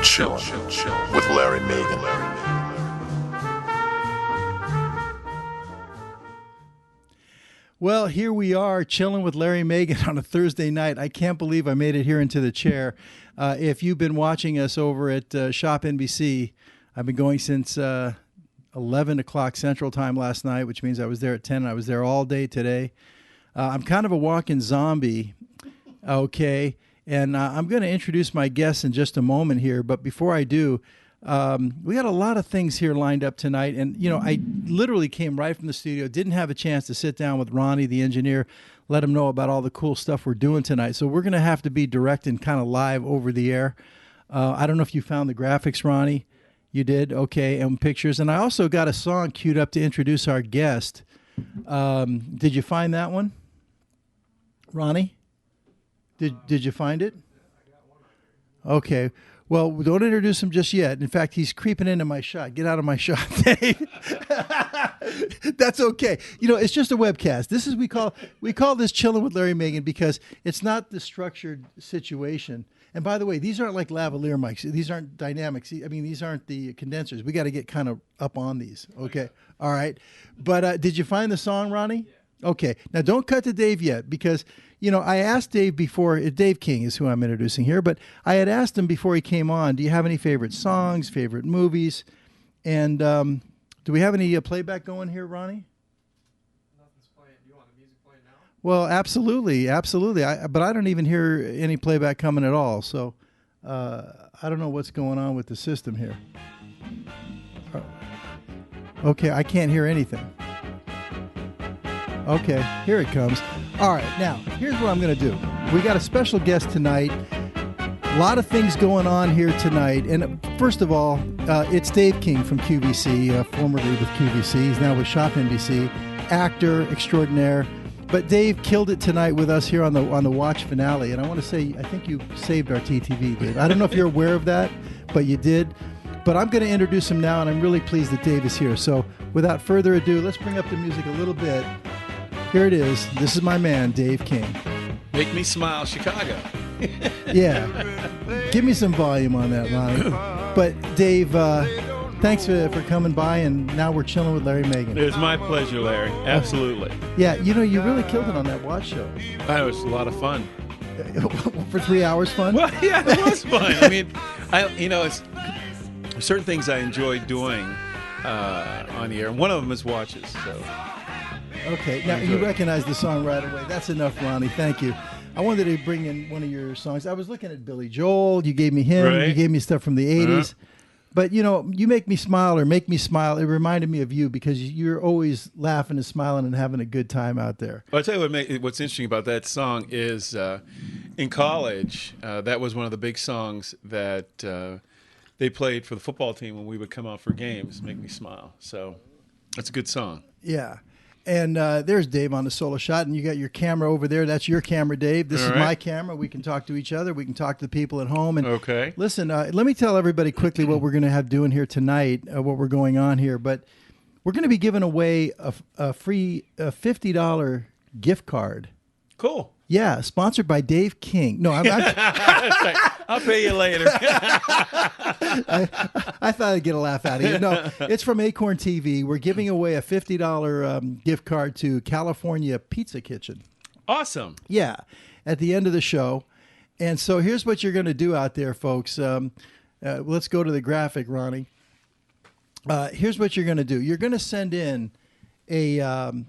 Chillin' with Larry Megan. Well, here we are, chilling with Larry Megan on a Thursday night. I can't believe I made it here into the chair. If you've been watching us over at Shop NBC, I've been going since 11 o'clock Central Time last night, which means I was there at 10, and I was there all day today. I'm kind of a walking zombie, okay? And I'm going to introduce my guests in just a moment here. But before I do, we got a lot of things here lined up tonight. And, you know, I literally came right from the studio, didn't have a chance to sit down with Ronnie, the engineer, let him know about all the cool stuff we're doing tonight. So we're going to have to be direct and kind of live over the air. I don't know if you found the graphics, Ronnie. You did? Okay, and pictures. And I also got a song queued up to introduce our guest. Did you find that one, Ronnie? Did you find it? Okay. Well, don't introduce him just yet. In fact, he's creeping into my shot. Get out of my shot, Dave. That's okay. You know, it's just a webcast. This is we call this Chilling with Larry Megan because it's not the structured situation. And by the way, these aren't like lavalier mics. These aren't dynamics. I mean, these aren't the condensers. We got to get kind of up on these. Okay. All right. But did you find the song, Ronnie? Yeah. Okay. Now, don't cut to Dave yet because, you know, I asked Dave before. Dave King is who I'm introducing here. But I had asked him before he came on, do you have any favorite songs, favorite movies? And do we have any playback going here, Ronnie? Nothing's playing. Do you want the music playing now? Well, absolutely. Absolutely. But I don't even hear any playback coming at all. So I don't know what's going on with the system here. Okay, I can't hear anything. Okay, here it comes. All right, now, here's what I'm going to do. We got a special guest tonight. A lot of things going on here tonight. And first of all, it's Dave King from QVC, formerly with QVC. He's now with Shop NBC, actor extraordinaire. But Dave killed it tonight with us here on the Watch finale. And I want to say, I think you saved our TTV, Dave. I don't know if you're aware of that, but you did. But I'm going to introduce him now, and I'm really pleased that Dave is here. So without further ado, let's bring up the music a little bit. Here it is. This is my man, Dave King. Make me smile, Chicago. Yeah. Give me some volume on that, Ronnie. But Dave, thanks for coming by, and now we're chilling with Larry Megan. It was my pleasure, Larry. Absolutely. Yeah, you know, you really killed it on that watch show. It was a lot of fun. For 3 hours fun? Well, yeah, it was fun. I mean, it's certain things I enjoy doing on the air, and one of them is watches, so... Okay, now you recognize the song right away. That's enough, Ronnie. Thank you. I wanted to bring in one of your songs. I was looking at Billy Joel. You gave me him. Right. You gave me stuff from the 80s. But, you know, You Make Me Smile or Make Me Smile, it reminded me of you because you're always laughing and smiling and having a good time out there. Well, I'll tell you what's interesting about that song is in college, that was one of the big songs that they played for the football team when we would come out for games, Make Me Smile. So that's a good song. Yeah. And there's Dave on the solo shot, and you got your camera over there. That's your camera, Dave. This is my camera. We can talk to each other. We can talk to the people at home. And okay. Listen, let me tell everybody quickly what we're going to have doing here tonight, what we're going on here. But we're going to be giving away a free $50 gift card. Cool. Yeah, sponsored by Dave King. No, I'll pay you later. I thought I'd get a laugh out of you. No, it's from Acorn TV. We're giving away a $50 gift card to California Pizza Kitchen. Awesome. Yeah, at the end of the show. And so here's what you're going to do out there, folks. Let's go to the graphic, Ronnie. Here's what you're going to do. You're going to send in an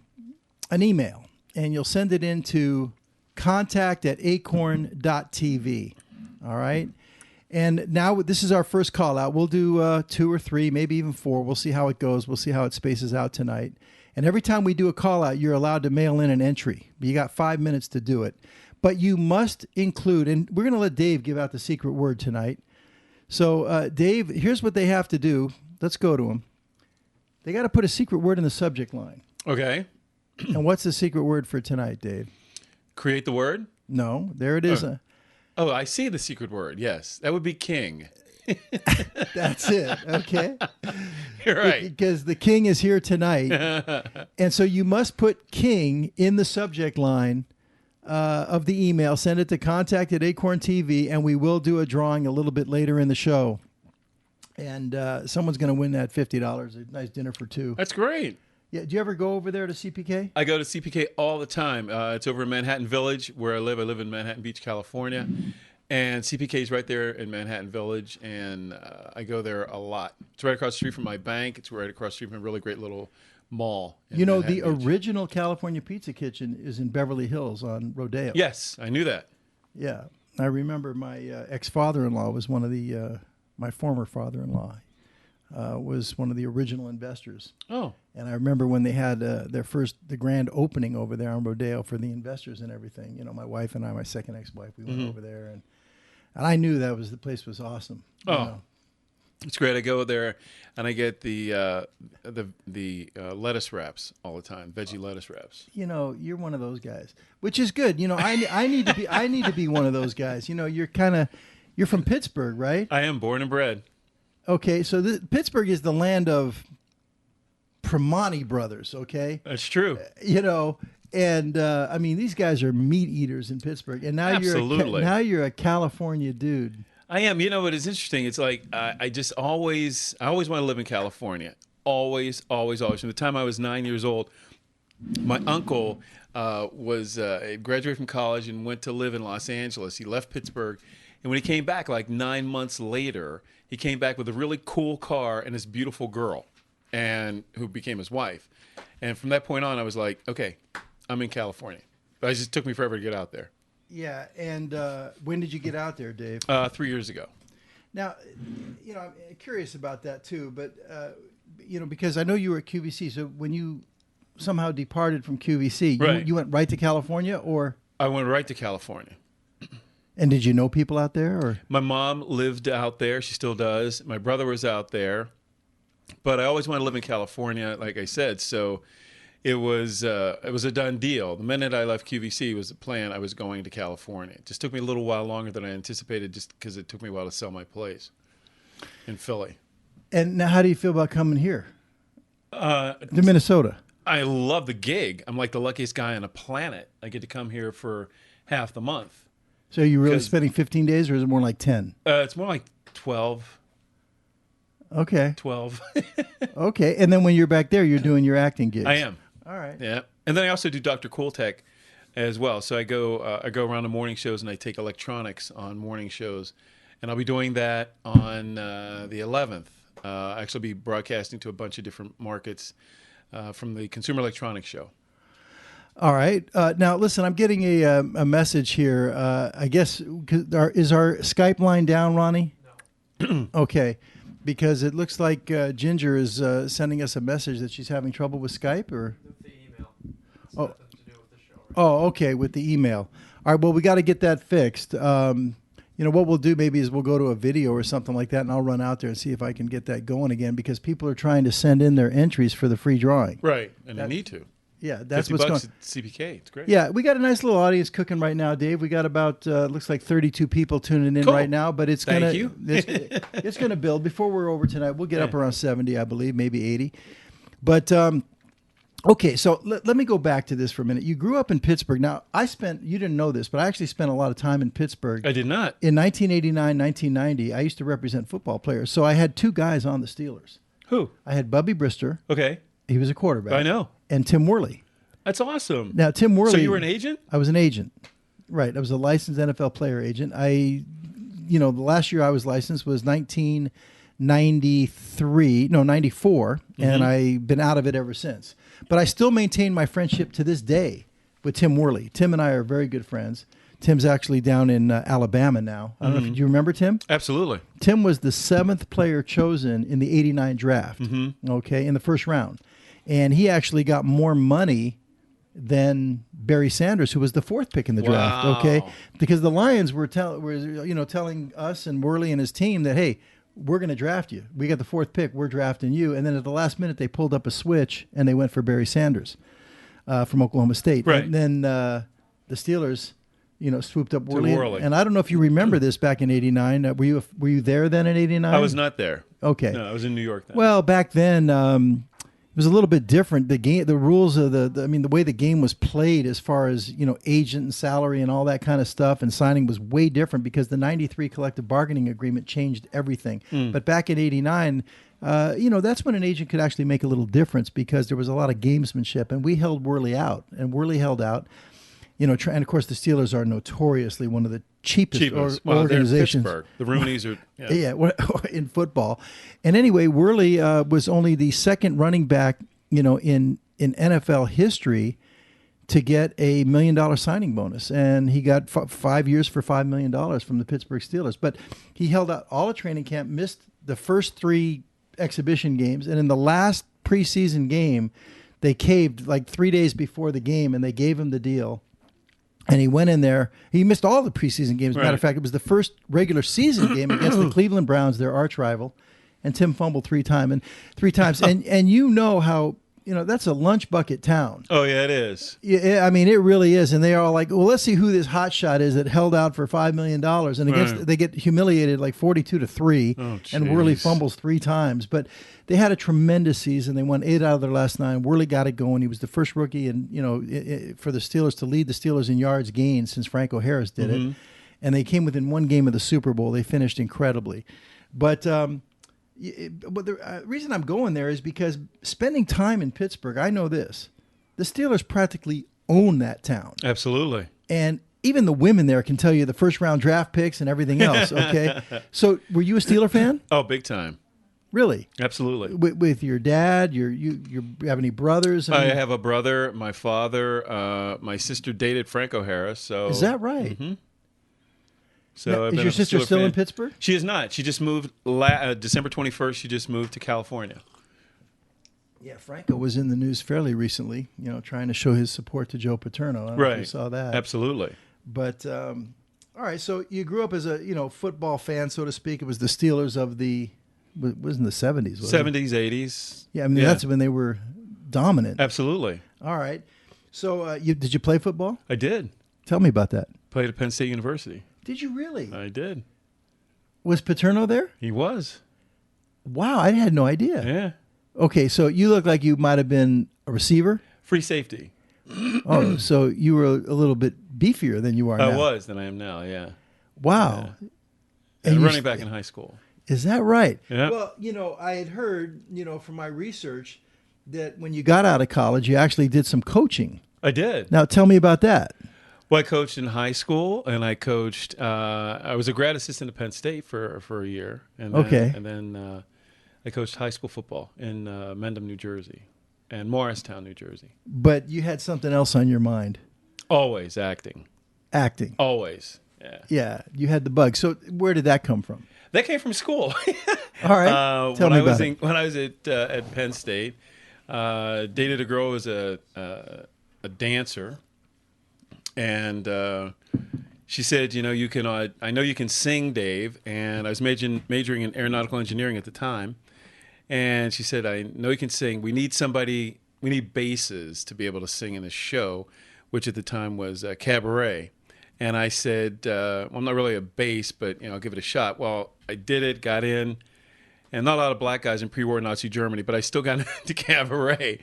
email, and you'll send it into contact@acorn.tv. All right. And now this is our first call out. We'll do 2 or 3, maybe even 4. We'll see how it goes. We'll see how it spaces out tonight. And every time we do a call out, you're allowed to mail in an entry. You got 5 minutes to do it. But you must include, and we're going to let Dave give out the secret word tonight. So, Dave, here's what they have to do. Let's go to him. They got to put a secret word in the subject line. Okay. And what's the secret word for tonight, Dave? Create the word? No, there it is. Oh, I see the secret word. Yes, that would be king. That's it. Okay. You're right. Because the king is here tonight. And so you must put king in the subject line of the email. Send it to contact@Acorn TV, and we will do a drawing a little bit later in the show. And someone's going to win that $50, a nice dinner for two. That's great. Yeah. Do you ever go over there to CPK? I go to CPK all the time. It's over in Manhattan Village, where I live. I live in Manhattan Beach, California. And CPK is right there in Manhattan Village, and I go there a lot. It's right across the street from my bank. It's right across the street from a really great little mall. You know, the Manhattan Beach. original California Pizza Kitchen is in Beverly Hills on Rodeo. Yes, I knew that. Yeah. I remember my ex-father-in-law was one of the, my former father-in-law was one of the original investors. Oh. And I remember when they had the grand opening over there on Rodeo for the investors and everything. You know, my wife and I, my second ex-wife, we went over there, and I knew the place was awesome. Oh, know. It's great. I go there and I get the lettuce wraps all the time, veggie lettuce wraps. You know, you're one of those guys, which is good. You know, I need to be one of those guys. You know, you're from Pittsburgh, right? I am born and bred. Okay, so Pittsburgh is the land of Primanti brothers. Okay, That's true. you know. And I mean, these guys are meat eaters in Pittsburgh, and now Absolutely. you're a California dude. I am. You know what is interesting? It's like I always want to live in California. Always. From the time I was 9 years old, my uncle graduated from college and went to live in Los Angeles. He left Pittsburgh, and when he came back, like 9 months later, he came back with a really cool car and this beautiful girl, and who became his wife. And from that point on, I was like, okay, I'm in California. But it just took me forever to get out there. Yeah, and when did you get out there, Dave? 3 years ago. Now, you know, I'm curious about that too, but you know, because I know you were at QVC, so when you somehow departed from QVC, Right. you went right to California, or? I went right to California. And did you know people out there, or? My mom lived out there. She still does. My brother was out there. But I always wanted to live in California, like I said, so it was a done deal. The minute I left QVC was the plan. I was going to California. It just took me a little while longer than I anticipated, just because it took me a while to sell my place in Philly. And now, how do you feel about coming here To Minnesota? I love the gig. I'm like the luckiest guy on the planet. I get to come here for half the month. So are you really 'Cause- spending 15 days, or is it more like 10? It's more like 12. Okay. 12. Okay. And then when you're back there, you're doing your acting gigs. I am. All right. Yeah, and then I also do Dr. Cool Tech as well. So I go around the morning shows and I take electronics on morning shows, and I'll be doing that on the 11th. I'll actually be broadcasting to a bunch of different markets from the Consumer Electronics Show. All right. Now, listen, I'm getting a message here. I guess, is our Skype line down, Ronnie? No. Okay. Because it looks like Ginger is sending us a message that she's having trouble with Skype, or? With the email. It's Oh. nothing to do with the show. Right? Oh, okay, with the email. All right, well, we got to get that fixed. You know, what we'll do maybe is we'll go to a video or something like that, and I'll run out there and see if I can get that going again, because people are trying to send in their entries for the free drawing. Right, and they need to. Yeah, that's $50 what's going. at CPK. It's great. Yeah, we got a nice little audience cooking right now, Dave. We got about looks like 32 people tuning in Cool. right now, but it's Thank gonna you. it's gonna build. Before we're over tonight, we'll get up Yeah. around 70, I believe, maybe 80. But okay, so let me go back to this for a minute. You grew up in Pittsburgh. Now, you didn't know this, but I actually spent a lot of time in Pittsburgh. I did not. In 1989, 1990, I used to represent football players. So I had two guys on the Steelers. Who? I had Bubby Brister. Okay, He was a quarterback. I know. And Tim Worley. That's awesome. Now, Tim Worley. So you were an agent? I was an agent. Right. I was a licensed NFL player agent. The last year I was licensed was 94, and I've been out of it ever since. But I still maintain my friendship to this day with Tim Worley. Tim and I are very good friends. Tim's actually down in Alabama now. I don't know if you remember Tim. Absolutely. Tim was the 7th player chosen in the 89 draft, okay, in the first round. And he actually got more money than Barry Sanders, who was the 4th pick in the draft, okay? Because the Lions were telling us and Worley and his team that, hey, we're going to draft you. We got the 4th pick. We're drafting you. And then at the last minute, they pulled up a switch and they went for Barry Sanders from Oklahoma State. Right. And then the Steelers, swooped up Worley. Worley. And I don't know if you remember this back in '89. Were you there then in '89? I was not there. Okay. No, I was in New York then. Well, back then, was a little bit different. The rules of the way the game was played, as far as agent and salary and all that kind of stuff, and signing was way different because the '93 collective bargaining agreement changed everything. But back in '89, that's when an agent could actually make a little difference because there was a lot of gamesmanship, and we held Worley out, and Worley held out. And of course the Steelers are notoriously one of the cheapest organizations. Pittsburgh. The Rooneys are in football. And anyway, Worley was only the second running back, in NFL history to get a $1 million signing bonus, and he got 5 years for $5 million from the Pittsburgh Steelers. But he held out all of training camp, missed the first 3 exhibition games, and in the last preseason game, they caved like 3 days before the game, and they gave him the deal. And he went in there. He missed all the preseason games. As a matter of fact, it was the first regular season game against the Cleveland Browns, their arch rival. And Tim fumbled 3 times. And you know how, that's a lunch bucket town. Oh, yeah, it is. Yeah, I mean, it really is. And they are all like, well, let's see who this hot shot is that held out for $5 million. And they get humiliated like 42-3. And Worley fumbles 3 times. But they had a tremendous season. They won 8 out of their last 9. Worley got it going. He was the first rookie for the Steelers to lead the Steelers in yards gained since Frank Harris did it. And they came within 1 game of the Super Bowl. They finished incredibly. But the reason I'm going there is because spending time in Pittsburgh, I know this. The Steelers practically own that town. Absolutely. And even the women there can tell you the first-round draft picks and everything else, okay? So were you a Steeler fan? Oh, big time. Really? Absolutely. With your dad, you have any brothers? I have a brother, my father, my sister dated Frank Harris. So is that right? Mm-hmm. So is your sister still in Pittsburgh? She is not. She just moved December 21st. She just moved to California. Yeah, Franco was in the news fairly recently, trying to show his support to Joe Paterno. I don't know if you saw that. Absolutely. But all right, so you grew up as a football fan, so to speak. It was the Steelers of the was in the 70s, wasn't 70s, 80s. Yeah, I mean that's when they were dominant. Absolutely. All right. So did you play football? I did. Tell me about that. Played at Penn State University. Did you really? I did. Was Paterno there? He was. Wow, I had no idea. Yeah. Okay, so you look like you might have been a receiver? Free safety. Oh, so you were a little bit beefier than you are now. I was than I am now, yeah. Wow. Yeah. And running back in high school. Is that right? Yeah. Well, I had heard, from my research that when you got out of college, you actually did some coaching. I did. Now, tell me about that. Well, I coached in high school, and I coached. I was a grad assistant at Penn State for a year, and then I coached high school football in Mendham, New Jersey, and Morristown, New Jersey. But you had something else on your mind. Always acting. Acting. Always. Yeah. Yeah, you had the bug. So where did that come from? That came from school. All right. Tell me about it. When I was at Penn State, dated a girl who was a dancer. And she said, you can. I know you can sing, Dave. And I was majoring in aeronautical engineering at the time. And she said, I know you can sing. We need somebody. We need basses to be able to sing in this show, which at the time was cabaret. And I said, well, I'm not really a bass, but I'll give it a shot. Well, I did it, got in, and not a lot of black guys in pre-war Nazi Germany, but I still got into cabaret.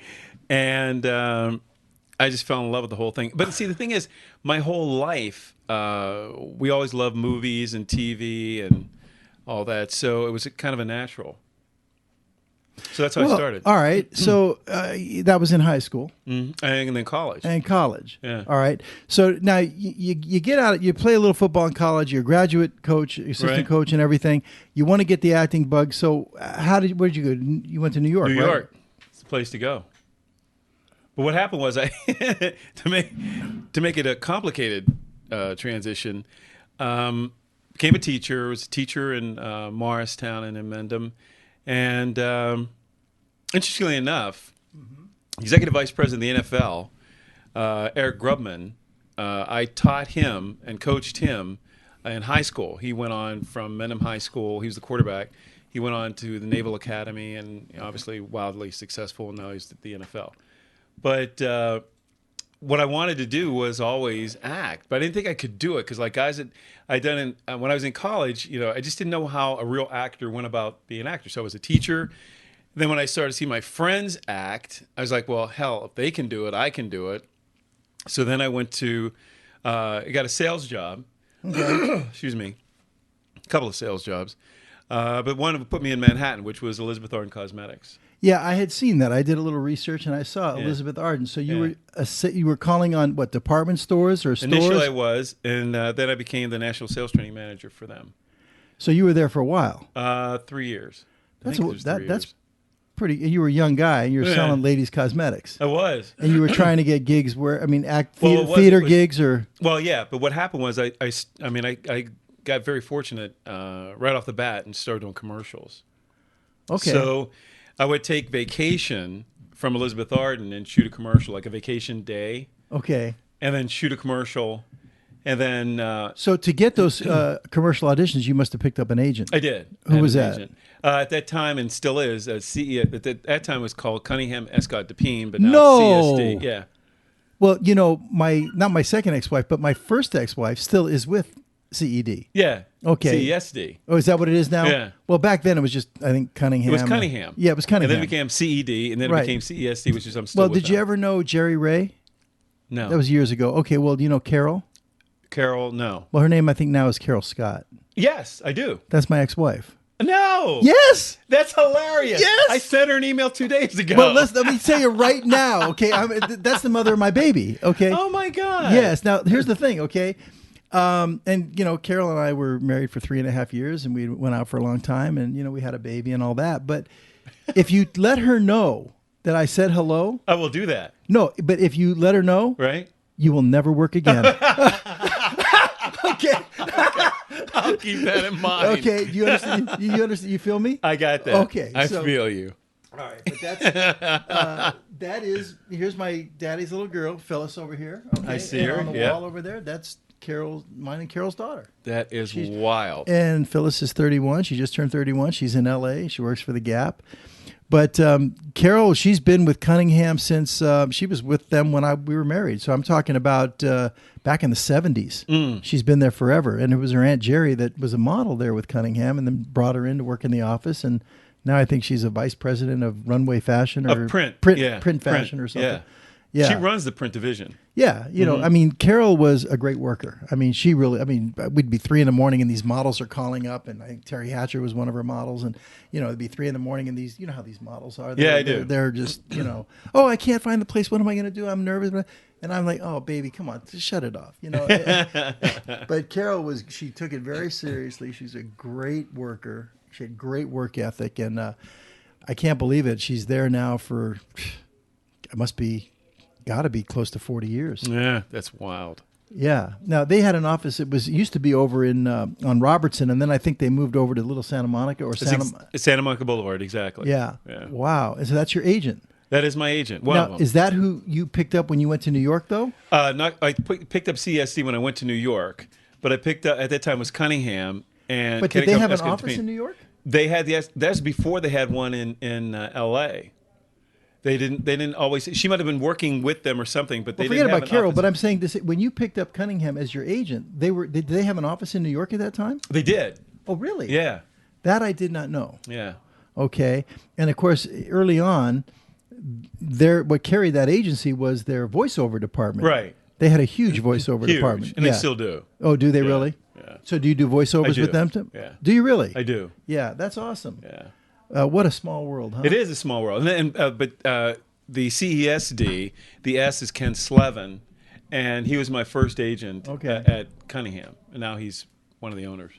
And I just fell in love with the whole thing. But see, the thing is, my whole life, we always loved movies and TV and all that. So it was kind of a natural. So that's how I started. All right. So that was in high school. Mm-hmm. And then college. And college. Yeah. All right. So now you get out, you play a little football in college, you're a graduate coach, assistant coach and everything. You want to get the acting bug. So where'd you go? You went to New York, New right? York. It's the place to go. But what happened was to make it a complicated transition, became a teacher. Was a teacher in Morristown and in Mendham. And interestingly enough, executive vice president of the NFL, Eric Grubman, I taught him and coached him in high school. He went on from Mendham High School. He was the quarterback. He went on to the Naval Academy and obviously wildly successful. And now he's at the NFL. But what I wanted to do was always act, but I didn't think I could do it because, like guys that I'd done when I was in college, I just didn't know how a real actor went about being an actor. So I was a teacher. then when I started to see my friends act, I was like, well, hell, if they can do it, I can do it. So then I went to, I got a sales job. Okay. Excuse me. A couple of sales jobs. But one put me in Manhattan, which was Elizabeth Arden Cosmetics. Yeah, I had seen that. I did a little research and I saw Yeah. Elizabeth Arden. So you Yeah. you were calling on what, department stores or stores? Initially I was, and then I became the national sales training manager for them. So you were there for a while. 3 years. That's That's that's pretty. You were a young guy and you were Yeah. selling ladies cosmetics. I was. And you were trying to get gigs where, I mean, Well, it was- theater it was- gigs or. Well, yeah, but what happened was I got very fortunate right off the bat and started doing commercials. Okay. So I would take vacation from Elizabeth Arden and shoot a commercial, like a vacation day, Okay. and then shoot a commercial, and then So to get those commercial auditions, you must have picked up an agent. I did. Who I had was an that? agent. At that time, and still is, CEO. At that time, it was called Cunningham Escott DePene, but now No! it's CSD. Yeah. Well, you know, not my second ex-wife, but my first ex-wife still is with CED. Yeah. Okay. CSD. Oh, is that what it is now? Yeah. Well, back then it was just, I think, Cunningham. It was Cunningham. Yeah, it was Cunningham. And then it became CED, and then Right. it became CESD, which is I'm still Well, with did you them. ever know Jerry Ray? No. That was years ago. Okay, well, do you know Carol? Carol, no. Well, her name, I think, now is Carol Scott. Yes, I do. That's my ex-wife. No. Yes! That's hilarious. Yes! I sent her an email 2 days ago. Well, let me tell you right now, okay? That's the mother of my baby, okay? Oh, my God. Yes. Now, here's the thing, okay? And, you know, Carol and I were married for 3.5 years, and we went out for a long time, and, you know, we had a baby and all that. But if you let her know that I said hello, I will do that. no, but if you let her know, Right? you will never work again. Okay. I'll keep that in mind. Okay. You understand? You understand? You feel me? I got that. Okay, I so- feel you. All right. But that is, here's my daddy's little girl, Phyllis, over here. Okay? I see And her, on the yeah. wall over there, that's mine and Carol's daughter. That is wild. And Phyllis is 31. She just turned 31. She's in LA. She works for the Gap. But Carol, she's been with Cunningham since she was with them when we were married. So I'm talking about back in the 70s. She's been there forever. And it was her Aunt Jerry that was a model there with Cunningham and then brought her in to work in the office. And now I think she's a vice president of runway fashion or Of print. print Yeah, fashion print. or something. Yeah. Yeah. She runs the print division. Yeah, you know, I mean, Carol was a great worker. I mean, we'd be 3 a.m. and these models are calling up, and I think Terry Hatcher was one of her models, and you know, it'd be 3 a.m. and these, you know how these models are. Yeah, I do. They're just, you know, oh, I can't find the place. What am I going to do? I'm nervous, and I'm like, oh, baby, come on, just shut it off, you know. But Carol she took it very seriously. She's a great worker. She had great work ethic, and I can't believe it. She's there now for, it must be. Got to be close to 40 years. Yeah, that's wild. Yeah. Now they had an office. It used to be over in on Robertson, and then I think they moved over to Little Santa Monica or It's Santa Monica Boulevard, exactly. Yeah. Yeah. Wow. And so that's your agent. That is my agent. One of Now, them. is that who you picked up when you went to New York, though? I picked up CSD when I went to New York, but I picked up at that time was Cunningham and. But did they have an Cunningham office Escott in New York? They had that's before they had one in L.A. They didn't always. She might have been working with them or something, but they Forget didn't have about an Carol, office. but I'm saying this: when you picked up Cunningham as your agent, did they have an office in New York at that time? They did. Oh, really? Yeah. That I did not know. Yeah. Okay. And of course, early on, what carried that agency was their voiceover department. Right. They had a huge voiceover Huge, department. and they still do. Oh, do they Yeah, really? yeah. So do you do voiceovers do. with them too? Yeah. Do you really? I do. Yeah, that's awesome. Yeah. What a small world, huh? It is a small world, but the CESD, the S is Ken Slevin, and he was my first agent at Cunningham, and now he's one of the owners.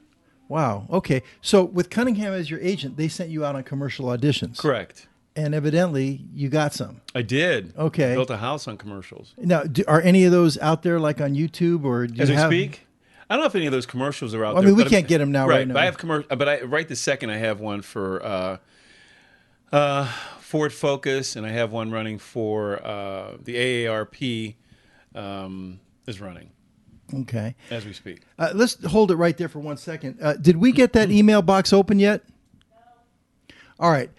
Wow. Okay. So with Cunningham as your agent, they sent you out on commercial auditions. Correct. And evidently, you got some. I did. Okay. I built a house on commercials. Now, are any of those out there, like on YouTube, or do As you we have? speak, I don't know if any of those commercials are out I there. mean, we but can't get them now, right now. But I have commercial. But right this second, I have one for Ford Focus, and I have one running for the AARP is running Okay. as we speak. Let's hold it right there for 1 second. Did we get that email box open yet? No. All right.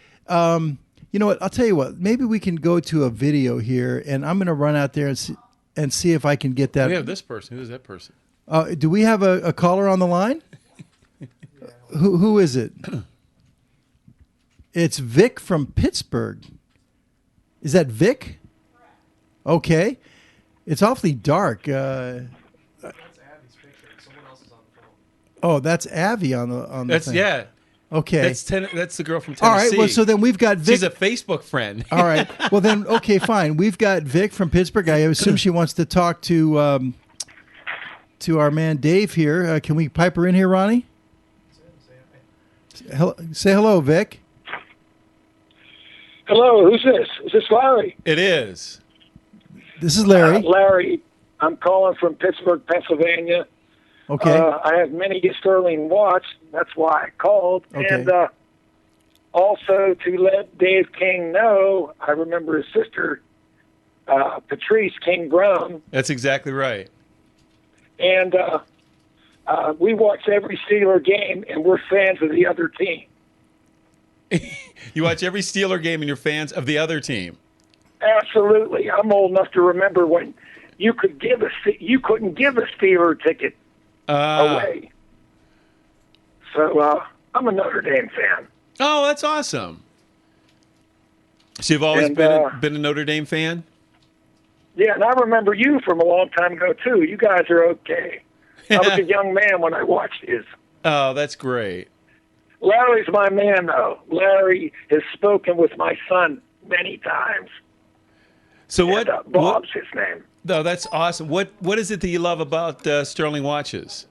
You know what? I'll tell you what. Maybe we can go to a video here, and I'm going to run out there and see if I can get that. We have this person. Who is that person? Do we have a caller on the line? Who is it? It's Vic from Pittsburgh. Is that Vic? Okay. It's awfully dark. That's Abby's picture. Someone else is on the phone. Oh, that's Abby on the That's thing. yeah. Okay. That's the girl from All Tennessee. right. Well, so then we've got Vic. She's a Facebook friend. All right. Well, then, okay, fine. We've got Vic from Pittsburgh. I assume she wants to talk to our man Dave here. Can we pipe her in here, Ronnie? Say hello, Vic. Hello, who's this? Is this Larry? It is. This is Larry. Larry, I'm calling from Pittsburgh, Pennsylvania. Okay. I have many Sterling watch. That's why I called. Okay. And also to let Dave King know, I remember his sister, Patrice King Brown. That's exactly right. And we watch every Steeler game, and we're fans of the other team. You watch every Steeler game and you're fans of the other team. Absolutely. I'm old enough to remember when you couldn't give a Steeler ticket away. So I'm a Notre Dame fan. Oh, that's awesome. So you've always been a Notre Dame fan? Yeah, and I remember you from a long time ago, too. You guys are okay. I was a young man when I watched his. Oh, that's great. Larry's my man, though. Larry has spoken with my son many times. So what? Bob's his name. No, that's awesome. What is it that you love about Sterling watches?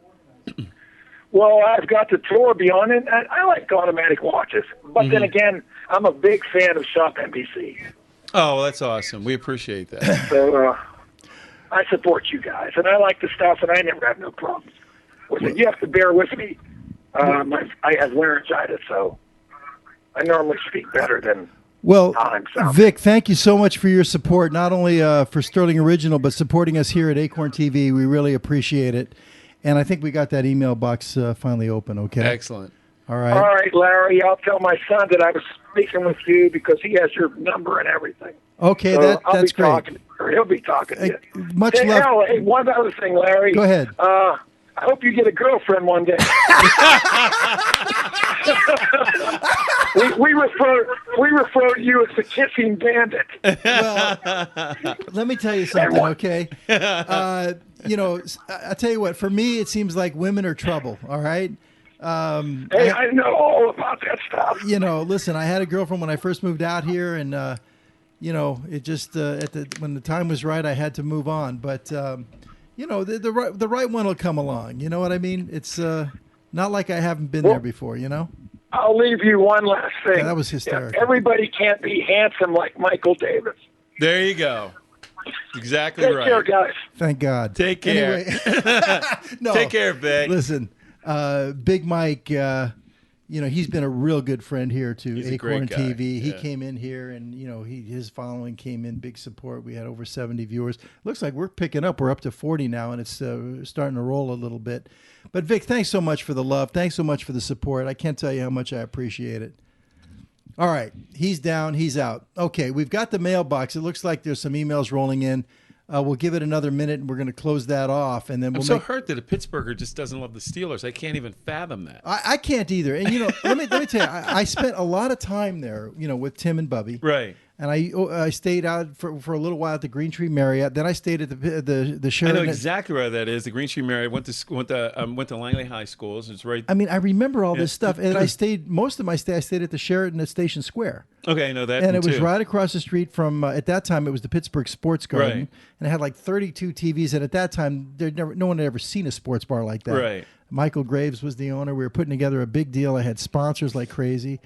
Well, I've got the Torby on it. I like automatic watches. But then again, I'm a big fan of Shop NBC. Oh, that's awesome. We appreciate that. So I support you guys. And I like the stuff, and I never have no problems with it. You have to bear with me. I have laryngitis, so I normally speak better than time. So. Vic, thank you so much for your support, not only for Sterling Original, but supporting us here at Acorn TV. We really appreciate it. And I think we got that email box finally open, okay? Excellent. All right. All right, Larry, I'll tell my son that I was speaking with you because he has your number and everything. Okay, So that's great. He'll be talking to you. Much Hey, love. hey, one other thing, Larry. Go ahead. I hope you get a girlfriend one day. we refer to you as the kissing bandit. Well, let me tell you something, okay? I tell you what, for me, it seems like women are trouble, all right? Hey, I know all about that stuff. Listen, I had a girlfriend when I first moved out here, and, it just, when the time was right, I had to move on. But, the right one will come along. You know what I mean? It's not like I haven't been there before, I'll leave you one last thing. Yeah, that was hysterical. Everybody can't be handsome like Michael Davis. There you go. Exactly Take right. care, guys. Thank God. Take care. Anyway, no, Take care, Vic. Listen, Big Mike, he's been a real good friend here to He's a Acorn great guy. TV. He Yeah. came in here, and his following came in, big support. We had over 70 viewers. Looks like we're picking up. We're up to 40 now, and it's starting to roll a little bit. But Vic, thanks so much for the love. Thanks so much for the support. I can't tell you how much I appreciate it. All right, he's down, he's out. Okay, we've got the mailbox. It looks like there's some emails rolling in. We'll give it another minute, and we're going to close that off, and then we'll I'm so hurt that a Pittsburgher just doesn't love the Steelers. I can't even fathom that. I can't either. And let me tell you, I spent a lot of time there, with Tim and Bubby. Right. And I stayed out for a little while at the Green Tree Marriott. Then I stayed at the I Sheraton. know exactly where that is. The Green Tree Marriott. Went to Langley High Schools. It's right. I mean, I remember all this stuff, and I stayed most of my stay. I stayed at the Sheraton at Station Square. Okay, I know that. And it was too. right across the street from. At that time, it was the Pittsburgh Sports Garden, Right. and it had like 32 TVs. And at that time, no one had ever seen a sports bar like that. Right. Michael Graves was the owner. We were putting together a big deal. I had sponsors like crazy.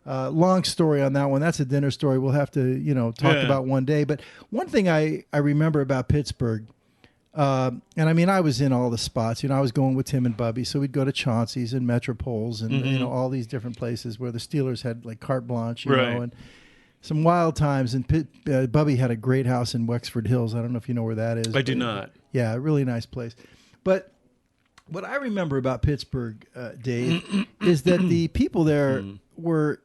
Long story on that one. That's a dinner story we'll have to, talk about one day. But one thing I remember about Pittsburgh, and I mean, I was in all the spots. I was going with Tim and Bubby, so we'd go to Chauncey's and Metropoles and, all these different places where the Steelers had like carte blanche, you know, and some wild times. And Bubby had a great house in Wexford Hills. I don't know if you know where that is. I do not. Yeah, a really nice place. But what I remember about Pittsburgh, Dave, is that the people there were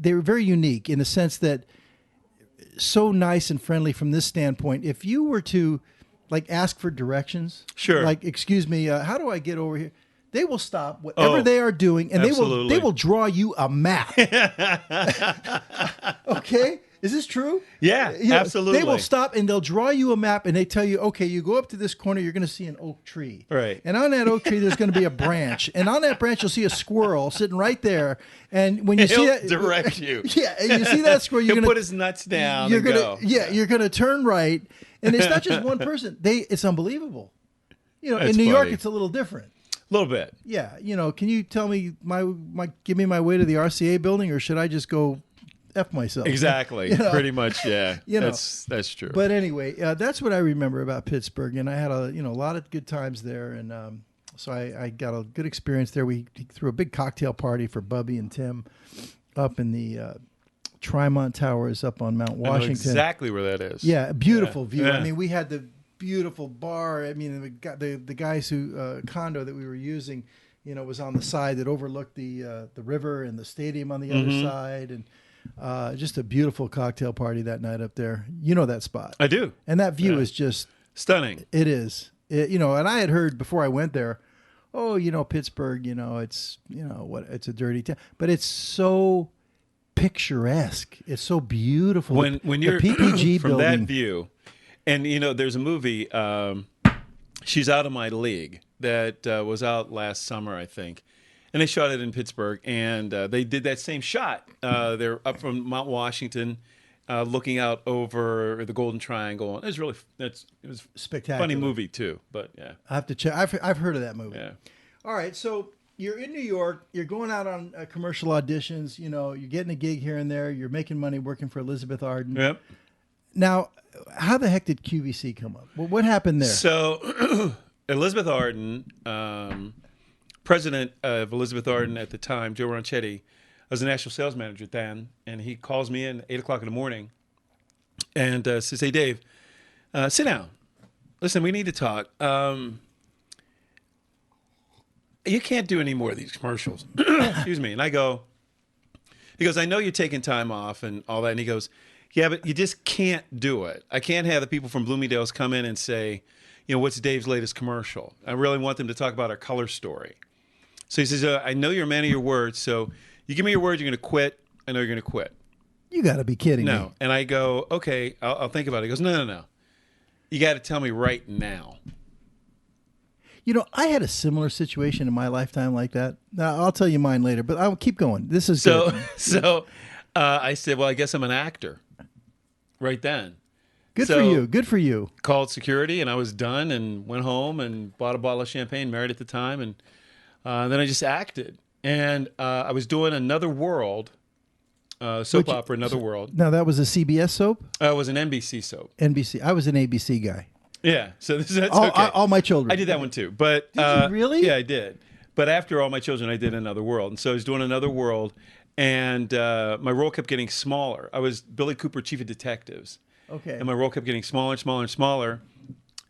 they were very unique in the sense that so nice and friendly from this standpoint. If you were to ask for directions, Sure. like, excuse me, how do I get over here? They will stop whatever they are doing, and absolutely. they will draw you a map. Okay? Is this true? Yeah, absolutely. They will stop and they'll draw you a map and they tell you, okay, you go up to this corner, you're going to see an oak tree. Right. And on that oak tree, there's going to be a branch. And on that branch, you'll see a squirrel sitting right there. And when you see that, direct you. Yeah, and you see that squirrel, you're He'll going put his nuts down you're and gonna, go. Yeah, you're going to turn right. And it's not just one person. It's unbelievable. That's in New York, funny. it's a little different. A little bit. Yeah, can you tell me give me my way to the RCA building, or should I just go F myself? Exactly. Pretty much, yeah. That's true. But anyway, that's what I remember about Pittsburgh, and I had a lot of good times there, and so I got a good experience there. We threw a big cocktail party for Bubby and Tim up in the Tremont Towers up on Mount Washington. I know exactly where that is. Yeah, beautiful view. Yeah. I mean, we had the beautiful bar. I mean, the guys who condo that we were using, was on the side that overlooked the river and the stadium on the other side, and just a beautiful cocktail party that night up there. You know that spot. I do. And that view is just stunning. It is. And I had heard before I went there, Pittsburgh, it's it's a dirty town, but it's so picturesque. It's so beautiful. When you're the PPG from building, that view, and there's a movie, She's Out of My League, that was out last summer, I think, and they shot it in Pittsburgh, and they did that same shot. They're up from Mount Washington, looking out over the Golden Triangle. It was spectacular. Funny movie too, but yeah, I have to check. I've heard of that movie. Yeah. All right, so you're in New York. You're going out on commercial auditions. You're getting a gig here and there. You're making money working for Elizabeth Arden. Yep. Now, how the heck did QVC come up? Well, what happened there? So, Elizabeth Arden, president of Elizabeth Arden at the time, Joe Ronchetti, was a national sales manager then, and he calls me in 8 o'clock in the morning and says, "Hey, Dave, sit down. Listen, we need to talk. You can't do any more of these commercials." Excuse me. And he goes, "I know you're taking time off and all that." And he goes, "Yeah, but you just can't do it. I can't have the people from Bloomingdale's come in and say, what's Dave's latest commercial? I really want them to talk about our color story." So he says, "I know you're a man of your words, so you give me your word you're going to quit. I know you're going to quit." You got to be kidding me. No. And I go, "Okay, I'll think about it." He goes, No. You got to tell me right now." I had a similar situation in my lifetime like that. Now, I'll tell you mine later, but I'll keep going. This is So, good. so I said, "Well, I guess I'm an actor." Right then. Good for you. Good for you. Called security, and I was done and went home and bought a bottle of champagne, married at the time, and then I just acted. And I was doing Another World, soap opera, Another World. Now, that was a CBS soap? It was an NBC soap. NBC. I was an ABC guy. Yeah, so that's all, okay. All My Children. I did that one too. But did you really? Yeah, I did. But after All My Children, I did Another World. And so I was doing Another World, and my role kept getting smaller. I was Billy Cooper, Chief of Detectives. Okay. And my role kept getting smaller and smaller and smaller.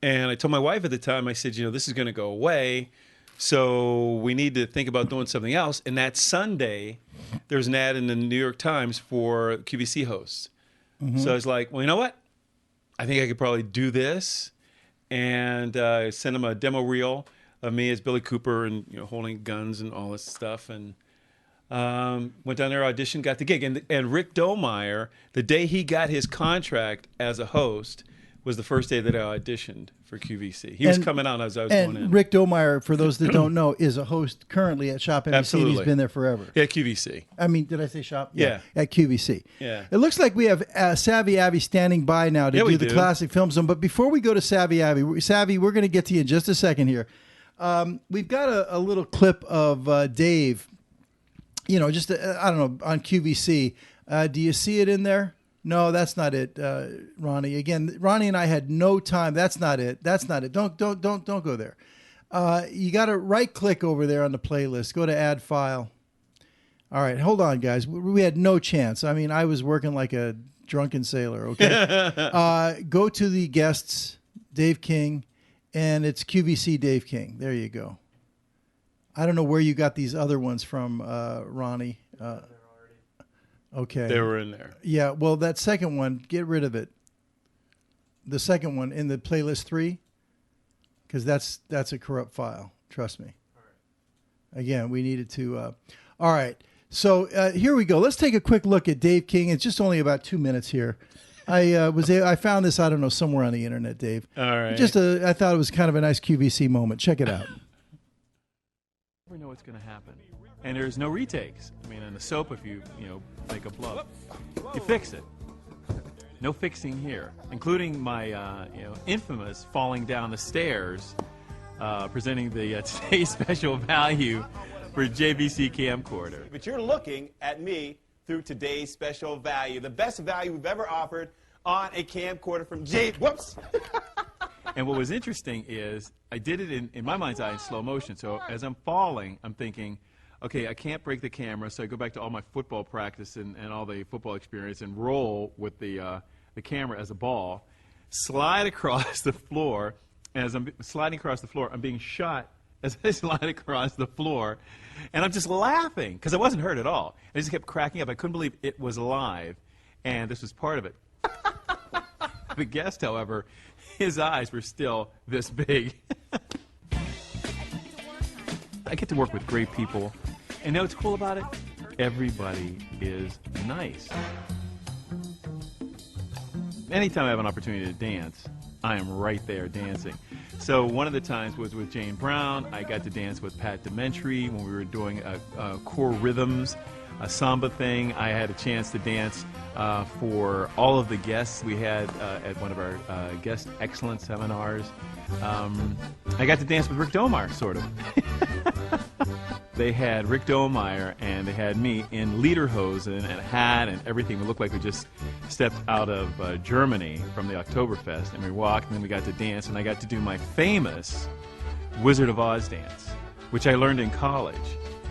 And I told my wife at the time, I said, this is going to go away, so we need to think about doing something else. And that Sunday, there was an ad in the New York Times for QVC hosts. Mm-hmm. So I was like, well, you know what? I think I could probably do this. And I sent them a demo reel of me as Billy Cooper and holding guns and all this stuff. And went down there, auditioned, got the gig. And Rick Domeyer, the day he got his contract as a host, was the first day that I auditioned for QVC. He was coming out as I was going in. And Rick Domeyer, for those that don't know, is a host currently at Shop NBC. Absolutely. And he's been there forever. Yeah, QVC. I mean, did I say Shop? Yeah. At QVC. Yeah. It looks like we have Savvy Abby standing by now to do the Classic Film Zone. But before we go to Savvy Abby, we're going to get to you in just a second here. We've got a little clip of Dave, just, I don't know, on QVC. Do you see it in there? No, that's not it, Ronnie. Again, Ronnie and I had no time. That's not it. Don't go there. You got to right click over there on the playlist. Go to add file. All right, hold on, guys. We had no chance. I mean, I was working like a drunken sailor. Okay. Go to the guests, Dave King, and it's QVC Dave King. There you go. I don't know where you got these other ones from, Ronnie. Okay. They were in there. Yeah, well, that second one, get rid of it. The second one in the playlist 3, because that's a corrupt file. Trust me. Again, we needed to. All right. So here we go. Let's take a quick look at Dave King. It's just only about 2 minutes here. I found this, I don't know, somewhere on the internet, Dave. All right. I thought it was kind of a nice QVC moment. Check it out. You never know what's going to happen. And there's no retakes. I mean, in the soap, if you make a bluff, you fix it. No fixing here, including my infamous falling down the stairs, presenting the today's special value for JVC camcorder. But you're looking at me through today's special value, the best value we've ever offered on a camcorder from Whoops! And what was interesting is I did it in my mind's eye in slow motion. So as I'm falling, I'm thinking, okay, I can't break the camera, so I go back to all my football practice and all the football experience and roll with the camera as a ball, slide across the floor, and as I'm sliding across the floor, I'm being shot as I slide across the floor, and I'm just laughing because I wasn't hurt at all. I just kept cracking up. I couldn't believe it was live, and this was part of it. The guest, however, his eyes were still this big. I get to work with great people, and you know what's cool about it? Everybody is nice. Anytime I have an opportunity to dance, I am right there dancing. So one of the times was with Jane Brown. I got to dance with Pat Dementry when we were doing core rhythms, a samba thing. I had a chance to dance for all of the guests we had at one of our guest excellence seminars. I got to dance with Rick Domeier, sort of. They had Rick Domeier and they had me in lederhosen and a hat and everything. We looked like we just stepped out of Germany from the Oktoberfest, and we walked and then we got to dance, and I got to do my famous Wizard of Oz dance, which I learned in college.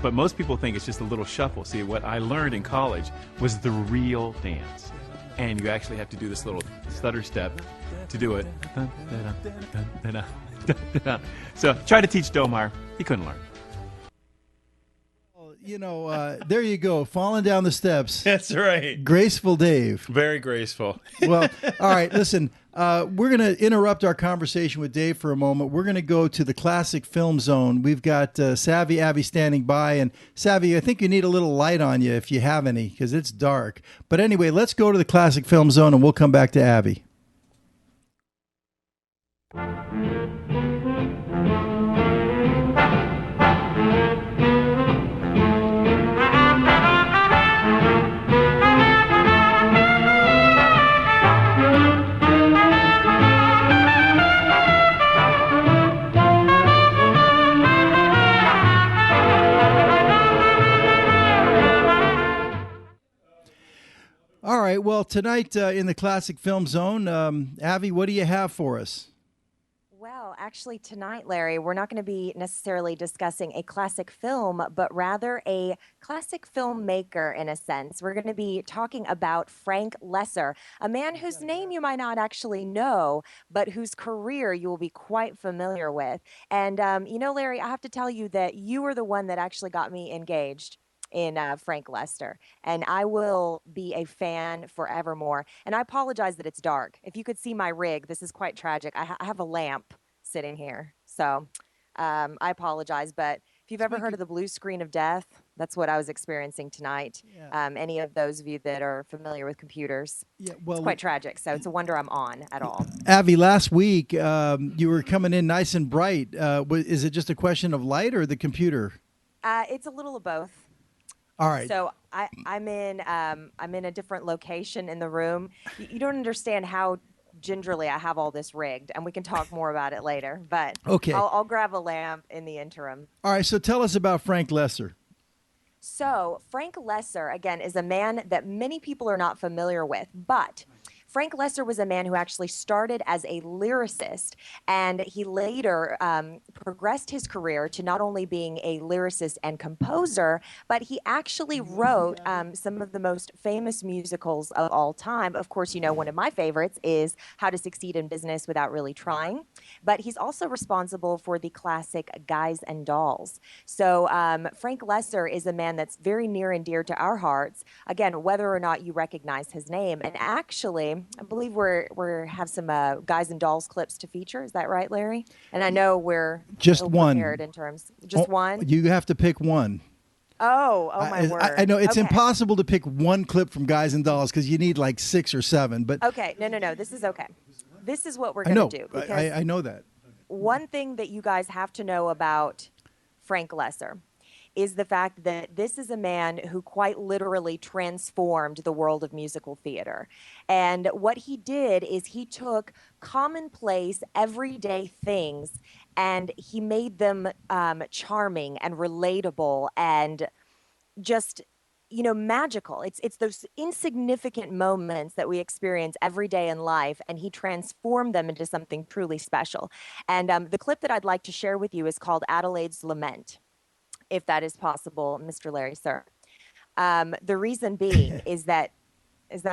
But most people think it's just a little shuffle. See, what I learned in college was the real dance. And you actually have to do this little stutter step to do it. So try to teach Domeier. He couldn't learn. You know, there you go, falling down the steps. That's right. Graceful Dave. Very graceful. Well, all right, listen, we're going to interrupt our conversation with Dave for a moment. We're going to go to the Classic Film Zone. We've got Savvy Abby standing by. And Savvy, I think you need a little light on you if you have any, because it's dark. But anyway, let's go to the Classic Film Zone, and we'll come back to Abby. All right. Well, tonight in the Classic Film Zone, Abby, what do you have for us? Well, actually tonight, Larry, we're not going to be necessarily discussing a classic film, but rather a classic filmmaker in a sense. We're going to be talking about Frank Loesser, a man whose name you might not actually know, but whose career you will be quite familiar with. And, you know, Larry, I have to tell you that you were the one that actually got me engaged in Frank Loesser, and I will be a fan forevermore. And I apologize that it's dark. If you could see my rig, this is quite tragic. I have a lamp sitting here, so I apologize. But if you've ever heard of the blue screen of death, that's what I was experiencing tonight. Yeah. Any of those of you that are familiar with computers, yeah, well, it's quite tragic. So it's a wonder I'm on at all. Abby, last week you were coming in nice and bright. Is it just a question of light or the computer? It's a little of both. All right. So I'm in a different location in the room. You don't understand how gingerly I have all this rigged, and we can talk more about it later. But okay, I'll grab a lamp in the interim. All right. So tell us about Frank Loesser. So Frank Loesser, again, is a man that many people are not familiar with, but Frank Loesser was a man who actually started as a lyricist, and he later progressed his career to not only being a lyricist and composer, but he actually wrote some of the most famous musicals of all time. Of course, you know, one of my favorites is How to Succeed in Business Without Really Trying, but he's also responsible for the classic Guys and Dolls. So Frank Loesser is a man that's very near and dear to our hearts, again, whether or not you recognize his name. And actually, I believe we're have some Guys and Dolls clips to feature. Is that right, Larry? And I know we're just one prepared in terms. Just one. You have to pick one. Oh my word! I know it's Okay. impossible to pick one clip from Guys and Dolls because you need like 6 or 7. But Okay, no. This is okay. This is what we're I going know. to do. Because I know that. one thing that you guys have to know about Frank Loesser is the fact that this is a man who quite literally transformed the world of musical theater. And what he did is he took commonplace, everyday things and he made them charming and relatable and just magical. It's those insignificant moments that we experience every day in life, and he transformed them into something truly special. And the clip that I'd like to share with you is called Adelaide's Lament, if that is possible, Mr. Larry, sir. The reason being is that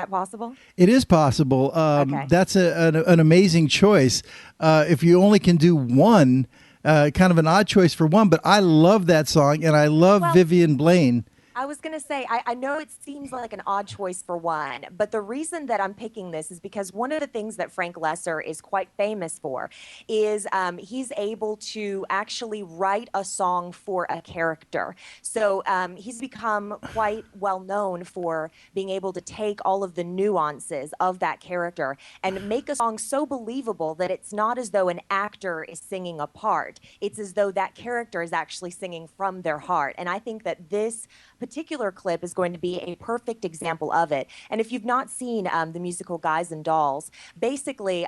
possible? It is possible. Okay. That's an amazing choice. If you only can do one, kind of an odd choice for one, but I love that song, and I love Vivian Blaine. I was going to say, I know it seems like an odd choice for one, but the reason that I'm picking this is because one of the things that Frank Loesser is quite famous for is he's able to actually write a song for a character. So he's become quite well known for being able to take all of the nuances of that character and make a song so believable that it's not as though an actor is singing a part. It's as though that character is actually singing from their heart. And I think that this particular clip is going to be a perfect example of it. And if you've not seen the musical Guys and Dolls, basically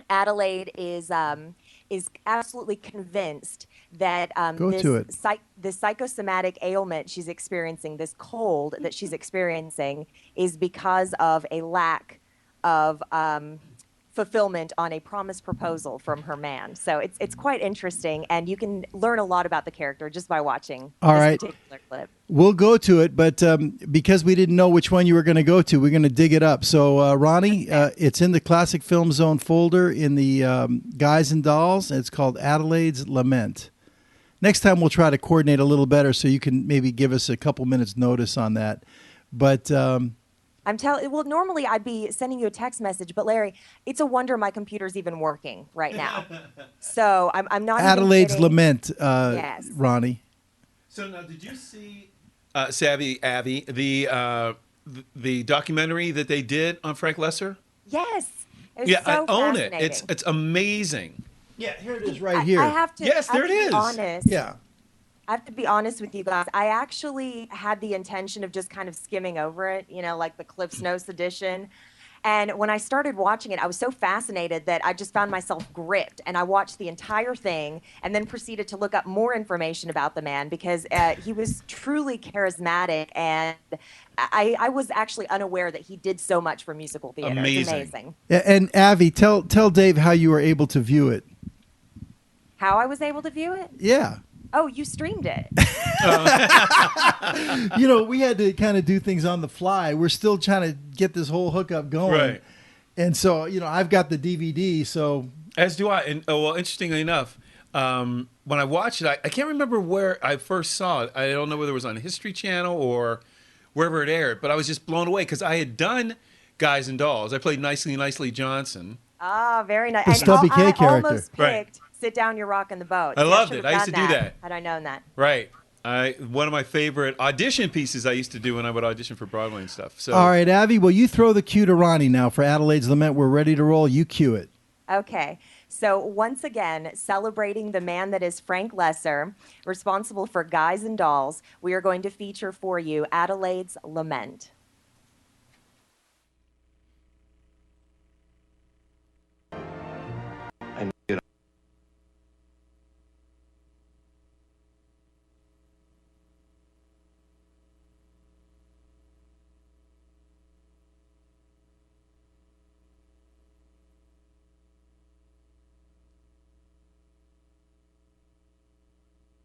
Adelaide is absolutely convinced that this psychosomatic ailment she's experiencing, this cold that she's experiencing, is because of a lack of fulfillment on a promised proposal from her man. So it's quite interesting, and you can learn a lot about the character just by watching this particular clip. We'll go to it, but because we didn't know which one you were going to go to, we're going to dig it up. So, Ronnie, it's in the Classic Film Zone folder in the Guys and Dolls, and it's called Adelaide's Lament. Next time we'll try to coordinate a little better so you can maybe give us a couple minutes notice on that. But normally I'd be sending you a text message, but Larry, it's a wonder my computer's even working right now. So I'm not Adelaide's even Lament, yes. Ronnie. So now, did you see Savvy Abby, the documentary that they did on Frank Loesser? Yes. It was I own it. fascinating. It's amazing. Yeah, here it is right here. I have to. Yes, there it is. Be honest. Yeah. I have to be honest with you guys. I actually had the intention of just kind of skimming over it, like the Cliff's Notes edition. And when I started watching it, I was so fascinated that I just found myself gripped. And I watched the entire thing and then proceeded to look up more information about the man because he was truly charismatic. And I was actually unaware that he did so much for musical theater. Amazing. It's amazing. Yeah, and Avi, tell Dave how you were able to view it. How I was able to view it? Yeah. Oh, you streamed it. We had to kind of do things on the fly. We're still trying to get this whole hookup going. Right. And so, I've got the DVD, so. As do I. And interestingly enough, when I watched it, I can't remember where I first saw it. I don't know whether it was on History Channel or wherever it aired, but I was just blown away because I had done Guys and Dolls. I played Nicely Johnson. Ah, very nice. The Stubby K character. I almost picked Right. Sit Down, You're Rocking the Boat. I loved should've it. I used to done do that. Had I known that. Right. One of my favorite audition pieces I used to do when I would audition for Broadway and stuff. So. All right, Avi, well, you throw the cue to Ronnie now for Adelaide's Lament. We're ready to roll. You cue it. Okay. So once again, celebrating the man that is Frank Loesser, responsible for Guys and Dolls, we are going to feature for you Adelaide's Lament.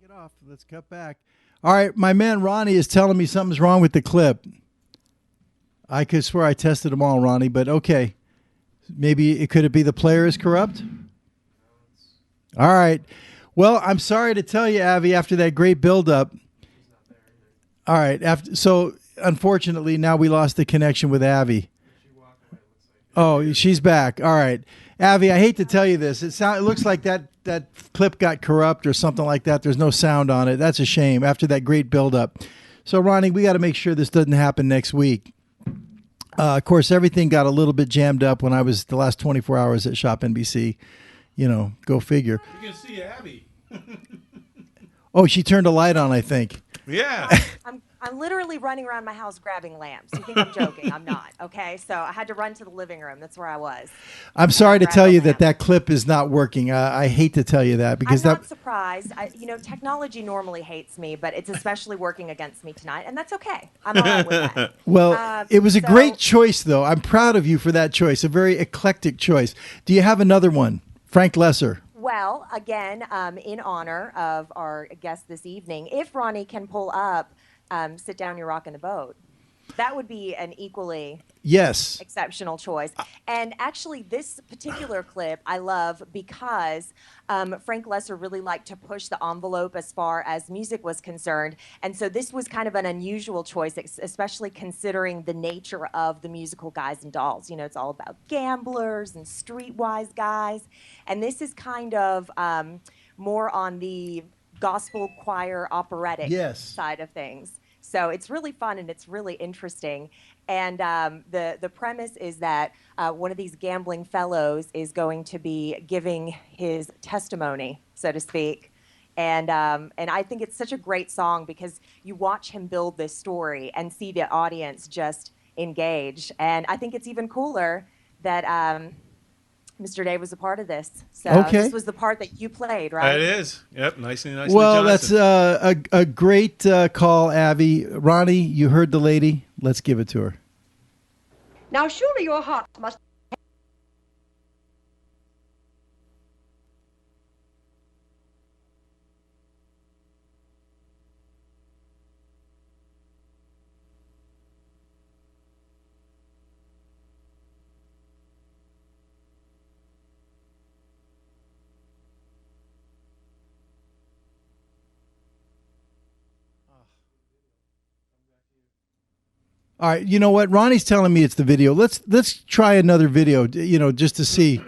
Get off. Let's cut back. All right, my man Ronnie is telling me something's wrong with the clip. I could swear I tested them all, Ronnie, but okay. Maybe could it be the player is corrupt? All right. Well, I'm sorry to tell you, Avi, after that great build-up. All right. So, unfortunately, now we lost the connection with Avi. Oh, she's back. All right. Avi, I hate to tell you this. It looks like that clip got corrupt or something like that. There's no sound on it. That's a shame after that great buildup. So, Ronnie, we got to make sure this doesn't happen next week. Of course, everything got a little bit jammed up when I was the last 24 hours at Shop NBC. You know, go figure. You can see Abby. Oh, she turned a light on, I think. Yeah. I'm literally running around my house grabbing lamps. You think I'm joking? I'm not. Okay, so I had to run to the living room. That's where I was. I'm sorry to Grab tell a you lamp. that clip is not working. I hate to tell you that because I'm not surprised. Technology normally hates me, but it's especially working against me tonight, and that's okay. I'm all right with that. Well, it was a great choice, though. I'm proud of you for that choice. A very eclectic choice. Do you have another one, Frank Loesser? Well, again, in honor of our guest this evening, if Ronnie can pull up Sit Down, You're Rockin' the Boat, that would be an equally exceptional choice. And actually, this particular clip I love because Frank Loesser really liked to push the envelope as far as music was concerned. And so this was kind of an unusual choice, especially considering the nature of the musical Guys and Dolls. You know, it's all about gamblers and streetwise guys. And this is kind of more on the gospel choir operatic side of things. So it's really fun and it's really interesting. And the premise is that one of these gambling fellows is going to be giving his testimony, so to speak. And I think it's such a great song because you watch him build this story and see the audience just engage. And I think it's even cooler that Mr. Dave was a part of this. So this was the part that you played, right? It is. Yep, nicely Well, Johnson. that's a great call, Abby. Ronnie, you heard the lady. Let's give it to her. Now, surely your heart must... All right, you know what? Ronnie's telling me it's the video. Let's try another video, just to see, try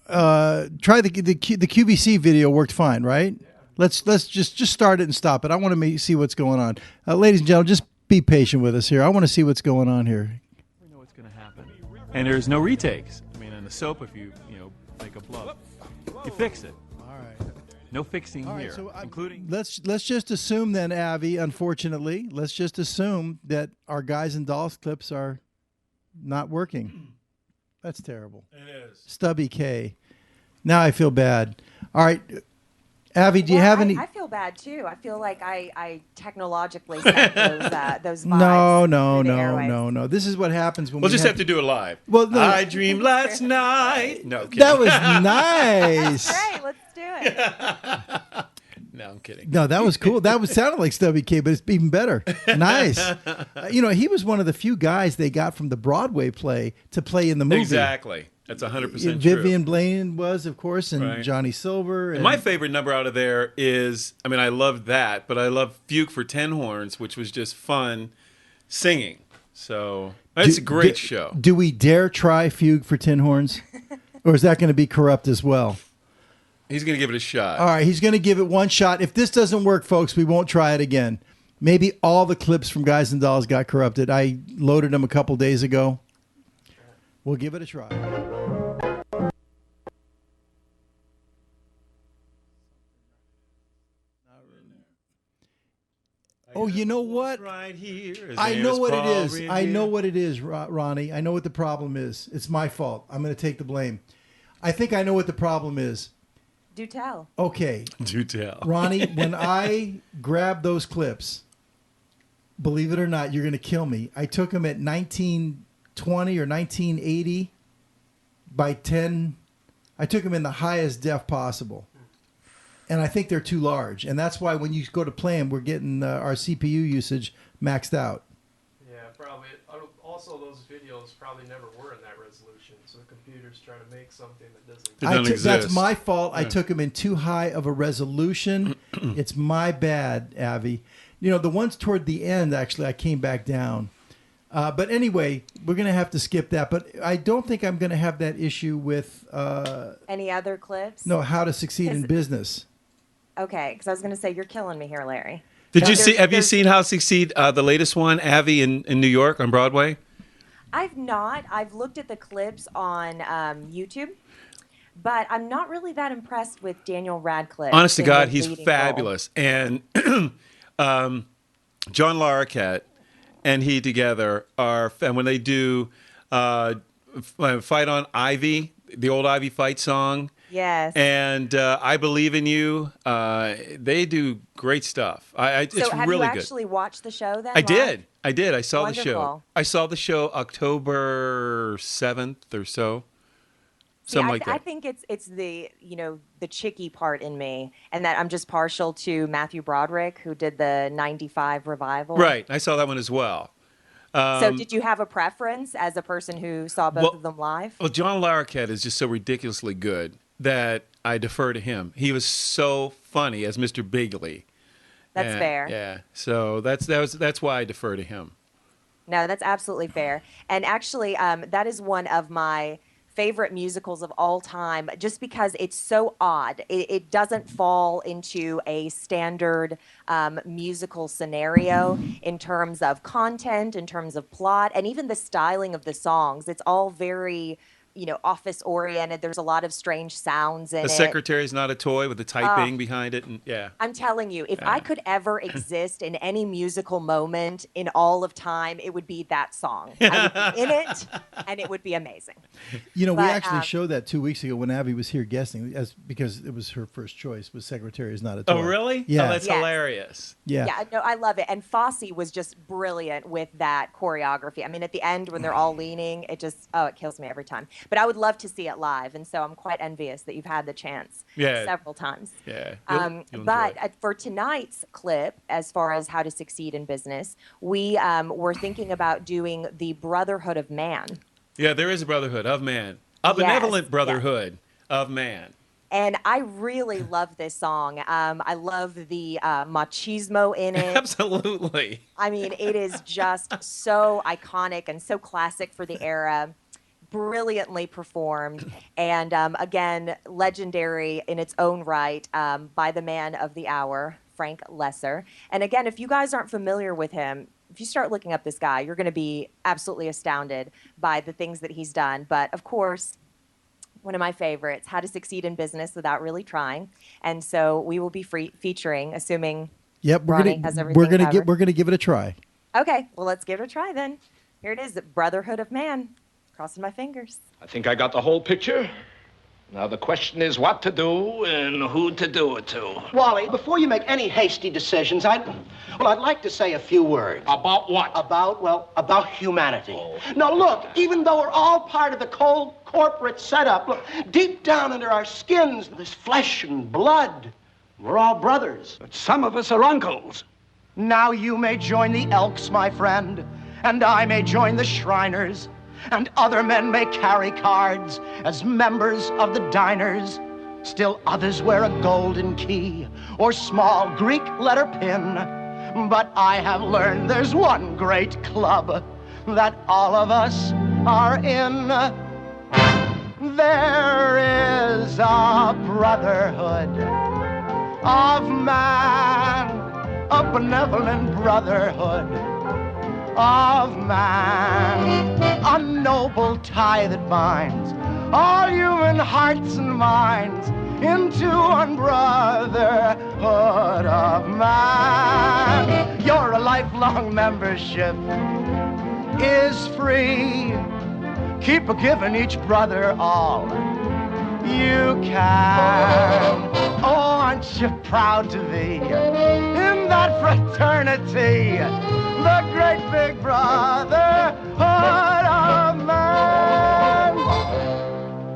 the QVC video worked fine, right? Yeah. Let's just start it and stop it. I want to see what's going on. Ladies and gentlemen, just be patient with us here. I want to see what's going on here. We know what's going to happen. And there's no retakes. I mean, in the soap, if you make a bluff, you fix it. All right. No fixing here, so including... Let's just assume then, Avi, unfortunately, let's just assume that our Guys and Dolls clips are not working. That's terrible. It is. Stubby K. Now I feel bad. All right. Avi, do you have any... I feel bad, too. I feel like I technologically sent those vibes. No. This is what happens when we'll just have to do it live. Well, no. I dreamed last night. No, kidding. That was nice. Great, let's do it. No, I'm kidding. No, that was cool. That sounded like Stubby K, but it's even better. Nice. He was one of the few guys they got from the Broadway play to play in the movie. Exactly. That's 100% true. Vivian Blaine was, of course, and Johnny Silver. And my favorite number out of there is, I love that, but I love Fugue for Ten Horns, which was just fun singing. So it's a great show. Do we dare try Fugue for Tin Horns? Or is that going to be corrupt as well? He's going to give it a shot. All right, he's going to give it one shot. If this doesn't work, folks, we won't try it again. Maybe all the clips from Guys and Dolls got corrupted. I loaded them a couple days ago. We'll give it a try. Oh, you know what? Right here. I know what it is. I know what it is, Ronnie. I know what the problem is. It's my fault. I'm going to take the blame. I think I know what the problem is. Do tell. Okay. Do tell. Ronnie, when I grabbed those clips, believe it or not, you're going to kill me. I took them at 1920 or 1980 by 10. I took them in the highest def possible. And I think they're too large. And that's why when you go to play them, we're getting our CPU usage maxed out. Yeah, probably. Also, those videos probably never were in that resolution. So the computers try to make something that doesn't exist. That's my fault. Yeah. I took them in too high of a resolution. It's my bad, Avi. The ones toward the end, actually, I came back down. But anyway, we're going to have to skip that. But I don't think I'm going to have that issue with... Any other clips? No, How to Succeed in Business. Okay, because I was going to say, you're killing me here, Larry. Have you seen How to Succeed, the latest one, Avi in New York on Broadway? I've not. I've looked at the clips on YouTube, but I'm not really that impressed with Daniel Radcliffe. Honest to God, he's fabulous. Role. And John Larroquette and he together are, and when they do Fight on Ivy, the old Ivy fight song. Yes. And I Believe in You. They do great stuff. It's really good. So have you actually watched the show then? I did. I saw Wonderful. the show. I saw the show October 7th or so. Something like that. I think it's the the chicky part in me, and that I'm just partial to Matthew Broderick, who did the '95 revival. Right. I saw that one as well. So did you have a preference as a person who saw both of them live? Well, John Larroquette is just so ridiculously good that I defer to him. He was so funny as Mr. Bigley. That's fair. Yeah. So that's why I defer to him. No, that's absolutely fair. And actually, that is one of my favorite musicals of all time, just because it's so odd. It doesn't fall into a standard musical scenario in terms of content, in terms of plot, and even the styling of the songs. It's all very office oriented. There's a lot of strange sounds in it. The secretary's not a toy with the typing behind it, and yeah. I'm telling you, if I could ever exist in any musical moment in all of time, it would be that song. I would be in it, and it would be amazing. We actually showed that 2 weeks ago when Abby was here guesting, because it was her first choice. Was Secretary is not a toy. Oh, really? Yeah, oh, that's hilarious. Yeah, no, I love it. And Fosse was just brilliant with that choreography. I mean, at the end when they're all leaning, it kills me every time. But I would love to see it live, and so I'm quite envious that you've had the chance several times. Yeah. But for tonight's clip, as far as How to Succeed in Business, we were thinking about doing the Brotherhood of Man. Yeah, there is a Brotherhood of Man, a benevolent Brotherhood of Man. And I really love this song. I love the machismo in it. Absolutely. I mean, it is just so iconic and so classic for the era. Brilliantly performed, and again, legendary in its own right by the man of the hour, Frank Loesser. And again, if you guys aren't familiar with him, if you start looking up this guy, you're going to be absolutely astounded by the things that he's done. But of course, one of my favorites, How to Succeed in Business Without Really Trying. And so we will be featuring, assuming Ronnie has everything covered. We're gonna give it a try. Okay, well, let's give it a try then. Here it is, the Brotherhood of Man. Crossing my fingers. I think I got the whole picture. Now the question is what to do and who to do it to. Wally, before you make any hasty decisions, I'd like to say a few words. About what? About humanity. Oh. Now look, even though we're all part of the cold corporate setup, look, deep down under our skins, there's flesh and blood. We're all brothers. But some of us are uncles. Now you may join the Elks, my friend, and I may join the Shriners. And other men may carry cards as members of the diners. Still others wear a golden key or small Greek letter pin. But I have learned there's one great club that all of us are in. There is a brotherhood of man, a benevolent brotherhood of man, a noble tie that binds all human hearts and minds into one brotherhood of man. Your lifelong membership is free. Keep giving each brother all you can. Oh, aren't you proud to be in that fraternity? The great big brotherhood of man.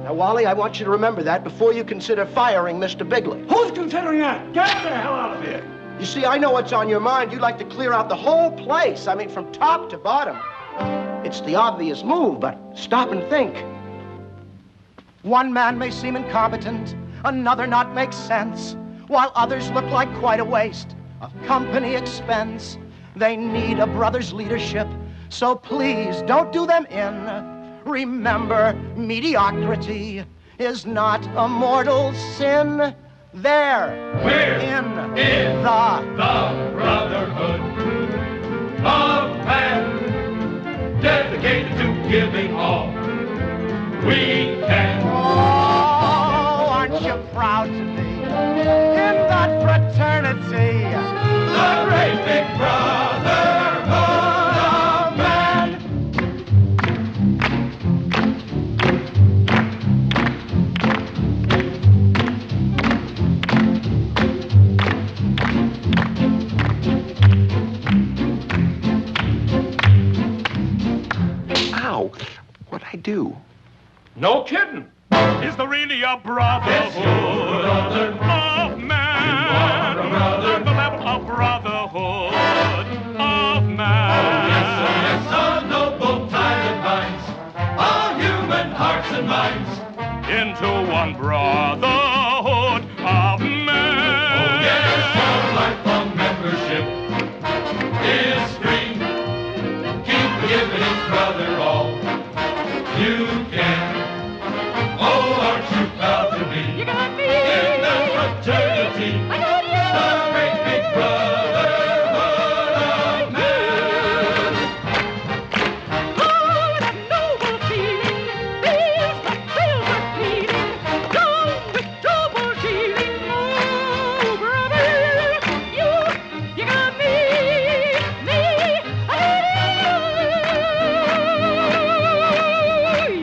Now, Wally, I want you to remember that before you consider firing Mr. Bigley. Who's considering that? Get the hell out of here. You see, I know what's on your mind. You'd like to clear out the whole place. I mean, from top to bottom. It's the obvious move, but stop and think. One man may seem incompetent, another not make sense, while others look like quite a waste of company expense. They need a brother's leadership so please don't do them in. Remember, mediocrity is not a mortal sin. There, We're in the Brotherhood of Man, dedicated to giving all we can. Oh, aren't you proud to be in that fraternity? The great big Brotherhood of Man. Ow, what'd I do? No kidding. Is there really a brotherhood Brother. of man? On the level of brotherhood of man. Yes, a noble tie that binds all human hearts and minds Into one brotherhood of man. Oh, yes, our lifelong membership is free. Keep giving each brother all you can. Oh, aren't you proud to be You got me. in that fraternity? I got you. The great big Brotherhood of Man. Oh, that noble feeling feels the thrill of feeling. Down with double dealing. Oh, brother, you got me, I got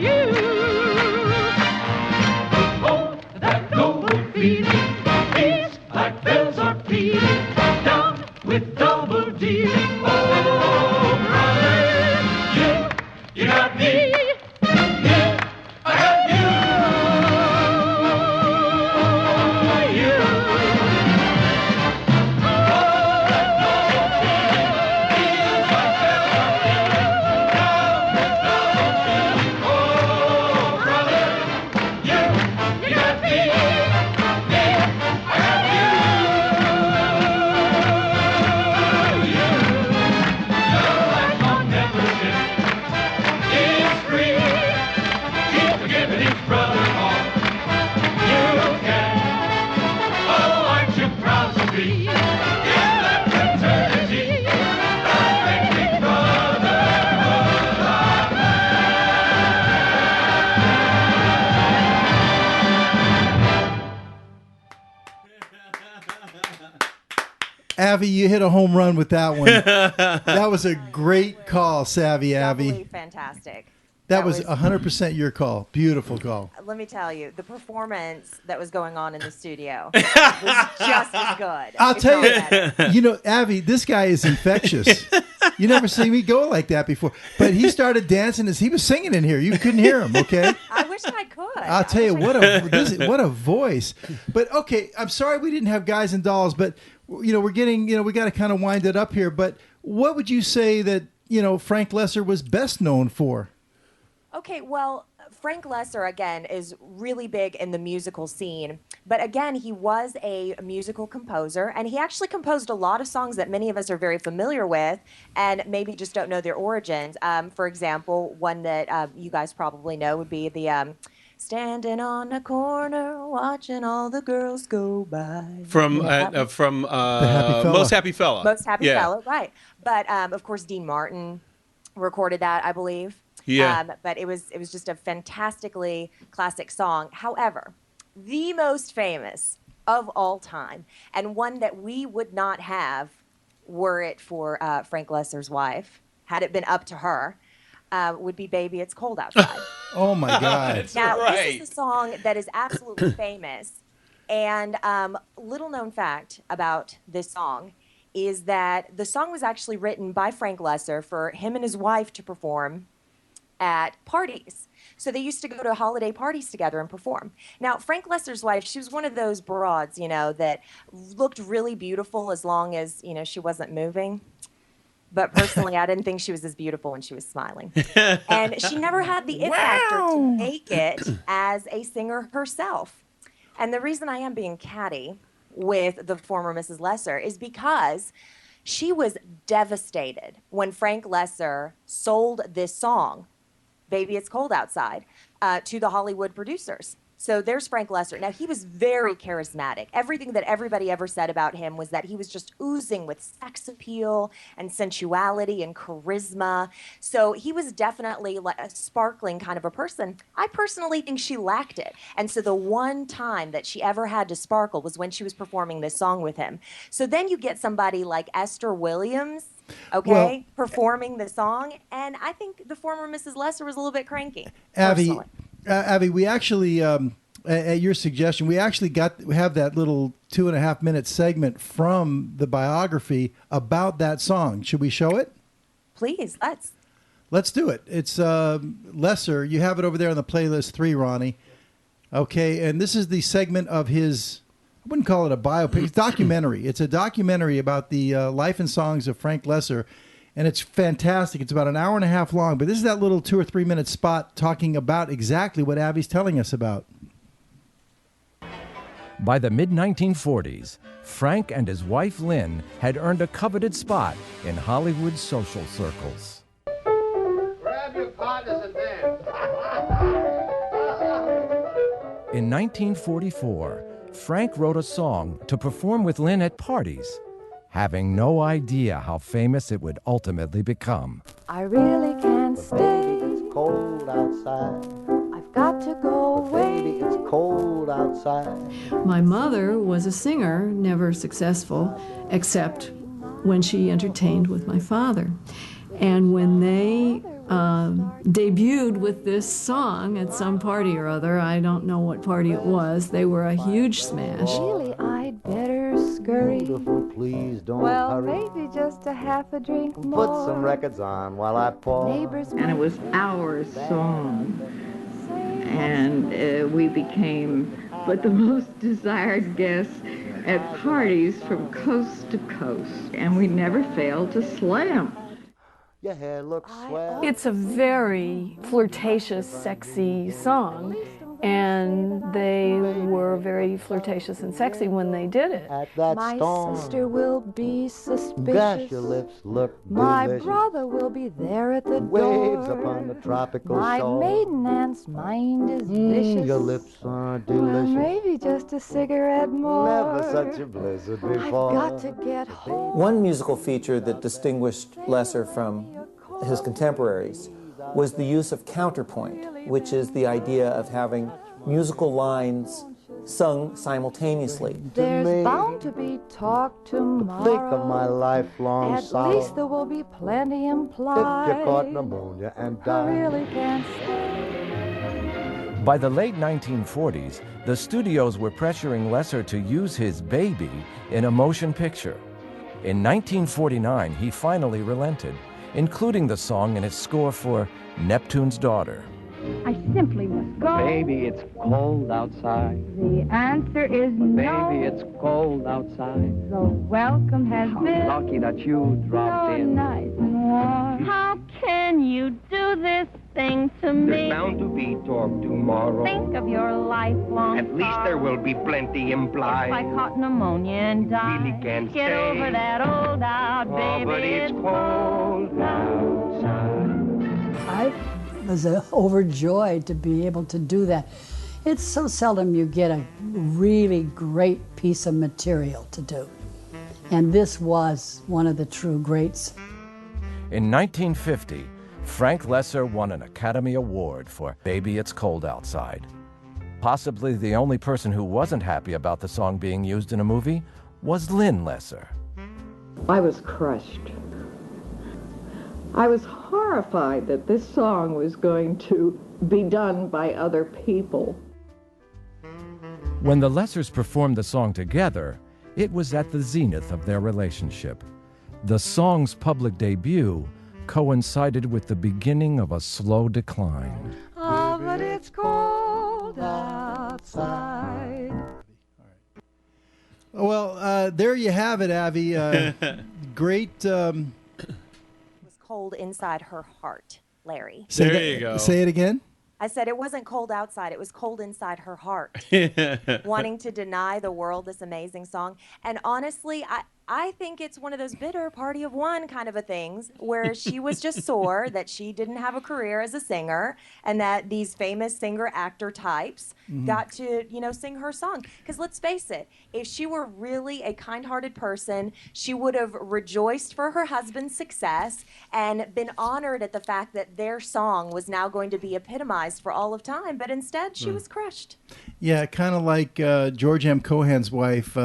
you. Oh, that noble feeling feels like bells are pealing. Down with double dealing. Oh, brother, you got me. I got you. Oh, that noble feeling feels like bells are pealing. Down with double dealing. Oh, brother, you got me. I got you. Your lifelong membership is free. Keep giving each brother all you can. Oh, aren't you proud to be in that fraternity? The great big Brotherhood of Avi, you hit a home run with that one. That was a great call, Savvy Doubly Avi. fantastic. That was 100% your call. Beautiful call. Let me tell you, the performance that was going on in the studio was just as good. I'll if tell not you, better. you know, Avi, this guy is infectious. You never seen me go like that before. But he started dancing as he was singing in here. You couldn't hear him, okay? I wish I could. I'll tell you, what a voice. But, okay, I'm sorry we didn't have Guys and Dolls, but, you know, we're getting, you know, we got to kind of wind it up here. But what would you say that, you know, Frank Loesser was best known for? Okay, well, Frank Loesser, again, is really big in the musical scene. But again, he was a musical composer, and he actually composed a lot of songs that many of us are very familiar with and maybe just don't know their origins. For example, one that you guys probably know would be the standing on a corner watching all the girls go by. From Happy Fella. Most Happy Fella. Most Happy Yeah. Fella, right. But, of course, Dean Martin recorded that, I believe. Yeah. But it was just a fantastically classic song. However, the most famous of all time, and one that we would not have were it for Frank Loesser's wife, had it been up to her, would be Baby It's Cold Outside. Oh, my God. Now, right. this is a song that is absolutely famous. And little known fact about this song is that the song was actually written by Frank Loesser for him and his wife to perform at parties. So they used to go to holiday parties together and perform. Now, Frank Loesser's wife, she was one of those broads, you know, that looked really beautiful as long as, you know, she wasn't moving. But personally, I didn't think she was as beautiful when she was smiling. And she never had the it factor to make it as a singer herself. And the reason I am being catty with the former Mrs. Loesser is because She was devastated when Frank Loesser sold this song, Baby It's Cold Outside, to the Hollywood producers. So there's Frank Loesser. Now, he was very charismatic. Everything that everybody ever said about him was that he was just oozing with sex appeal and sensuality and charisma. So he was definitely like a sparkling kind of a person. I personally think she lacked it. And so the one time that she ever had to sparkle was when she was performing this song with him. So then you get somebody like Esther Williams, okay, performing the song. And I think the former Mrs. Loesser was a little bit cranky. Abby, we actually, at your suggestion, we actually have that little 2.5-minute segment from the biography about that song. Should we show it? Please, Let's do it. It's Loesser. You have it over there on the playlist 3, Ronnie. Okay, and this is the segment of his, I wouldn't call it a biopic, it's documentary. It's a documentary about the life and songs of Frank Loesser. And it's fantastic. It's about an hour and a half long, but this is that little 2 or 3 minute spot talking about exactly what Abby's telling us about. By the mid-1940s, Frank and his wife Lynn had earned a coveted spot in Hollywood's social circles. Grab your partners and dance. In 1944, Frank wrote a song to perform with Lynn at parties, having no idea how famous it would ultimately become. I really can't stay. Baby, it's cold outside. I've got to go away. Baby, it's cold outside. My mother was a singer, never successful, except when she entertained with my father. And when they debuted with this song at some party or other, I don't know what party it was, they were a huge smash. Really, I'd better scurry. Beautiful, please don't Well, hurry. maybe just a half a drink more. Put some records on while I pour. Neighbors, And it was our song. And we became but the most desired guests at parties from coast to coast. And we never failed to slam. Your hair looks swell. It's a very flirtatious, sexy song, and they were very flirtatious and sexy when they did it. At that my storm. sister will be suspicious. Gosh, your lips look My delicious. brother will be there at the door. Waves upon the tropical My shore. maiden aunt's mind is vicious. Your lips are Well, delicious. maybe just a cigarette more. Never such a blizzard before. I've got to get home. One musical feature that distinguished Loesser from his contemporaries was the use of counterpoint, which is the idea of having musical lines sung simultaneously. There's bound to be talk tomorrow. Think of my lifelong At sorrow. least there will be plenty implied. If you caught pneumonia and I died. really can't stay. By the late 1940s, the studios were pressuring Loesser to use his baby in a motion picture. In 1949, he finally relented, including the song in his score for Neptune's Daughter. I simply must go. Baby, it's cold outside. The answer is no. Baby, it's cold outside. The welcome has How been lucky that you dropped so in. nice and warm. How can you do this thing to me? There's bound to be talk tomorrow. Think of your lifelong At least there will be plenty implied. If I caught pneumonia and died, Really can't get stay. over that old doubt, baby. But it's cold outside. I was overjoyed to be able to do that. It's so seldom you get a really great piece of material to do. And this was one of the true greats. In 1950, Frank Loesser won an Academy Award for Baby It's Cold Outside. Possibly the only person who wasn't happy about the song being used in a movie was Lynn Loesser. I was crushed. I was horrified that this song was going to be done by other people. When the Loessers performed the song together, it was at the zenith of their relationship. The song's public debut coincided with the beginning of a slow decline. Oh, but it's cold outside. Well, there you have it, Abby. Great. was cold inside her heart, Larry. There you go. Say it again. I said it wasn't cold outside, it was cold inside her heart. Wanting to deny the world this amazing song. And honestly, I think it's one of those bitter party of one kind of a things where she was just sore that she didn't have a career as a singer and that these famous singer-actor types got to, sing her song. Because let's face it, if she were really a kind-hearted person, she would have rejoiced for her husband's success and been honored at the fact that their song was now going to be epitomized for all of time. But instead, she was crushed. Yeah, kind of like George M. Cohan's wife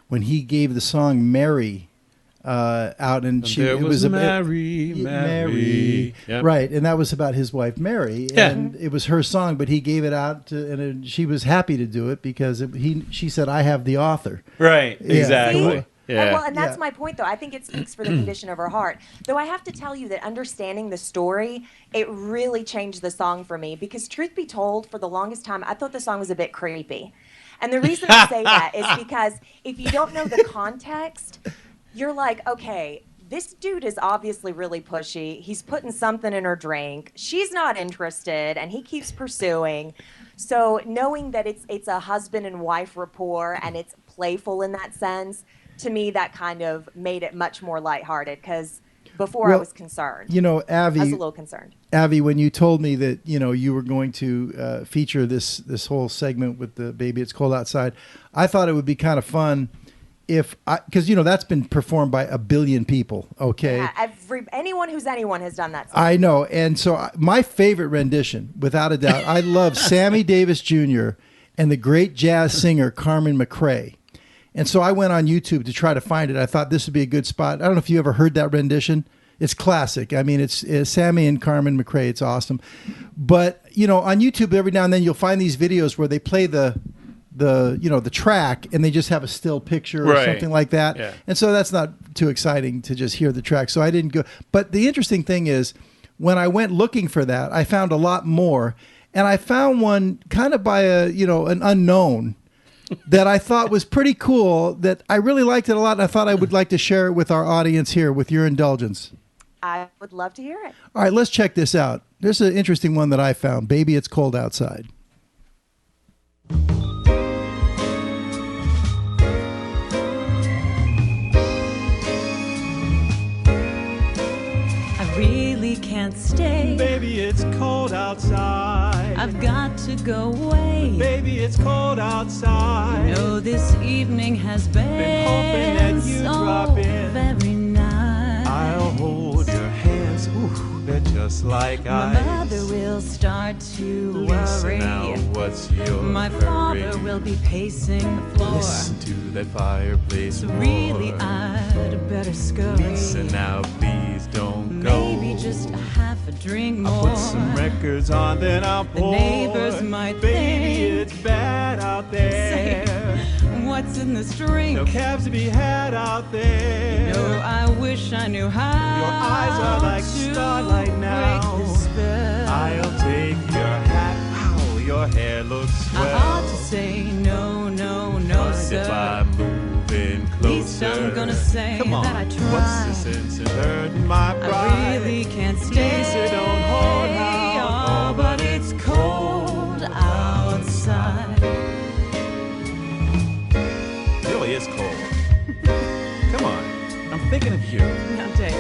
when he gave the song "Mary" out, and it was Mary. Yep. Right, and that was about his wife Mary, and it was her song, but he gave it out, and she was happy to do it because she said, "I have the author." Right, exactly. See? Yeah. And that's my point, though. I think it speaks for the condition of her heart. Though I have to tell you that understanding the story, it really changed the song for me. Because truth be told, for the longest time, I thought the song was a bit creepy. And the reason I say that is because if you don't know the context, you're like, okay, this dude is obviously really pushy. He's putting something in her drink. She's not interested, and he keeps pursuing. So knowing that it's a husband and wife rapport and it's playful in that sense, to me, that kind of made it much more lighthearted because before I was concerned. Avi, I was a little concerned. Avi, when you told me that, you were going to feature this whole segment with the Baby It's Cold Outside, I thought it would be kind of fun because, that's been performed by a billion people, okay? Yeah, anyone who's anyone has done that song. I know. And so my favorite rendition, without a doubt, I love Sammy Davis Jr. and the great jazz singer Carmen McRae. And so I went on YouTube to try to find it. I thought this would be a good spot. I don't know if you ever heard that rendition. It's classic. I mean, it's Sammy and Carmen McRae. It's awesome. But, on YouTube, every now and then you'll find these videos where they play the track and they just have a still picture or something like that. Yeah. And so that's not too exciting to just hear the track. So I didn't go. But the interesting thing is when I went looking for that, I found a lot more. And I found one kind of by an unknown that I thought was pretty cool, that I really liked it a lot, and I thought I would like to share it with our audience here, with your indulgence. I would love to hear it. All right, let's check this out. There's an interesting one that I found. Baby, It's Cold Outside. I really can't stay. Baby, it's cold outside. I've got to go away. Baby, it's cold outside. You know this evening has been hoping that you so drop in. very nice. I'll hold your hands. Ooh, they're just like My ice. mother will start to Listen worry. now, what's your My hurry? father will be pacing the floor. Listen to that fireplace So roar. really I'd better scurry. Listen now, please don't go. Maybe just a half a drink more. I'll put some records on, then I'll The pour. neighbors might Baby, think, it's bad out there. say, what's in this drink? No cabs to be had out there. No, I wish I knew how. Your eyes are like to starlight now. break the spell. I'll take your hat. Ow, your hair looks swell. I ought to say no, no, no, Mind sir. if I'm moving At closer? least I'm gonna say Come on, that I tried. what's the sense in hurting my pride? I really can't stay. Lisa, don't hold out. Oh, but it's cold outside. Really is cold. Come on, I'm thinking of you. Now, Dave,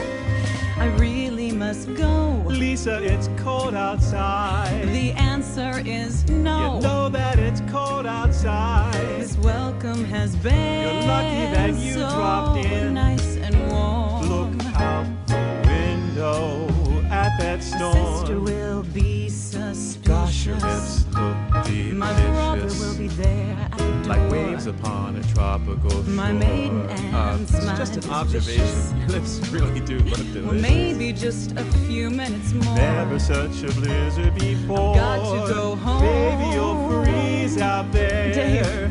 I really must go. Lisa, it's cold outside. The answer is no. You know that it's cold outside. This welcome has been You're lucky that you so dropped in. nice and warm. Look out the window at that storm. My sister will be suspicious. Gosh, your lips look delicious. My brother will be there at the door. Like waves upon a tropical shore. My maiden aunt's It's mind just an is observation. vicious. Your lips really do look delicious. Well, maybe just a few minutes more. Never such a blizzard before. Got to go home. Baby, you'll freeze out there. Dave,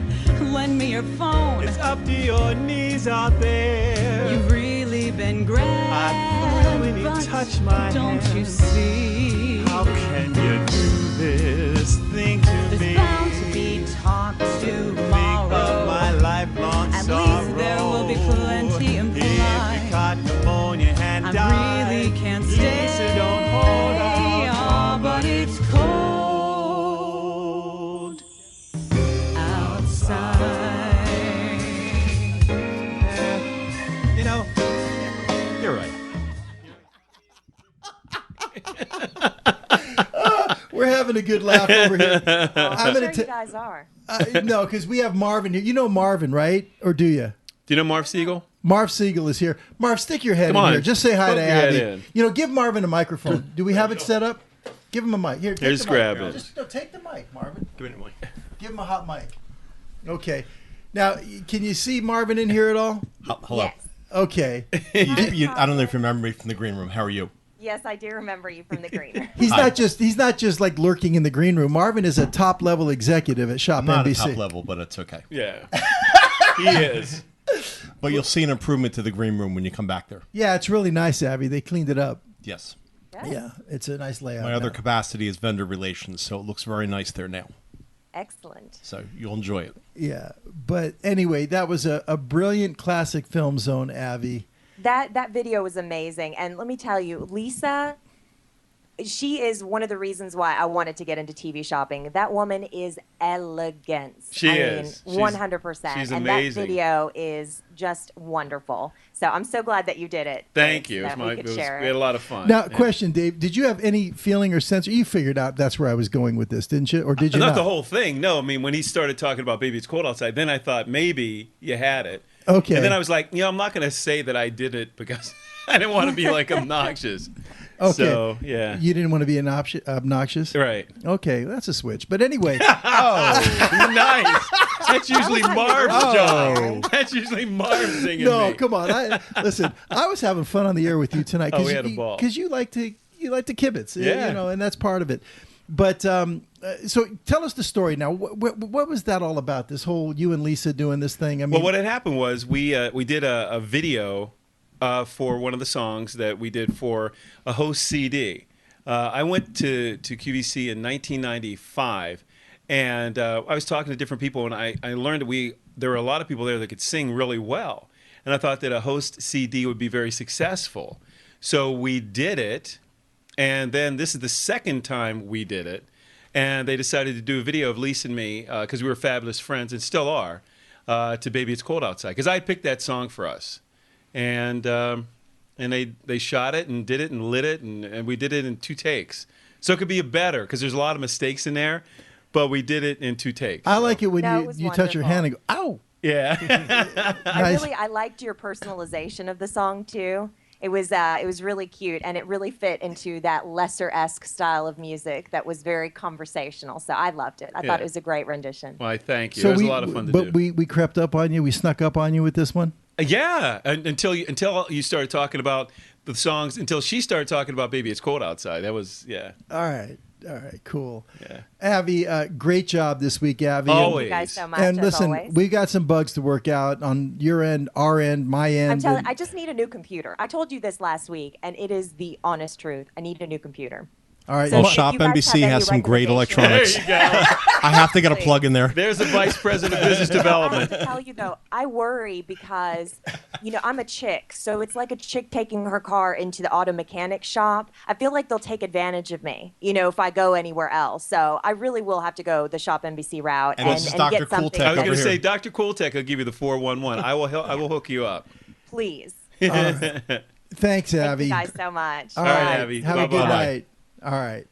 lend me your phone. It's up to your knees out there. You've really been great. I thrill when you but touch my don't hand. you see? How can you do this thing to There's me? bound to be talk tomorrow. Think of my lifelong At sorrow. least there will be plenty implied. If you caught pneumonia and I died, really can't stay. Lisa, don't hold out. Oh, but it's cold outside. know, you're right. We're having a good laugh over here. I'm sure you guys are. No, because we have Marvin here. You know Marvin, right? Or do you? Do you know Marv Siegel? Marv Siegel is here. Marv, stick your head Come in on. here. Just say hi Poke to your head Abby. in. You know, give Marvin a microphone. Do we have it set up? Give him a mic. Here, Just grab it. Just take the mic, Marvin. Give me the mic. Give him a hot mic. Okay. Now, can you see Marvin in here at all? Hello. Yes. Okay. I don't know if you remember me from the green room. How are you? Yes, I do remember you from the green room. He's not just like lurking in the green room. Marvin is a top level executive at Shop I'm not NBC. at top level, but it's okay. Yeah. He is. But you'll see an improvement to the green room when you come back there. Yeah, it's really nice, Abby. They cleaned it up. Yes. Yeah, it's a nice layout. My other now. capacity is vendor relations, so it looks very nice there now. Excellent. So you'll enjoy it. Yeah, but anyway, that was a brilliant classic film zone, Abby. That video was amazing. And let me tell you, Lisa, she is one of the reasons why I wanted to get into TV shopping. That woman is elegant. She is. I mean, 100%. She's and amazing. that video is just wonderful. So I'm so glad that you did it. Thank you. That we could share We had a lot of fun. Now, Yeah. question, Dave, did you have any feeling or sense? You figured out that's where I was going with this, didn't you? Or did you Not not? the whole thing. No, I mean, when he started talking about Baby It's Cold Outside, then I thought maybe you had it. Okay. And then I was like, I'm not going to say that I did it because I didn't want to be like obnoxious. Okay. So, yeah. You didn't want to be obnoxious? Right. Okay, that's a switch. But anyway. Nice. That's usually Marv's Oh. job. That's usually Marv singing No, me. come on. Listen, I was having fun on the air with you tonight. Oh, we had a ball. Because you like to kibitz, Yeah. you know, and that's part of it. But so tell us the story now. What was that all about? This whole you and Lisa doing this thing? I mean, Well, what had happened was we did a video for one of the songs that we did for a host CD. I went to QVC in 1995, and I was talking to different people, and I learned that there were a lot of people there that could sing really well, and I thought that a host CD would be very successful. So we did it, and then this is the second time we did it, and they decided to do a video of Lisa and me, because we were fabulous friends and still are, to Baby It's Cold Outside, because I picked that song for us. And they shot it and did it and lit it, and we did it in 2 takes. So it could be better, because there's a lot of mistakes in there, but we did it in 2 takes. I like it when That was you touch your hand and go, ow. Yeah. I liked your personalization of the song too. It was really cute, and it really fit into that Lesser-esque style of music that was very conversational. So I loved it. I thought it was a great rendition. Well, thank you. It was a lot of fun to do. But we crept up on you. We snuck up on you with this one. Yeah, until you started talking about the songs, until she started talking about Baby It's Cold Outside. That was, yeah. All right, cool. Yeah. Abby, great job this week, Abby. Always. Thank you guys so much, And as listen, always. we got some bugs to work out on your end, our end, my end. I just need a new computer. I told you this last week, and it is the honest truth. I need a new computer. All right. Well, Shop NBC has some great electronics. There you go. I have to get a plug in there. There's the Vice President of Business Development. I have to tell you, though, I worry because, I'm a chick. So it's like a chick taking her car into the auto mechanic shop. I feel like they'll take advantage of me, if I go anywhere else. So I really will have to go the Shop NBC route And this is Dr. get something. I was going to here. say, Dr. Cooltech will give you the 411. I will hook you up. Please. Thanks, Abby. Thank you guys so much. All right, right, Abby. Have a good Bye-bye. night. All right.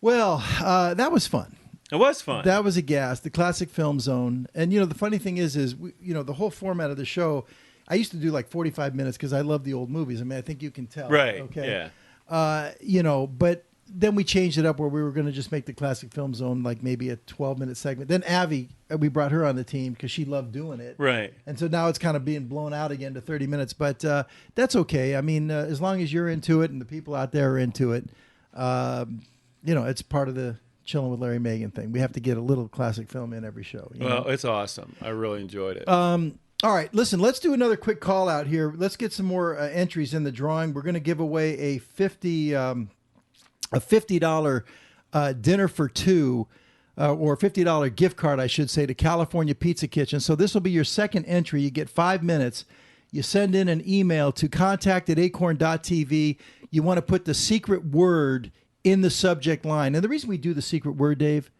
Well, that was fun. It was fun. That was a gas. The Classic Film Zone. And, the funny thing is the whole format of the show, I used to do like 45 minutes because I love the old movies. I mean, I think you can tell. Right, Okay. yeah. But then we changed it up where we were going to just make the Classic Film Zone like maybe a 12-minute segment. Then Abby, we brought her on the team because she loved doing it. Right. And so now it's kind of being blown out again to 30 minutes. But that's okay. I mean, as long as you're into it and the people out there are into it, it's part of the Chilling with Larry Megan thing. We have to get a little classic film in every show. Well, it's awesome. I really enjoyed it. All right, listen, let's do another quick call out here. Let's get some more entries in the drawing. We're going to give away a $50 dinner for two, or $50 gift card, I should say, to California Pizza Kitchen. So this will be your second entry. You get 5 minutes. You send in an email to contact@acorn.tv. You want to put the secret word in the subject line. And the reason we do the secret word, Dave,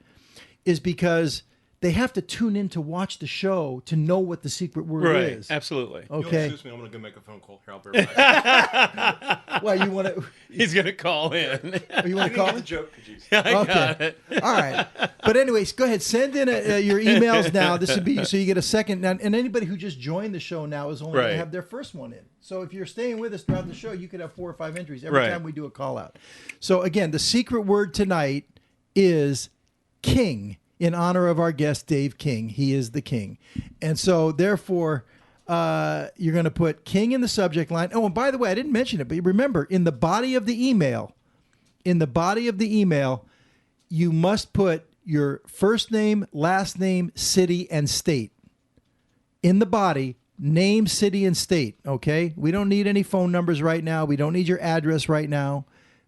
is because they have to tune in to watch the show to know what the secret word Right, is. absolutely. Okay. Excuse me, I'm going to go make a phone call. Here, I'll be right back. Well, you want to? He's going to call in. You want to call? The joke. I got it. All right. But anyways, go ahead. Send in your emails now. This would be so you get a second. And anybody who just joined the show now is only going Right. to have their first one in. So if you're staying with us throughout the show, you could have 4 or 5 entries every Right. time we do a call out. So again, the secret word tonight is king, in honor of our guest, Dave King. He is the king. And so therefore, you're going to put king in the subject line. Oh, and by the way, I didn't mention it, but remember, in the body of the email, you must put your first name, last name, city, and state. In the body, name, city, and state, okay? We don't need any phone numbers right now. We don't need your address right now.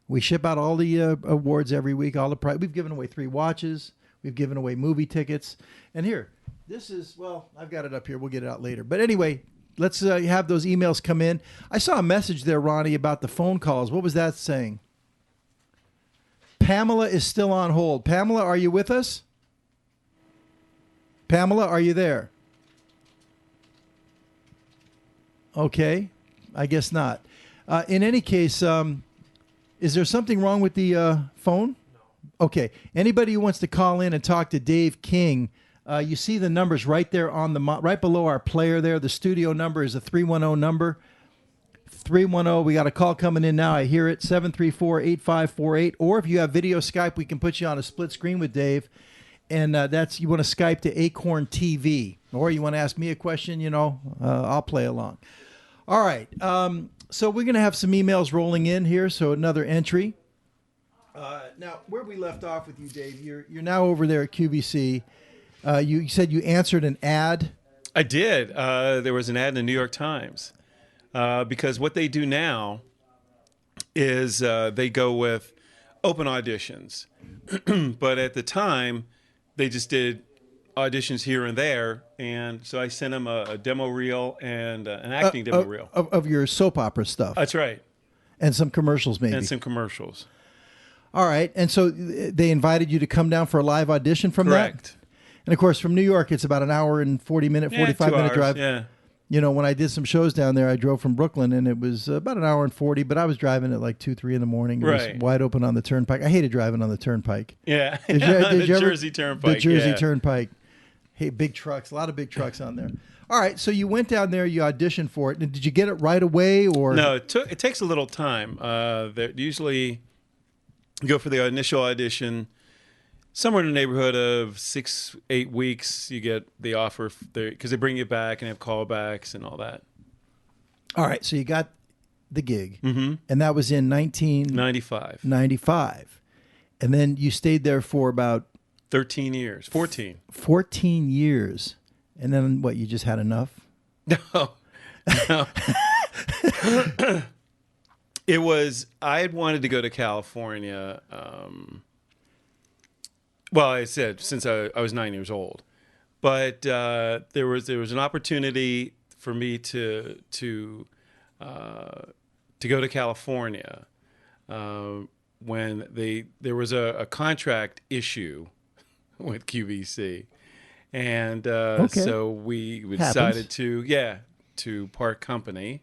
We ship out all the awards every week, all the prize. We've given away 3 watches. We've given away movie tickets. And here, this is, well, I've got it up here. We'll get it out later. But anyway, let's have those emails come in. I saw a message there, Ronnie, about the phone calls. What was that saying? Pamela is still on hold. Pamela, are you with us? Pamela, are you there? Okay, I guess not. In any case, is there something wrong with the phone? No. Okay. Anybody who wants to call in and talk to Dave King, you see the numbers right there on the right below our player there. The studio number is a 310 number. 310. We got a call coming in now. I hear it. 734-8548. Or if you have video Skype, we can put you on a split screen with Dave. And that's, you want to Skype to Acorn TV. Or you want to ask me a question, I'll play along. All right. So we're going to have some emails rolling in here. So another entry. Now, where we left off with you, Dave, you're now over there at QVC. You said you answered an ad. I did. There was an ad in the New York Times. Because what they do now is they go with open auditions. But at the time, they just did auditions here and there. And so I sent them a demo reel and an acting demo reel. Of your soap opera stuff. That's right. And some commercials, maybe. And some commercials. All right. And so they invited you to come down for a live audition from that? Correct. And, of course, from New York, it's about an hour and 45-minute 2 hours, drive. Yeah. When I did some shows down there, I drove from Brooklyn, and it was about an hour and 40, but I was driving at like 2, 3 in the morning. It was wide open on the Turnpike. I hated driving on the Turnpike. Yeah. Did you ever? Jersey Turnpike. The Jersey yeah. Turnpike. Hey, big trucks, a lot of big trucks on there. All right, so you went down there, you auditioned for it. Did you get it right away, or no? It takes a little time. Usually, you go for the initial audition. Somewhere in the neighborhood of 6-8 weeks, you get the offer because they bring you back and have callbacks and all that. All right, so you got the gig, and that was in 1995. 95, and then you stayed there for about 13 years, 14. 14 years, and then what? You just had enough? No. It was. I had wanted to go to California. Well, I said since I was 9 years old, but there was an opportunity for me to go to California when there was a contract issue with QVC, and so we decided to part company,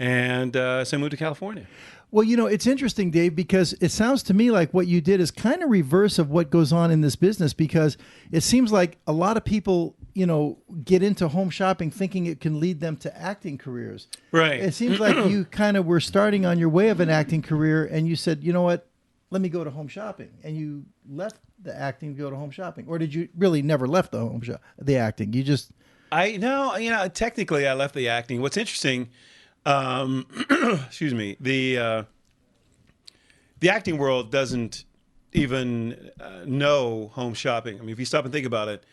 and so I moved to California. Well, it's interesting, Dave, because it sounds to me like what you did is kind of reverse of what goes on in this business, because it seems like a lot of people, get into home shopping thinking it can lead them to acting careers. Right. It seems like you kind of were starting on your way of an acting career, and you said, you know what, let me go to home shopping. And you left the acting to go to home shopping. Or did you really never left the acting? You just... Technically I left the acting. What's interesting... excuse me. The acting world doesn't even know home shopping. I mean, if you stop and think about it,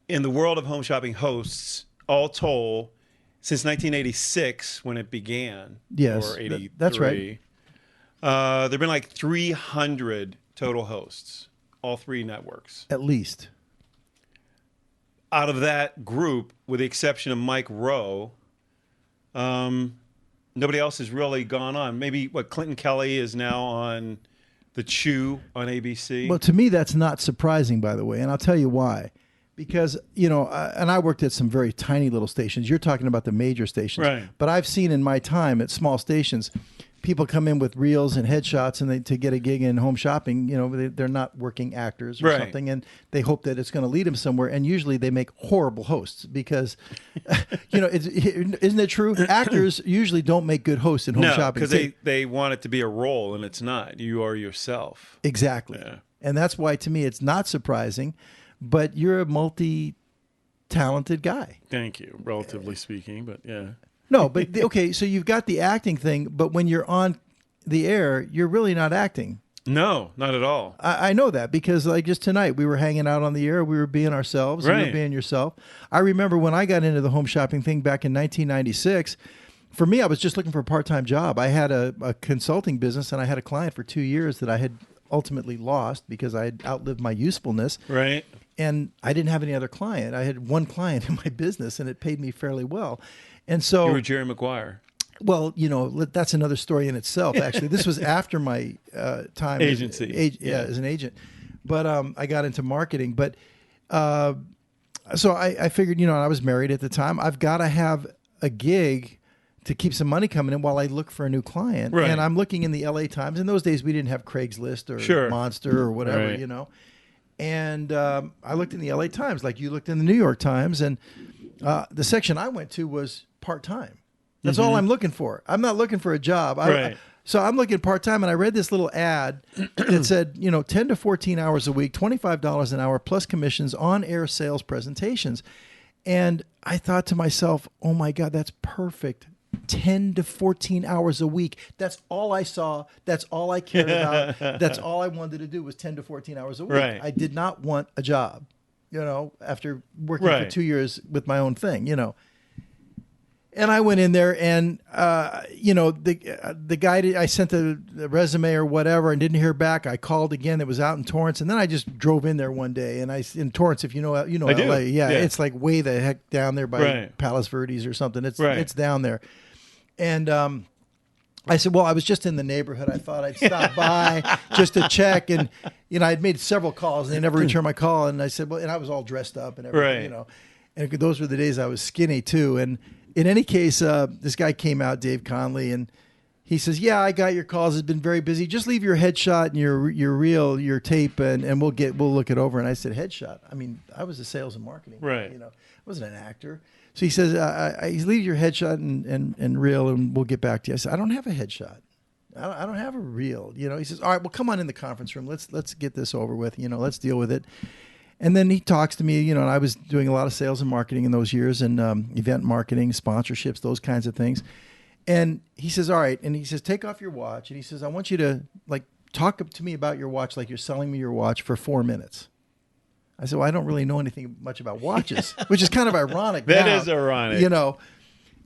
in the world of home shopping hosts, all told, since 1986 when it began, yes, or 83, that's right. There've been like 300 total hosts, all 3 networks, at least. Out of that group, with the exception of Mike Rowe. Nobody else has really gone on. Maybe Clinton Kelly is now on The Chew on ABC. Well, to me, that's not surprising, by the way, and I'll tell you why. because, and I worked at some very tiny little stations. You're talking about the major stations. Right. But I've seen in my time at small stations, people come in with reels and headshots and to get a gig in home shopping, they're not working actors or Right. something, and they hope that it's going to lead them somewhere. And usually they make horrible hosts because, isn't it true? Actors usually don't make good hosts in home shopping. Because they want it to be a role, and it's not. You are yourself. Exactly. Yeah. And that's why, to me, it's not surprising, but you're a multi-talented guy. Thank you, relatively speaking, but yeah. No, but okay, so you've got the acting thing, but when you're on the air, you're really not acting. No, not at all. I know that because like just tonight, we were hanging out on the air, we were being ourselves, Right. you were being yourself. I remember when I got into the home shopping thing back in 1996, for me, I was just looking for a part-time job. I had a consulting business and I had a client for 2 years that I had ultimately lost because I had outlived my usefulness. Right. And I didn't have any other client. I had one client in my business and it paid me fairly well. And so You were Jerry Maguire. well, that's another story in itself. Actually, this was after my time Agency. as an agent. But I got into marketing. But so I figured, I was married at the time. I've got to have a gig to keep some money coming in while I look for a new client. Right. And I'm looking in the LA Times. In those days, we didn't have Craigslist or Sure. Monster or whatever, Right. And I looked in the LA Times like you looked in the New York Times. And the section I went to was part-time. That's all I'm looking for. I'm not looking for a job. Right. So I'm looking part-time, and I read this little ad that said, 10 to 14 hours a week, $25 an hour, plus commissions, on-air sales presentations. And I thought to myself, oh, my God, that's perfect. 10 to 14 hours a week. That's all I saw. That's all I cared about. That's all I wanted to do was 10 to 14 hours a week. Right. I did not want a job, after working for Right. 2 years with my own thing, And I went in there and, the guy, I sent the resume or whatever and didn't hear back. I called again. It was out in Torrance. And then I just drove in there one day. And in Torrance, if you know I LA, do. yeah, Yeah. it's like way the heck down there by Right. Palos Verdes or something. It's Right. it's down there. And I said, well, I was just in the neighborhood. I thought I'd stop by just to check. And, I'd made several calls and they never returned my call. And I said, well, and I was all dressed up and everything, Right. And those were the days I was skinny too. And in any case, this guy came out, Dave Conley, and he says, yeah, I got your calls. It's been very busy. Just leave your headshot and your reel, your tape, and we'll look it over. And I said, headshot? I mean, I was a sales and marketing guy, Right. I wasn't an actor. So he says, leave your headshot and reel, and we'll get back to you. I said, I don't have a headshot. I don't have a reel. He says, all right, well, come on in the conference room. Let's get this over with. Let's deal with it. And then he talks to me, and I was doing a lot of sales and marketing in those years, and event marketing, sponsorships, those kinds of things. And he says, all right. And he says, take off your watch. And he says, I want you to talk to me about your watch like you're selling me your watch for 4 minutes. I said, well, I don't really know anything much about watches, which is kind of ironic. That now, is ironic.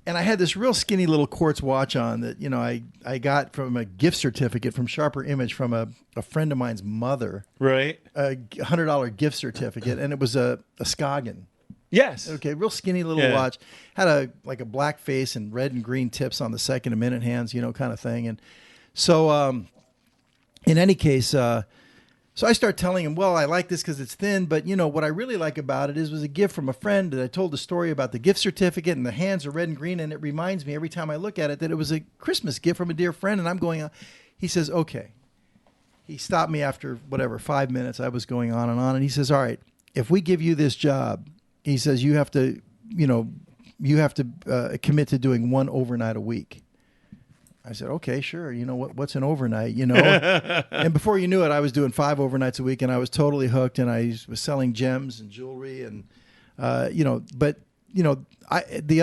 And I had this real skinny little quartz watch on that, I got from a gift certificate from Sharper Image from a friend of mine's mother. Right. A $100 gift certificate, and it was a Skagen. Yes. Okay, real skinny little watch. Had a black face and red and green tips on the second and minute hands, kind of thing. And so, in any case, so I start telling him, well, I like this because it's thin, but what I really like about it was a gift from a friend that I told the story about the gift certificate and the hands are red and green, and it reminds me every time I look at it that it was a Christmas gift from a dear friend, and I'm going, he says, okay. He stopped me after 5 minutes. I was going on, and he says, all right, if we give you this job, he says, you have to commit to doing one overnight a week. I said, okay, sure. What's an overnight, And before you knew it, I was doing 5 overnights a week, and I was totally hooked, and I was selling gems and jewelry and, the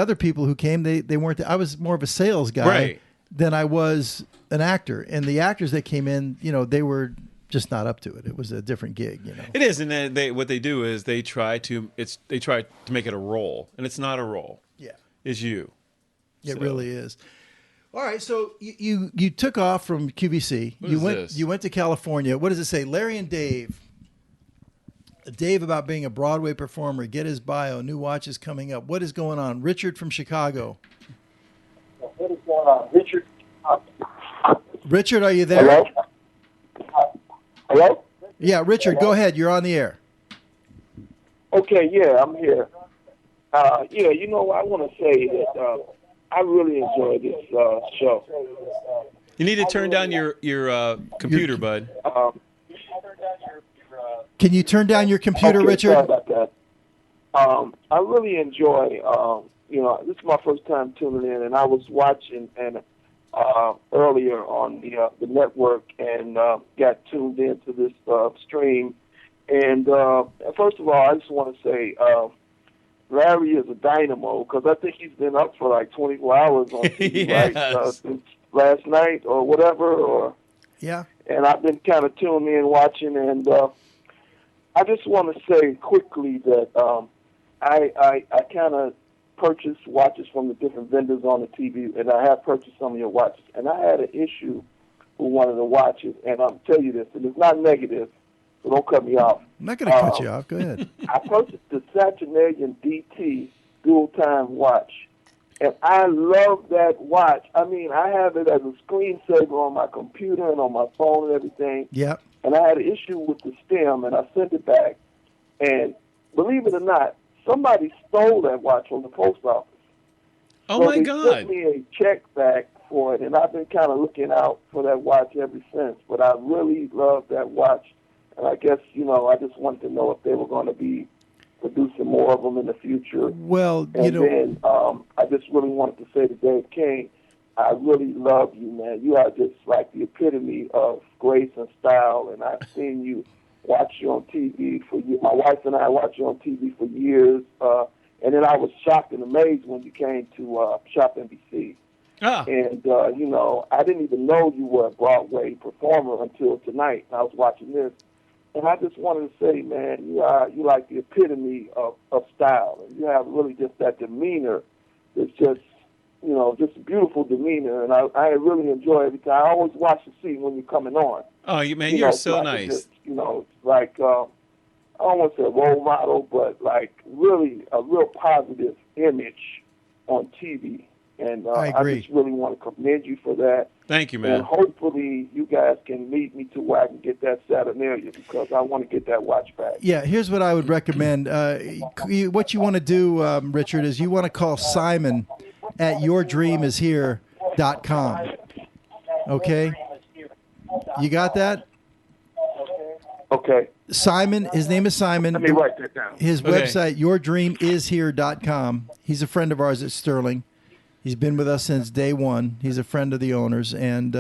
other people who came, they weren't, I was more of a sales guy Right. than I was an actor. And the actors that came in, they were just not up to it. It was a different gig, It is, and then what they do is they try to make it a role, and it's not a role. Yeah. It's you. It really is. All right, so you took off from QVC. What is this? You went to California. What does it say? Larry and Dave. Dave about being a Broadway performer. Get his bio. New watches coming up. What is going on? Richard from Chicago. What is going on? Richard. Richard, are you there? Hello? Hello? Yeah, Richard, go ahead. You're on the air. Okay, yeah, I'm here. Yeah, you know, I want to say that I really enjoy this show. You need to turn down your computer, bud. Can you turn down your computer, Okay, Richard? sorry about that. I really enjoy, you know, this is my first time tuning in, and I was watching and earlier on the network and got tuned into this stream. And first of all, I just want to say Larry is a dynamo because I think he's been up for like 24 hours on TV, right? Since last night or whatever. Or Yeah. And I've been kind of tuned in, watching, and I just want to say quickly that I kind of purchased watches from the different vendors on the TV, and I have purchased some of your watches. And I had an issue with one of the watches, and I'll tell you this, and it's not negative, so don't cut me off. I'm not going to cut you off. Go ahead. I purchased the Saturnalian DT dual-time watch, and I love that watch. I mean, I have it as a screensaver on my computer and on my phone and everything. Yep. And I had an issue with the stem, and I sent it back. And believe it or not, somebody stole that watch from the post office. Oh, so my they God. sent me a check back for it, and I've been kind of looking out for that watch ever since. But I really love that watch. And I guess, you know, I just wanted to know if they were going to be producing more of them in the future. Well, and you know. then I just really wanted to say to Dave King, I really love you, man. You are just like the epitome of grace and style, and I've seen you, watch you on TV for years. My wife and I watched you on TV for years, and then I was shocked and amazed when you came to Shop NBC. And, you know, I didn't even know you were a Broadway performer until tonight. I was watching this. And I just wanted to say, man, you like the epitome of style. And you have really just that demeanor. It's just, you know, just a beautiful demeanor. And I really enjoy every time. I always watch to see when you're coming on. Oh, man, you you're know, so I nice. just, you know, it's like, I don't want to say a role model, but like really a real positive image on TV. And I agree. I just really want to commend you for that. Thank you, man. And hopefully you guys can lead me to where I can get that Saturnalia because I want to get that watch back. Yeah, here's what I would recommend. What you want to do, Richard, is you want to call Simon at yourdreamishere.com. Okay? You got that? Okay. Simon, his name is Simon. Let me write that down. His website, yourdreamishere.com. He's a friend of ours at Sterling. He's been with us since day one. He's a friend of the owners. And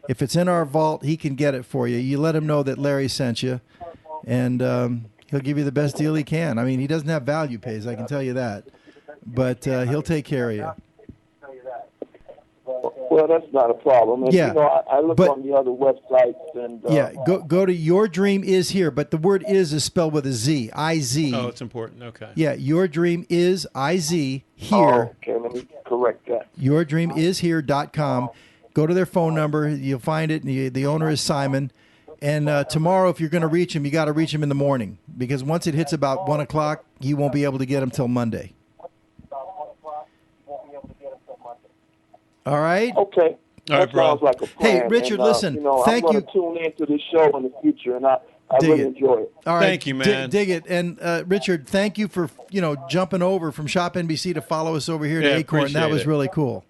if it's in our vault, he can get it for you. You let him know that Larry sent you, and he'll give you the best deal he can. I mean, he doesn't have value pays, I can tell you that. But he'll take care of you. Well, that's not a problem. And, Yeah, you know, I look on the other websites. And Yeah, go to Your Dream Is Here, but the word is spelled with a Z, I-Z. Oh, it's important. Okay. Yeah, Your Dream Is, I-Z, here. Oh, okay, let me correct that. yourdreamishere.com. Go to their phone number. You'll find it. The owner is Simon. And tomorrow, if you're going to reach him, you got to reach him in the morning because once it hits about 1 o'clock, you won't be able to get him till Monday. All right? Okay. All right, that bro. sounds like a plan. Hey, Richard, and, listen, You know, thank I'm you. going to tune into this show in the future, and I Dig really it. enjoy it. All right. Thank you, man. Dig it. And Richard, thank you for, jumping over from Shop NBC to follow us over here to Yeah, Acorn. That appreciate was it. really cool.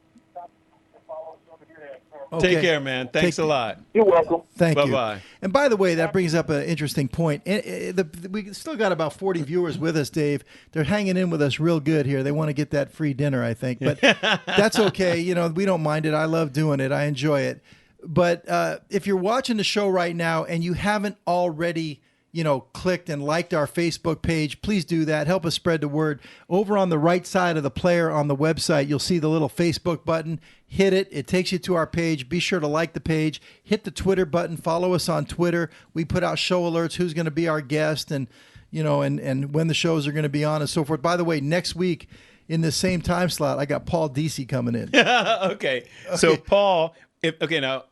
Take care, man. Thanks a lot. You're welcome. Thank you. Bye-bye. And by the way, that brings up an interesting point. We still got about 40 viewers with us, Dave. They're hanging in with us real good here. They want to get that free dinner, I think. But that's okay. We don't mind it. I love doing it. I enjoy it. But if you're watching the show right now and you haven't already clicked and liked our Facebook page, please do that. Help us spread the word. Over on the right side of the player on the website, you'll see the little Facebook button. Hit it. It takes you to our page. Be sure to like the page. Hit the Twitter button. Follow us on Twitter. We put out show alerts, who's going to be our guest, and and when the shows are going to be on and so forth. By the way, next week in the same time slot, I got Paul Deasy coming in. Okay. So Paul, now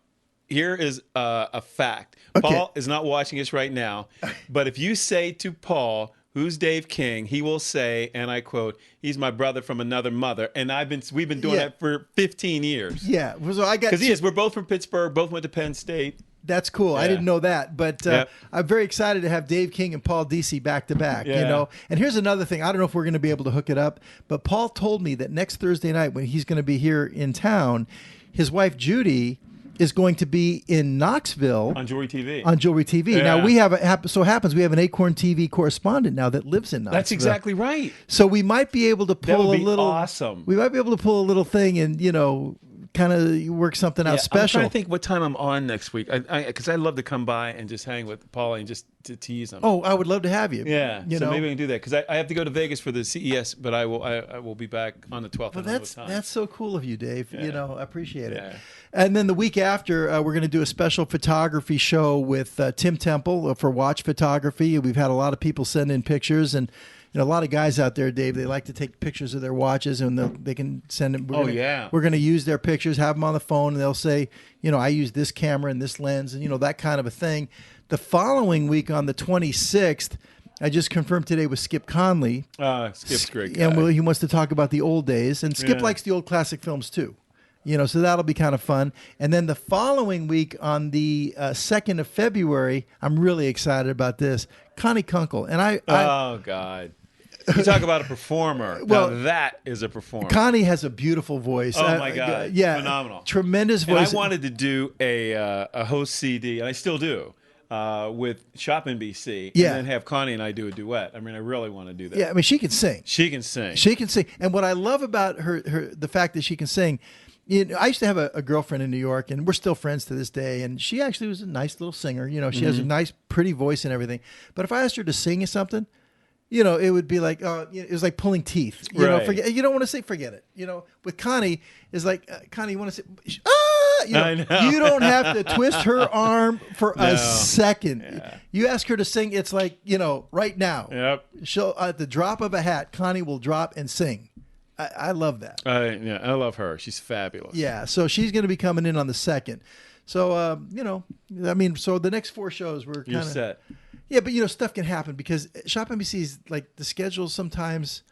here is a fact. Okay. Paul is not watching us right now, but if you say to Paul, "Who's Dave King?" he will say, and I quote, "He's my brother from another mother." And we've been doing that for 15 years. Yeah. So I got because we're both from Pittsburgh, both went to Penn State. That's cool. I Yeah. didn't know that, but Yep. I'm very excited to have Dave King and Paul Deasy back to back. You Yeah. know, and here's another thing. I don't know if we're going to be able to hook it up, but Paul told me that next Thursday night when he's going to be here in town, his wife Judy is going to be in Knoxville On Jewelry TV. On Jewelry TV. Yeah. Now we have so happens we have an Acorn TV correspondent now that lives in Knoxville. That's exactly right. So we might be able to That pull would a be little. awesome. We might be able to pull a little thing and kind of work something out I'm special. trying to think what time I'm on next week. Because I love to come by and just hang with Paulie and just to tease him. Oh, I would love to have you. Yeah, You so know? maybe we can do that because I have to go to Vegas for the CES, but I will be back on the 12th. Well, another that's time. that's so cool of you, Dave. Yeah. You know, I appreciate it. Yeah. And then the week after, we're going to do a special photography show with Tim Temple for Watch Photography. We've had a lot of people send in pictures, and a lot of guys out there, Dave. They like to take pictures of their watches, and they can send them. We're going to use their pictures, have them on the phone, and they'll say, I use this camera and this lens, and that kind of a thing. The following week, on the 26th. I just confirmed today with Skip Conley. Skip's great guy. And he wants to talk about the old days. And Skip Yeah. likes the old classic films too. So that'll be kind of fun. And then the following week on the 2nd of February, I'm really excited about this. Connie Kunkel. And oh, God. You talk about a performer. Well, now that is a performer. Connie has a beautiful voice. Oh, my God. Yeah. Phenomenal. Tremendous And voice. I wanted to do a host CD, and I still do. With Shop NBC, Yeah. and then have Connie and I do a duet. I mean, I really want to do that. Yeah, I mean, she can sing. She can sing. She can sing. And what I love about her the fact that she can sing, I used to have a girlfriend in New York, and we're still friends to this day, and she actually was a nice little singer. She has a nice, pretty voice and everything. But if I asked her to sing something, it would be like, it was like pulling teeth. Right. You don't want to say, forget it. With Connie, it's like, Connie, you want to say, I know. you don't have to twist her arm for No. a second. Yeah. You ask her to sing, it's like, right now. Yep. She'll, at the drop of a hat, Connie will drop and sing. I love that. I love her. She's fabulous. Yeah, so she's going to be coming in on the 2nd. So, so the next 4 shows we're kind You're of set. Yeah, but stuff can happen because Shop NBC is like the schedule sometimes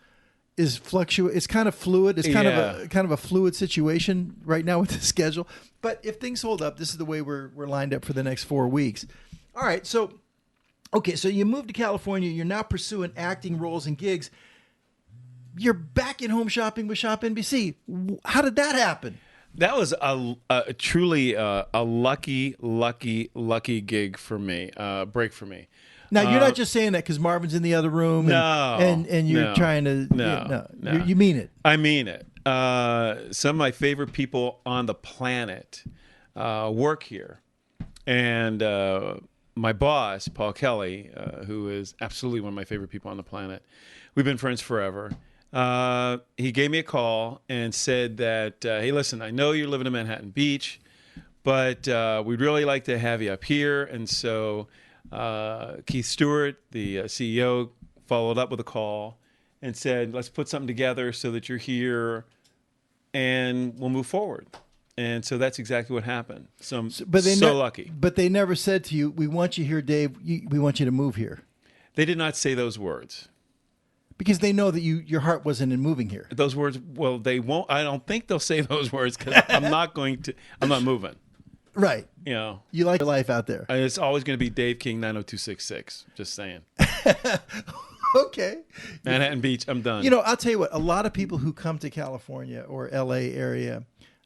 is fluctuate. It's kind of fluid. It's kind of a fluid situation right now with the schedule. But if things hold up, this is the way we're lined up for the next 4 weeks. All right, so you moved to California. You're now pursuing acting roles and gigs. You're back in home shopping with Shop NBC. How did that happen? That was a truly a lucky gig for me, break for me. Now, you're not just saying that because Marvin's in the other room and you're trying to... No. You mean it. I mean it. Some of my favorite people on the planet work here. And my boss, Paul Kelly, who is absolutely one of my favorite people on the planet, we've been friends forever. He gave me a call and said that, hey, listen, I know you're living in Manhattan Beach, but we'd really like to have you up here. And so Keith Stewart, the CEO, followed up with a call and said, let's put something together so that you're here and we'll move forward. And so that's exactly what happened. So I'm so lucky. But they never said to you, we want you here, Dave. We want you to move here. They did not say those words. Because they know that your heart wasn't in moving here. Those words, well, they won't. I don't think they'll say those words because I'm not moving. Right. You like your life out there. It's always going to be Dave King 90266. Just saying. Okay. Manhattan Beach, I'm done. I'll tell you what, a lot of people who come to California or LA area,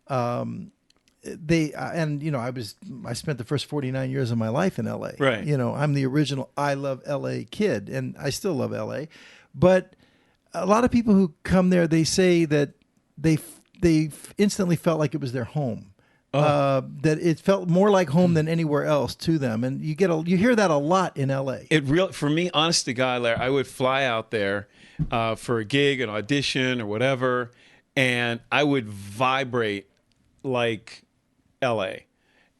I spent the first 49 years of my life in LA. Right. I'm the original I love LA kid, and I still love LA. But a lot of people who come there, they say that they instantly felt like it was their home. That it felt more like home than anywhere else to them, and you hear that a lot in LA. For me, honest to God, Larry, I would fly out there for a gig, an audition, or whatever, and I would vibrate like LA.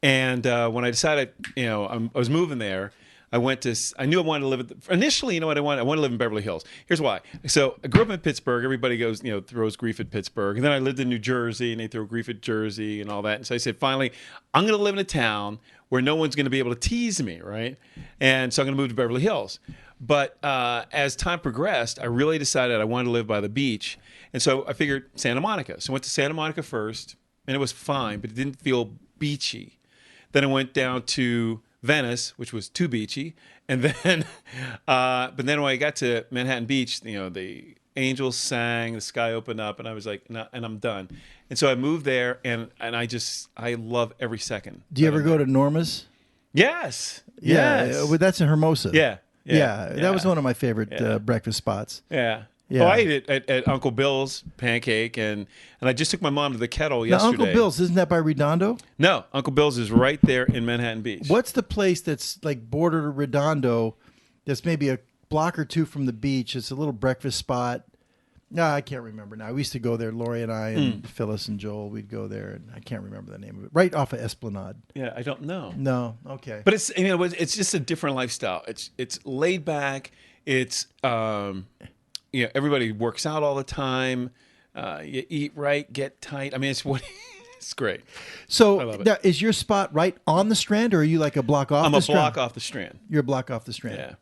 And when I decided, I was moving there, I knew I wanted to live initially, I wanted to live in Beverly Hills. Here's why. So I grew up in Pittsburgh. Everybody goes, throws grief at Pittsburgh. And then I lived in New Jersey and they throw grief at Jersey and all that. And so I said, finally, I'm going to live in a town where no one's going to be able to tease me, right? And so I'm going to move to Beverly Hills. But as time progressed, I really decided I wanted to live by the beach. And so I figured Santa Monica. So I went to Santa Monica first, and it was fine, but it didn't feel beachy. Then I went down to Venice, which was too beachy, and then, but then when I got to Manhattan Beach, the angels sang, the sky opened up, and I was like, no, and I'm done. And so I moved there, and I love every second. Do you ever go to Norma's? Yes. Yeah, Yes. well, that's in Hermosa. Yeah. That was one of my favorite breakfast spots. Yeah. Yeah. Oh, I ate it at Uncle Bill's Pancake, and I just took my mom to the Kettle Now, yesterday. Uncle Bill's, isn't that by Redondo? No, Uncle Bill's is right there in Manhattan Beach. What's the place that's like bordered Redondo that's maybe a block or two from the beach? It's a little breakfast spot. No, I can't remember now. We used to go there, Lori and I and Phyllis and Joel. We'd go there, and I can't remember the name of it. Right off of Esplanade. Yeah, I don't know. No, okay. But it's just a different lifestyle. It's laid back. It's everybody works out all the time. You eat right, get tight. I mean, it's great. So I love it. now, is your spot right on the Strand, or are you like a block off I'm the a Strand? block off the Strand. You're a block off the Strand. Yeah.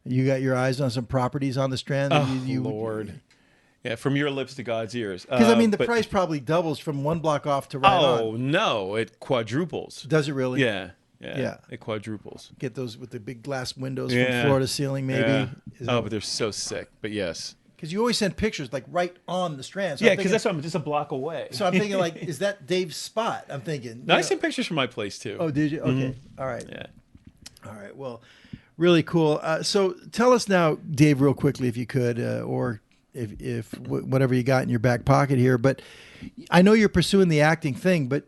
You got your eyes on some properties on the Strand? that Oh, Lord. Yeah, from your lips to God's ears. Because, the price probably doubles from one block off to right on. Oh, no, it quadruples. Does it really? Yeah. It quadruples. Get those with the big glass windows Yeah. from floor to ceiling, maybe? Yeah. Is Oh, that- but they're so sick. But yes. Because you always send pictures like right on the Strand. So Yeah, I'm because thinking- that's why I'm just a block away. So I'm thinking like, is that Dave's spot? I'm thinking. No, I sent pictures from my place too. Oh, did you? Okay. Mhm. All right. Yeah. All right. Well, really cool. So tell us now, Dave, real quickly, if you could, or if whatever you got in your back pocket here. But I know you're pursuing the acting thing, but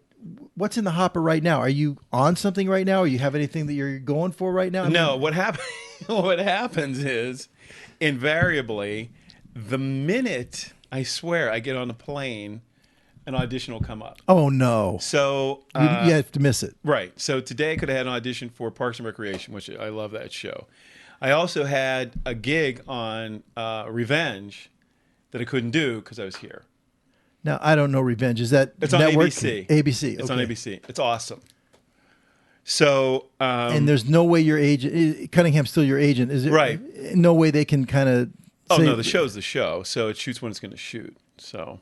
what's in the hopper right now? Are you on something right now? Or you have anything that you're going for right now? No, what happens is invariably the minute I swear I get on a plane, an audition will come up. Oh no! So you have to miss it. Right. So today I could have had an audition for Parks and Recreation, which I love that show. I also had a gig on Revenge that I couldn't do because I was here. Now I don't know Revenge. Is that It's on network? ABC. ABC. It's on okay. ABC. It's awesome. So and there's no way your agent, Cunningham's still your agent, is it? Right. No way they can kind of. Oh no, the show's the show, so it shoots when it's going to shoot. So,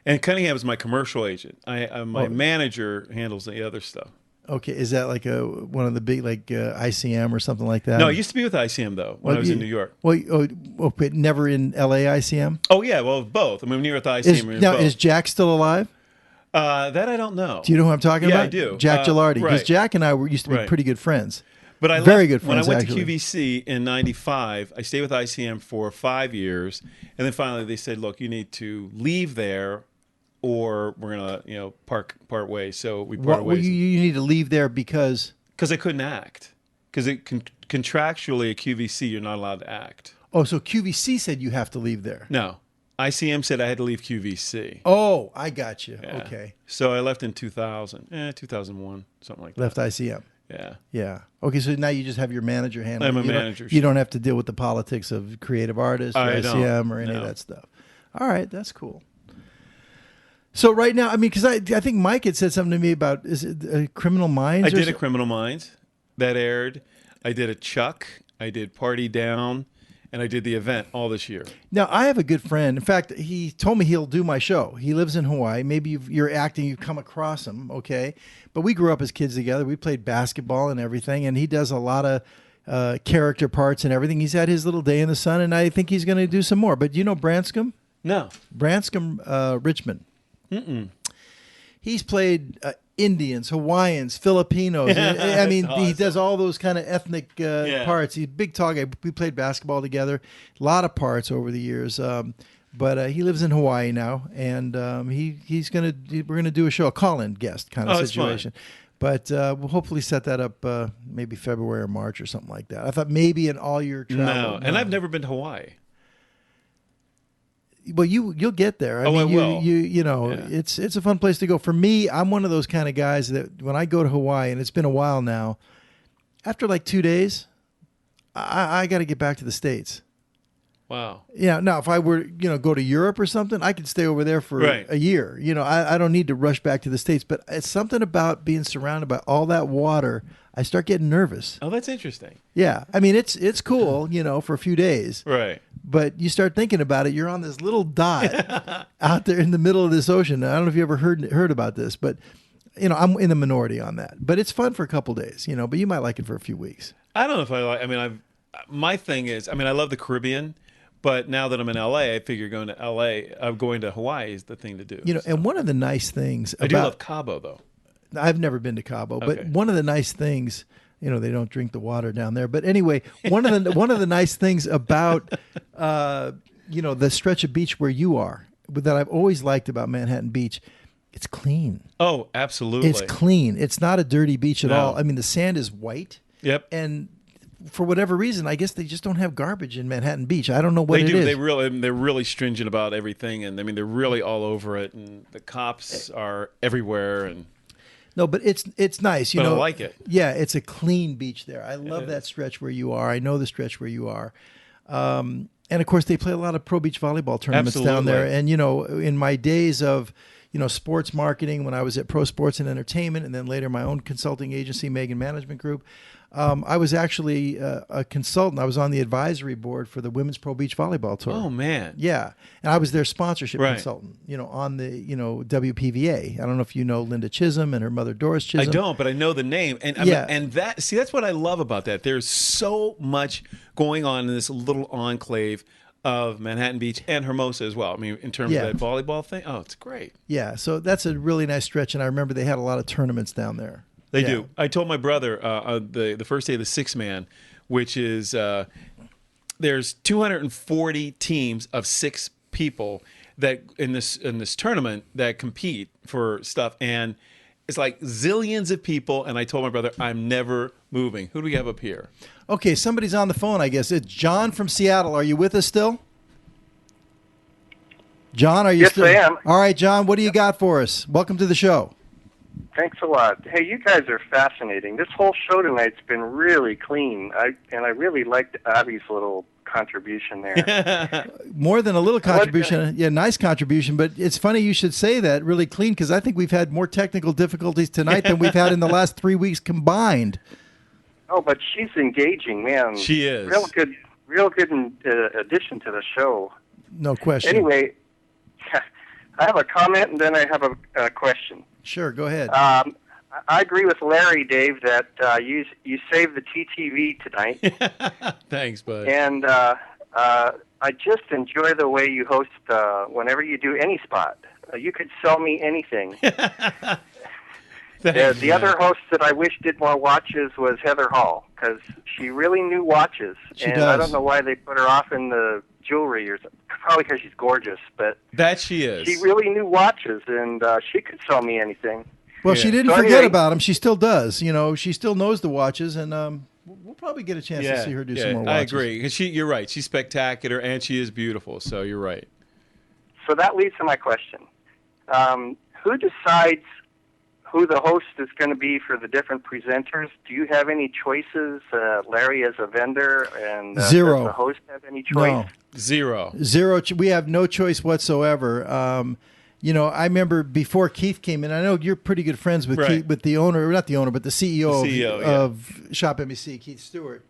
and Cunningham is my commercial agent. My manager handles the other stuff. Okay, is that like one of the big ICM or something like that? No, it used to be with ICM though when I was in New York. Well, but never in LA ICM. Oh yeah, well both. I mean, when you're with ICM, Now both. is Jack still alive? That I don't know. Do you know who I'm talking about? Yeah, I do. Jack Gilardi. Because Right. Jack and I used to be Right. pretty good friends. But I very left, good friends. when I went actually. to QVC in '95, I stayed with ICM for 5 years, and then finally they said, "Look, you need to leave there, or we're gonna, part ways." So we parted Well, ways. you need to leave there because I couldn't act. Because contractually at QVC, you're not allowed to act. Oh, so QVC said you have to leave there. No, ICM said I had to leave QVC. Oh, I got you. Yeah. Okay. So I left in 2001, something like that. Left ICM. Yeah. Yeah. Okay, so now you just have your manager handle. I'm a You don't- manager. You don't have to deal with the politics of creative artists or I ICM don't. or any of No. that stuff. All right, that's cool. So right now, I mean, because I think Mike had said something to me about, is it Criminal Minds? I or did a so- Criminal Minds that aired. I did a Chuck. I did Party Down, and I did the event all this year. Now, I have a good friend. In fact, he told me he'll do my show. He lives in Hawaii. Maybe you're acting, you've come across him, okay? But we grew up as kids together. We played basketball and everything, and he does a lot of character parts and everything. He's had his little day in the sun, and I think he's going to do some more. But you know Branscombe? No. Branscombe Richmond. Mm-mm. He's played Indians, Hawaiians, Filipinos. I mean, That's he awesome. does all those kind of ethnic parts. He's a big tall guy. We played basketball together. A lot of parts over the years. But he lives in Hawaii now, and we're gonna do a show, a call-in guest kind of Oh, that's situation. But we'll hopefully set that up maybe February or March or something like that. I thought maybe in all your travel. No, and I've never been to Hawaii. Well, you'll get there. I mean, will. You know, it's a fun place to go. For me, I'm one of those kind of guys that when I go to Hawaii, and it's been a while now, after like 2 days, I got to get back to the States. Wow. Yeah. Now, if I were, go to Europe or something, I could stay over there for Right. a year. I don't need to rush back to the States. But it's something about being surrounded by all that water. I start getting nervous. Oh, that's interesting. Yeah. I mean, it's cool, for a few days. Right. But you start thinking about it. You're on this little dot out there in the middle of this ocean. I don't know if you ever heard about this, but I'm in the minority on that. But it's fun for a couple days, but you might like it for a few weeks. I don't know if I like. I mean, my thing is, I love the Caribbean, but now that I'm in LA, I figure going to LA, going to Hawaii is the thing to do. And one of the nice things I do love Cabo though. I've never been to Cabo, but Okay. one of the nice things, they don't drink the water down there. But anyway, one of the nice things about the stretch of beach where you are, that I've always liked about Manhattan Beach, it's clean. Oh, absolutely. It's clean. It's not a dirty beach at No. all. I mean, the sand is white. Yep. And for whatever reason, I guess they just don't have garbage in Manhattan Beach. I don't know what They it do. is. They're really stringent about everything, and they're really all over it, and the cops are everywhere. And No, but it's nice. But I like it. Yeah, it's a clean beach there. I love is. that stretch where you are. I know the stretch where you are. And of course, they play a lot of pro beach volleyball tournaments down there. And, in my days of, sports marketing, when I was at Pro Sports and Entertainment, and then later my own consulting agency, Megan Management Group, I was actually a consultant. I was on the advisory board for the Women's Pro Beach Volleyball Tour. Oh, man. Yeah. And I was their sponsorship Right. consultant, on the, WPVA. I don't know if you know Linda Chisholm and her mother Doris Chisholm. I don't, but I know the name. And Yeah. and that's what I love about that. There's so much going on in this little enclave of Manhattan Beach and Hermosa as well. I mean, in terms Yeah. of that volleyball thing, it's great. Yeah, so that's a really nice stretch, and I remember they had a lot of tournaments down there. They Yeah. do. I told my brother the first day of the six man, which is there's 240 teams of 6 people that in this tournament that compete for stuff, and it's like zillions of people. And I told my brother, I'm never moving. Who do we have up here? Okay, somebody's on the phone, I guess. It's John from Seattle. Are you with us still? John, are you Yes, still? I am. All right, John, what do you got for us? Welcome to the show. Thanks a lot. Hey, you guys are fascinating. This whole show tonight's been really clean. I really liked Abby's little contribution there. More than a little contribution. Yeah, nice contribution. But it's funny you should say that, really clean, because I think we've had more technical difficulties tonight than we've had in the last 3 weeks combined. Oh, but she's engaging, man. She is. Real good addition to the show. No question. Anyway, I have a comment and then I have a question. Sure, go ahead. I agree with Larry, Dave, that you saved the TTV tonight. Thanks, bud. And I just enjoy the way you host whenever you do any spot. You could sell me anything. The other host that I wish did more watches was Heather Hall, because she really knew watches. She and does. I don't know why they put her off in the jewelry, or probably because she's gorgeous, but That she is. she really knew watches, and she could sell me anything. Well, she didn't So forget anyway- about them. She still does. She still knows the watches, and we'll probably get a chance to see her do some more watches. I agree. 'Cause you're right. She's spectacular, and she is beautiful. So you're right. So that leads to my question. Who decides who the host is going to be for the different presenters? Do you have any choices, Larry, as a vendor? And Zero. Does the host have any choice? No. Zero. We have no choice whatsoever. I remember before Keith came in, I know you're pretty good friends with Right. Keith, with the owner, not the owner, but the CEO, The CEO, of Shop NBC, Keith Stewart.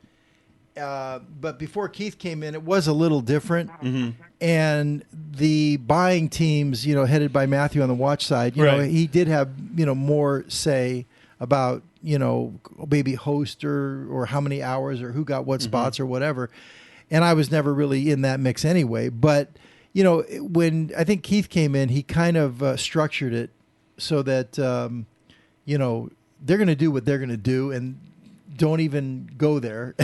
But before Keith came in, it was a little different. Mm-hmm. And the buying teams, headed by Matthew on the watch side, Right. he did have, more say about, maybe host or how many hours or who got what spots or whatever. And I was never really in that mix anyway. But, when I think Keith came in, he kind of structured it so that, they're going to do what they're going to do. And don't even go there.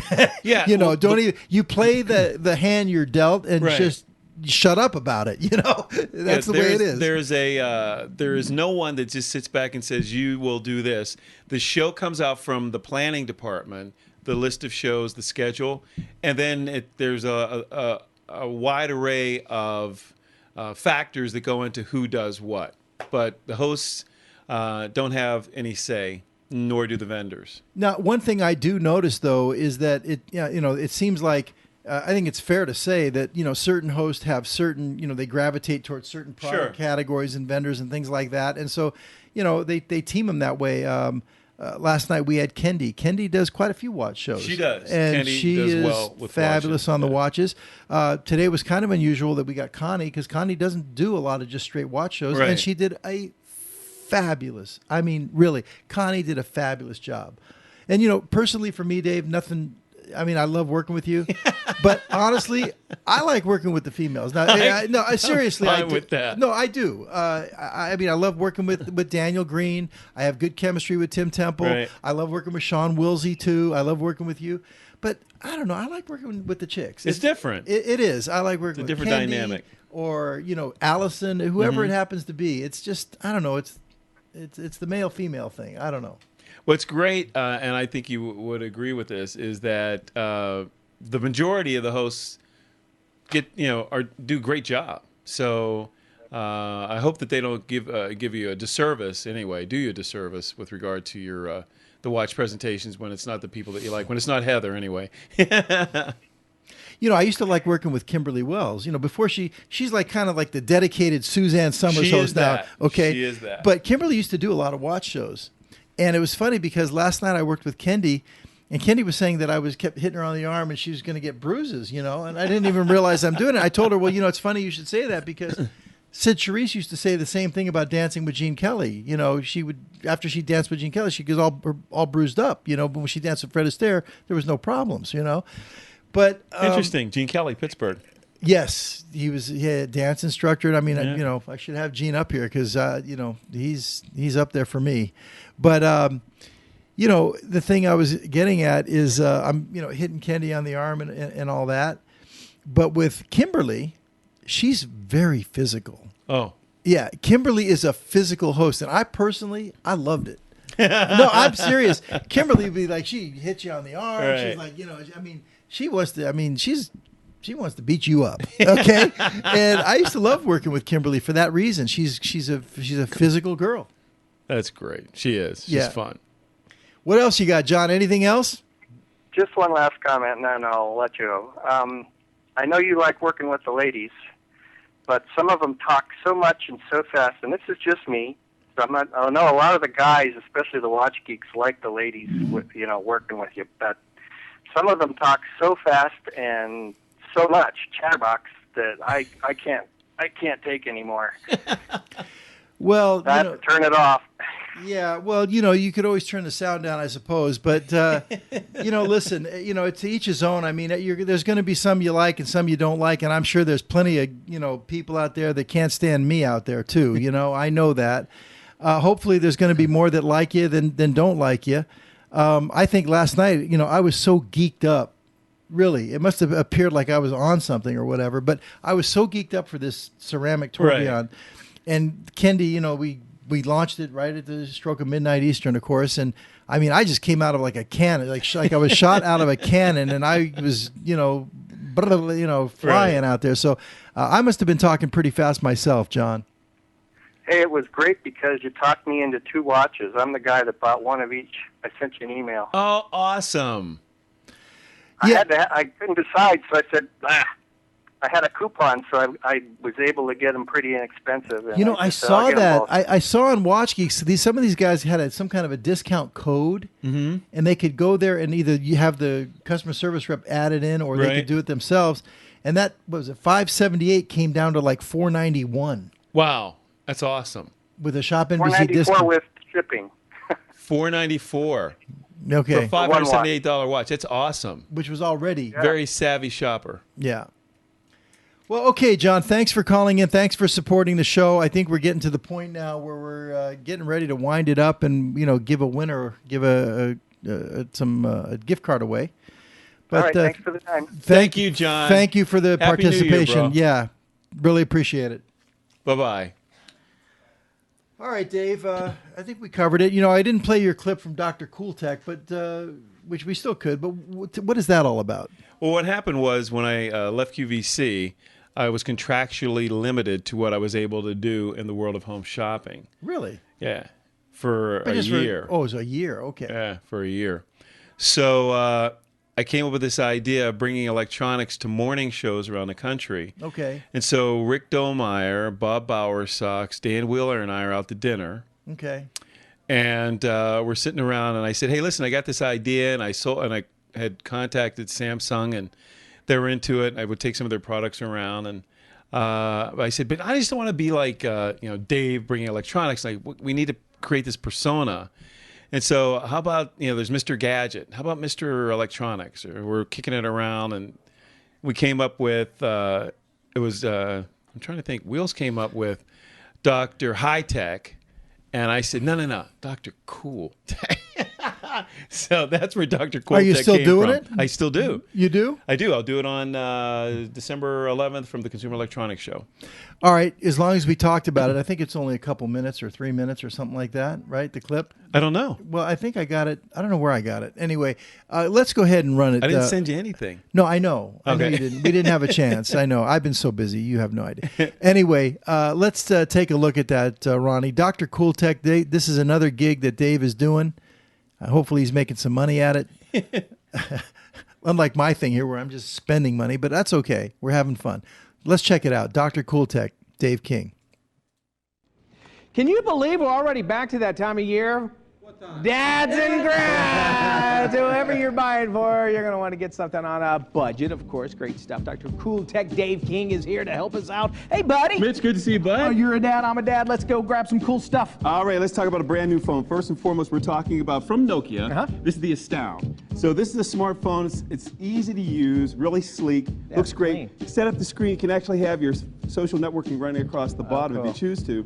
Yeah. Don't even, you play the hand you're dealt and Right. just shut up about it. That's the way it is. There is no one that just sits back and says, you will do this. The show comes out from the planning department, the list of shows, the schedule, and then there's a wide array of factors that go into who does what. But the hosts don't have any say, nor do the vendors. Now, one thing I do notice though is that it seems like I think it's fair to say that certain hosts have certain they gravitate towards certain product categories and vendors and things like that, and so they team them that way. Last night we had Kendi. Kendi does quite a few watch shows. She does. And Kendi she does is well with fabulous watches. on the watches. Today was kind of unusual that we got Connie, because Connie doesn't do a lot of just straight watch shows, Right. and she did a fabulous. I mean, really, Connie did a fabulous job. And, you know, personally for me, Dave, nothing. I mean, I love working with you, but honestly, I like working with the females. Now, seriously, I'm I fine do. with that. No, I do. I mean, I love working with Daniel Green. I have good chemistry with Tim Temple. Right. I love working with Sean Wilsey too. I love working with you. But I don't know. I like working with the chicks. It's different. It is. I like working It's a with different Candy dynamic. or, you know, Allison, whoever Mhm. it happens to be. It's just, I don't know. It's the male female thing. I don't know. What's great, and I think you would agree with this, is that the majority of the hosts do a great job. So I hope that they don't give you a disservice anyway. Do you a disservice with regard to your the watch presentations when it's not the people that you like, when it's not Heather anyway. You know, I used to like working with Kimberly Wells. You know, before she's like kind of like the dedicated Suzanne Summers She host is now. that. Okay, She is that. But Kimberly used to do a lot of watch shows, and it was funny because last night I worked with Kendi, and Kendi was saying that I kept hitting her on the arm and she was going to get bruises. You know, and I didn't even realize I'm doing it. I told her, well, you know, it's funny you should say that because Sid Charisse used to say the same thing about dancing with Gene Kelly. You know, she would, after she danced with Gene Kelly, she goes all bruised up. You know, but when she danced with Fred Astaire, there was no problems. You know. But Interesting. Gene Kelly, Pittsburgh. yes, he had a dance instructor. And I mean, Yeah. you know, I should have Gene up here because you know he's up there for me. But you know, the thing I was getting at is I'm hitting Kendi on the arm and all that. But with Kimberly, she's very physical. Oh. Yeah, Kimberly is a physical host, and I loved it. No, I'm serious. Kimberly would be like, she hits you on the arm. Right. She's like, you know, I mean, she wants to beat you up. Okay. And I used to love working with Kimberly for that reason. She's a physical girl. That's great. She is. She's Yeah. fun. What else you got, John? Anything else? Just one last comment, and then I'll let you go. I know you like working with the ladies, but some of them talk so much and so fast, and this is just me. So I know a lot of the guys, especially the watch geeks, like the ladies, working with you, but some of them talk so fast and so much chatterbox that I can't take anymore. Well, I have to turn it off. Yeah, well, you know, you could always turn the sound down, I suppose. But, you know, listen, you know, to each his own. I mean, there's going to be some you like and some you don't like. And I'm sure there's plenty of, you know, people out there that can't stand me out there, too. You know, I know that. Hopefully there's going to be more that like you than don't like you. I think last night, you know, I was so geeked up. Really, it must have appeared like I was on something or whatever. But I was so geeked up for this ceramic tourbillon. Right. And Kendi, you know, we launched it right at the stroke of midnight Eastern, of course. And I mean, I just came out of like a cannon, like I was shot out of a cannon, and I was, flying out there. So I must have been talking pretty fast myself, John. Hey, it was great because you talked me into 2 watches. I'm the guy that bought one of each. I sent you an email. Oh, awesome. I couldn't decide, so I said, I had a coupon, so I was able to get them pretty inexpensive. And you know, I saw that. I saw on Watch Geeks, some of these guys had some kind of a discount code, and they could go there and either you have the customer service rep add it in, or they could do it themselves. And that, what was it, $578 came down to like $491. Wow, that's awesome. With a Shop NBC $494 discount. with shipping. $494. Okay. For a $578 watch. That's awesome. Which was already very savvy shopper. Yeah. Well, okay, John, thanks for calling in. Thanks for supporting the show. I think we're getting to the point now where we're getting ready to wind it up and, you know, give a winner, give a gift card away. But, all right, thanks for the time. Thank you, John. Thank you for the Happy New Year, participation. bro. Yeah, really appreciate it. Bye-bye. All right, Dave, I think we covered it. You know, I didn't play your clip from Dr. Cooltech, but which we still could. But what is that all about? Well, what happened was when I left QVC, I was contractually limited to what I was able to do in the world of home shopping. Really? Yeah, for a year. It was a year. Okay. Yeah, for a year. So I came up with this idea of bringing electronics to morning shows around the country. Okay. And so Rick Domeyer, Bob Bowersox, Dan Wheeler, and I are out to dinner. Okay. And we're sitting around, and I said, "Hey, listen, I got this idea," and I had contacted Samsung, and they were into it. I would take some of their products around, and I said, but I just don't want to be like, Dave bringing electronics. Like, we need to create this persona. And so how about, there's Mr. Gadget. How about Mr. Electronics? Or we're kicking it around, and we came up with, I'm trying to think, Wheels came up with Dr. High Tech. And I said, no, Dr. Cool Tech. So that's where Dr. Cool Tech came from. Are you still doing it? I still do. You do? I do. I'll do it on December 11th from the Consumer Electronics Show. All right. As long as we talked about it, I think it's only a couple minutes or 3 minutes or something like that, right? The clip? I don't know. Well, I think I got it. I don't know where I got it. Anyway, let's go ahead and run it. I didn't send you anything. No, I know. I know Okay. you didn't. We didn't have a chance. I know. I've been so busy. You have no idea. Anyway, let's take a look at that, Ronnie. Dr. Cool Tech, this is another gig that Dave is doing. Hopefully he's making some money at it. Unlike my thing here where I'm just spending money, but that's okay. We're having fun. Let's check it out. Dr. Cool Tech, Dave King. Can you believe we're already back to that time of year? Dads and grads, whoever you're buying for, you're going to want to get something on a budget, of course. Great stuff. Dr. Cool Tech Dave King is here to help us out. Hey, buddy. Mitch, good to see you, bud. Oh, you're a dad, I'm a dad. Let's go grab some cool stuff. All right, let's talk about a brand new phone. First and foremost, we're talking about from Nokia. This is the Astound. So this is a smartphone. It's easy to use, really sleek, looks great. Set up the screen. You can actually have your social networking running across the bottom if you choose to.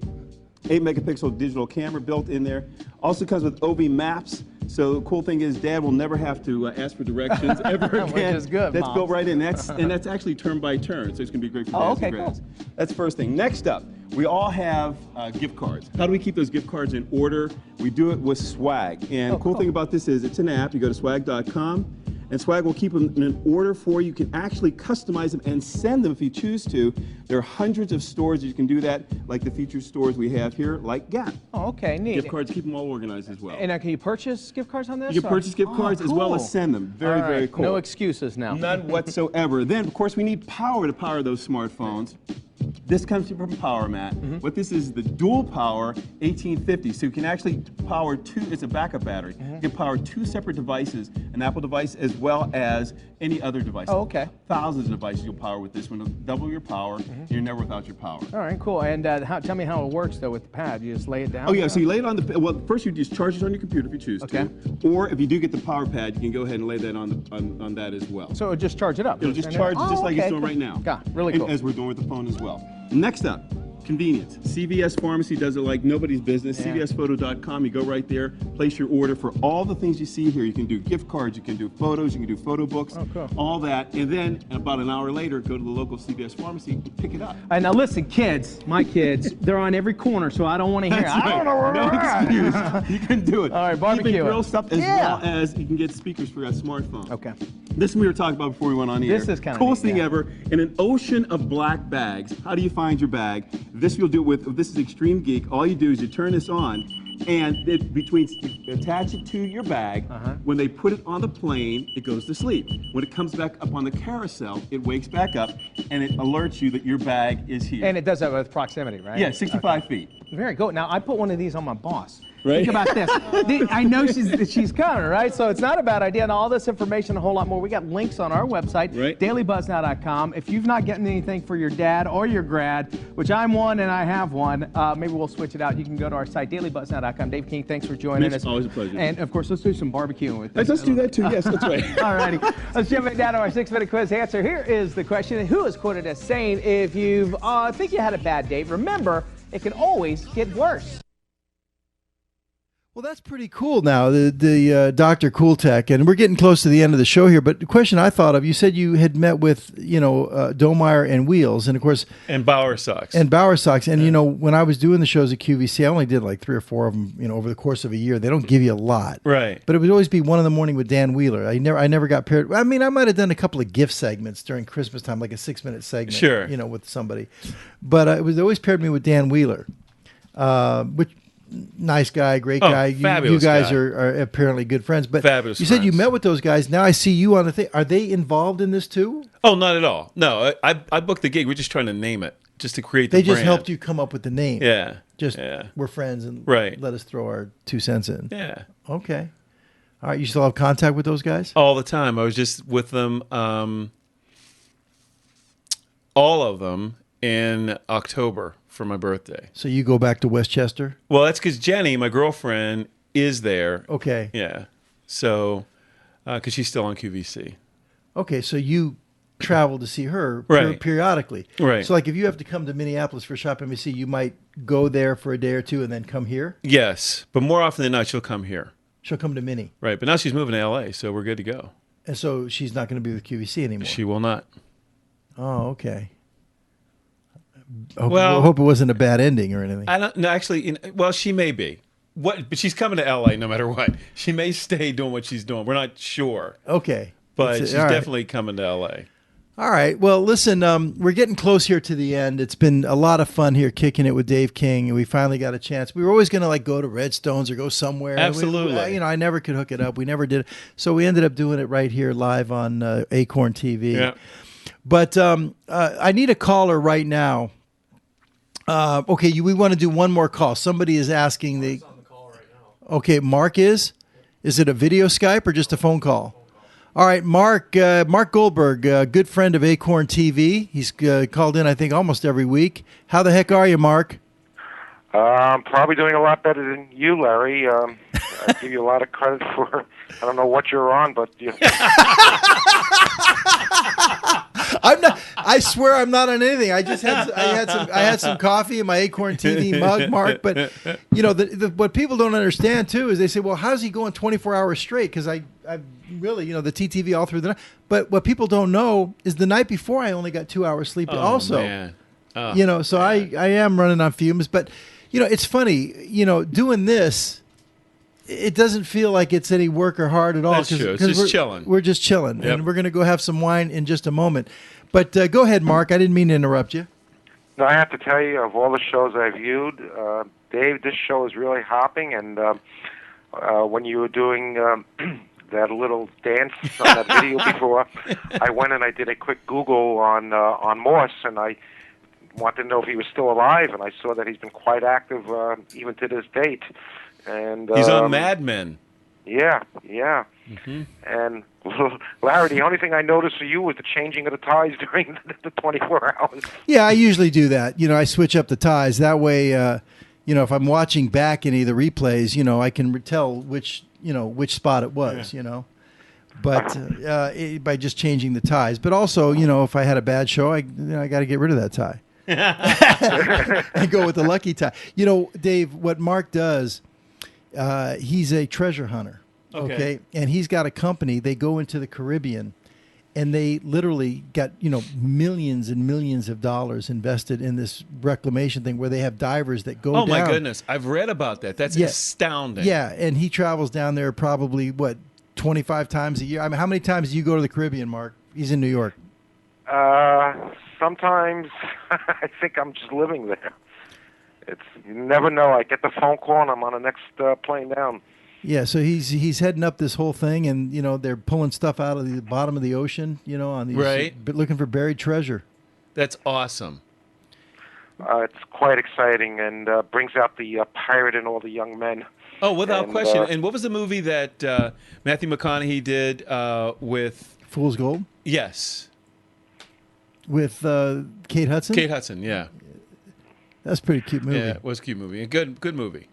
8-megapixel digital camera built in there. Also comes with OB Maps. So the cool thing is Dad will never have to ask for directions ever again. Which is good, That's Mom. built right in. That's actually turn by turn, so it's going to be great for dads and grads. Cool. That's the first thing. Next up, we all have gift cards. How do we keep those gift cards in order? We do it with Swag. And the cool thing about this is it's an app. You go to swag.com. And Swag will keep them in an order for you. You can actually customize them and send them if you choose to. There are hundreds of stores that you can do that, like the featured stores we have here, like Gap. Oh, okay, neat. Gift cards, keep them all organized as well. And can you purchase gift cards on this? You can purchase gift cards as well as send them. Very, All right. very cool. No excuses now. None whatsoever. Then, of course, we need power to power those smartphones. This comes from Power Mat. What this is the dual power 1850. So you can actually power two, it's a backup battery. You can power two separate devices, an Apple device as well as any other device. Oh, okay. Thousands of devices you'll power with this one. It'll double your power. You're never without your power. All right, cool. And tell me how it works, though, with the pad. You just lay it down? Oh, yeah, so you lay it on the, well, first you just charge it on your computer if you choose to. Or if you do get the power pad, you can go ahead and lay that on that as well. So it'll just charge it up? It'll just charge just like it's doing right now. Really And cool. as we're doing with the phone as well. Next up, convenience. CVS Pharmacy does it like nobody's business. CVSphoto.com, you go right there, place your order for all the things you see here. You can do gift cards, you can do photos, you can do photo books, all that. And then about an hour later, go to the local CVS Pharmacy and pick it up. All right, now listen, kids, my kids, they're on every corner, so I don't want to hear. That's I don't right. know where No they're at. excuse. You can do it. All right, barbecue Even it. grill stuff as well as you can get speakers for a smartphone. Okay. This we were talking about before we went on the air. This is kinda coolest neat, thing ever. In an ocean of black bags, how do you find your bag? This you'll do with, this is Extreme Geek. All you do is you turn this on, and attach it to your bag. When they put it on the plane, it goes to sleep. When it comes back up on the carousel, it wakes back up, and it alerts you that your bag is here. And it does that with proximity, right? Yeah, 65 feet. Very good. Now, I put one of these on my boss. Right. Think about this. I know she's coming, right? So it's not a bad idea. And all this information, a whole lot more. We got links on our website, dailybuzznow.com. If you've not gotten anything for your dad or your grad, which I'm one and I have one, maybe we'll switch it out. You can go to our site, dailybuzznow.com. Dave King, thanks for joining us. Always a pleasure. And, of course, let's do some barbecuing with Let's do that, too. Yes, that's right. All righty. Let's jump right down to our 6-minute quiz answer. Here is the question. Who is quoted as saying, if you think you had a bad date, remember, it can always get worse. Well, that's pretty cool now, the Dr. Cool Tech, and we're getting close to the end of the show here, but the question I thought of, you said you had met with, Domeyer and Wheels, and of course... And Bauer Sox. And, when I was doing the shows at QVC, I only did like 3 or 4 of them, over the course of a year. They don't give you a lot. Right. But it would always be 1 in the morning with Dan Wheeler. I never got paired. I mean, I might have done a couple of gift segments during Christmas time, like a 6-minute segment, Sure. with somebody. But it was always paired me with Dan Wheeler, which... Nice guy, great guy. You guys guy. are apparently good friends. But Fabulous you said you friends. met with those guys. Now I see you on the thing. Are they involved in this too? Oh, not at all. No, I booked the gig. We're just trying to name it, just to create the They just brand. helped you come up with the name. Yeah. We're friends and Right. let us throw our 2 cents in. Yeah. Okay. All right. You still have contact with those guys? All the time. I was just with them, all of them. in October for my birthday. So you go back to Westchester? Well, that's because Jenny, my girlfriend, is there. Okay. Yeah. So, because she's still on QVC. Okay, so you travel to see her Right. periodically. Right. So like if you have to come to Minneapolis for Shop NBC, you might go there for a day or two and then come here? Yes, but more often than not, she'll come here. She'll come to Minnie. Right, but now she's moving to L.A., so we're good to go. And so she's not going to be with QVC anymore? She will not. Oh, okay. I Well- hope it wasn't a bad ending or anything. I don't. No, actually, well, she may be. But she's coming to L.A. no matter what. She may stay doing what she's doing. We're not sure. Okay. But That's she's it. All right. definitely coming to L.A. All right. Well, listen, we're getting close here to the end. It's been a lot of fun here kicking it with Dave King, and we finally got a chance. We were always going to go to Redstone's or go somewhere. Absolutely. I never could hook it up. We never did it. So we ended up doing it right here live on Acorn TV. Yeah. But I need a caller right now. Okay, we want to do one more call. Somebody is asking the. Okay, Mark is? Is it a video Skype or just a phone call? All right, Mark Goldberg, good friend of Acorn TV. He's called in, I think, almost every week. How the heck are you, Mark? I'm probably doing a lot better than you, Larry. I give you a lot of credit for, I don't know what you're on, but you. I'm not. I swear I'm not on anything. I just had some coffee in my Acorn TV mug, Mark. But what people don't understand too is they say, well, how's he going 24 hours straight? Because I really, the TTV all through the night. But what people don't know is the night before I only got 2 hours sleep. Also, man. Oh, so I am running on fumes. But it's funny, doing this. It doesn't feel like it's any work or hard at all. That's true. It's just chilling. We're just chilling, Yep. and we're going to go have some wine in just a moment. But go ahead, Mark. I didn't mean to interrupt you. No, I have to tell you, of all the shows I've viewed, Dave, this show is really hopping. And when you were doing that little dance on that video before, I went and I did a quick Google on Morse, and I wanted to know if he was still alive, and I saw that he's been quite active even to this date. And He's on Mad Men. Yeah. Mm-hmm. And Larry, the only thing I noticed for you was the changing of the ties during the 24 hours. Yeah, I usually do that. I switch up the ties. That way, if I'm watching back any of the replays, I can tell which spot it was, But by just changing the ties. But also, if I had a bad show, I got to get rid of that tie. And go with the lucky tie. Dave, what Mark does, he's a treasure hunter. Okay. And he's got a company. They go into the Caribbean, and they literally got millions and millions of dollars invested in this reclamation thing where they have divers that go down. Oh my goodness, I've read about that. That's astounding. Yeah, and he travels down there probably 25 times a year. I mean, how many times do you go to the Caribbean, Mark? He's in New York. Sometimes I think I'm just living there. You never know. I get the phone call and I'm on the next plane down. Yeah, so he's heading up this whole thing, and they're pulling stuff out of the bottom of the ocean, on these looking for buried treasure. That's awesome. It's quite exciting and brings out the pirate in all the young men. Oh, without question. And what was the movie that Matthew McConaughey did with Fool's Gold? Yes. With Kate Hudson? Kate Hudson, yeah. That's a pretty cute movie. Yeah, it was a cute movie. A good movie.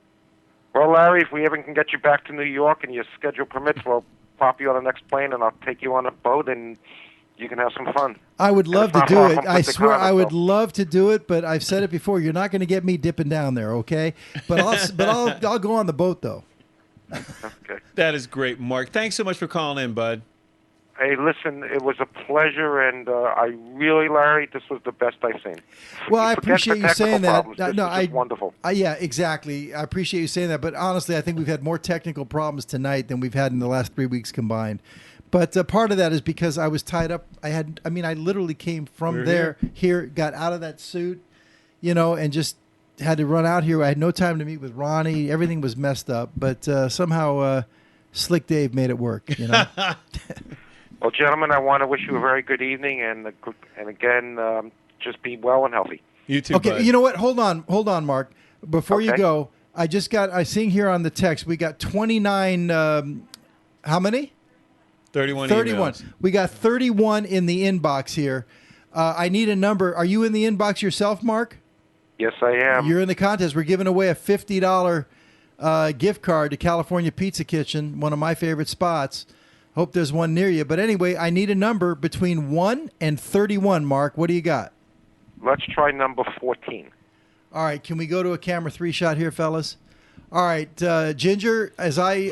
Well, Larry, if we ever can get you back to New York and your schedule permits, we'll pop you on the next plane and I'll take you on a boat and you can have some fun. I would love to do it. I swear Carnival. I would love to do it, but I've said it before. You're not going to get me dipping down there, okay? But I'll go on the boat though. Okay. That is great, Mark. Thanks so much for calling in, bud. Hey, listen, it was a pleasure, and I really, Larry, this was the best I've seen. Well, I Forget appreciate the you saying technical that. problems. This was just wonderful. Yeah, exactly. I appreciate you saying that. But honestly, I think we've had more technical problems tonight than we've had in the last 3 weeks combined. But part of that is because I was tied up. I literally came from here, got out of that suit, and just had to run out here. I had no time to meet with Ronnie. Everything was messed up. But somehow Slick Dave made it work, Well, gentlemen, I want to wish you a very good evening, and again, just be well and healthy. You too. Okay, bud. you know what? Hold on, Mark. Before you go, I seeing here on the text, we got 29. How many? 31. 31. Emails. We got 31 in the inbox here. I need a number. Are you in the inbox yourself, Mark? Yes, I am. You're in the contest. We're giving away a $50 gift card to California Pizza Kitchen, one of my favorite spots. Hope there's one near you. But anyway, I need a number between 1 and 31, Mark. What do you got? Let's try number 14. All right, can we go to a camera 3 shot here, fellas? All right, Ginger,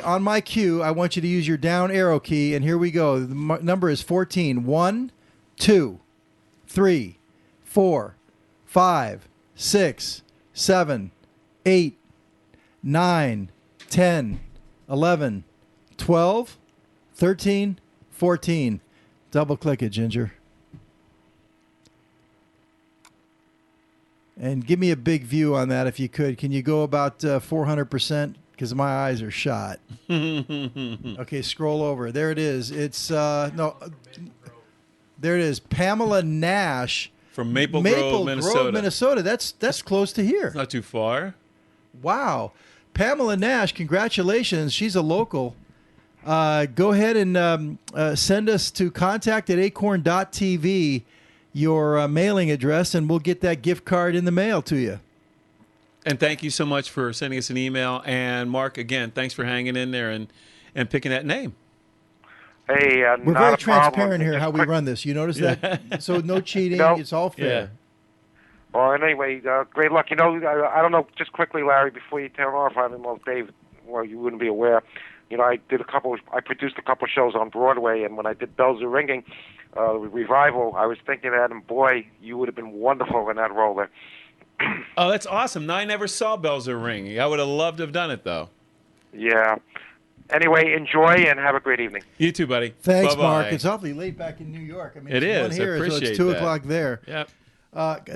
on my cue, I want you to use your down arrow key, and here we go. The number is 14. 1, 2, 3, 4, 5, 6, 7, 8, 9, 10, 11, 12, 13, 14. Double click it, Ginger. And give me a big view on that if you could. Can you go about 400%? Because my eyes are shot. Okay, scroll over. There it is. It's, there it is. Pamela Nash. From Maple Grove, Minnesota. That's close to here. It's not too far. Wow. Pamela Nash, congratulations. She's a local. Go ahead and send us to contact@acorn.tv your mailing address, and we'll get that gift card in the mail to you. And thank you so much for sending us an email. And Mark, again, thanks for hanging in there and picking that name. Hey, we're not very a transparent problem. here Just how we run this. You notice that? So no cheating. No. It's all fair. Well, anyway, great luck. I don't know, just quickly, Larry, before you turn off, I don't know if Dave, you wouldn't be aware. I produced a couple shows on Broadway, and when I did Bells Are Ringing, revival, I was thinking that, and boy, you would have been wonderful in that role there. Oh, that's awesome. No, I never saw Bells Are Ringing. I would have loved to have done it, though. Yeah. Anyway, enjoy and have a great evening. You too, buddy. Thanks, Bye-bye. Mark. It's awfully late back in New York. I mean, It it's is. 1 here, I appreciate so it's 2 that. o'clock there. Yep.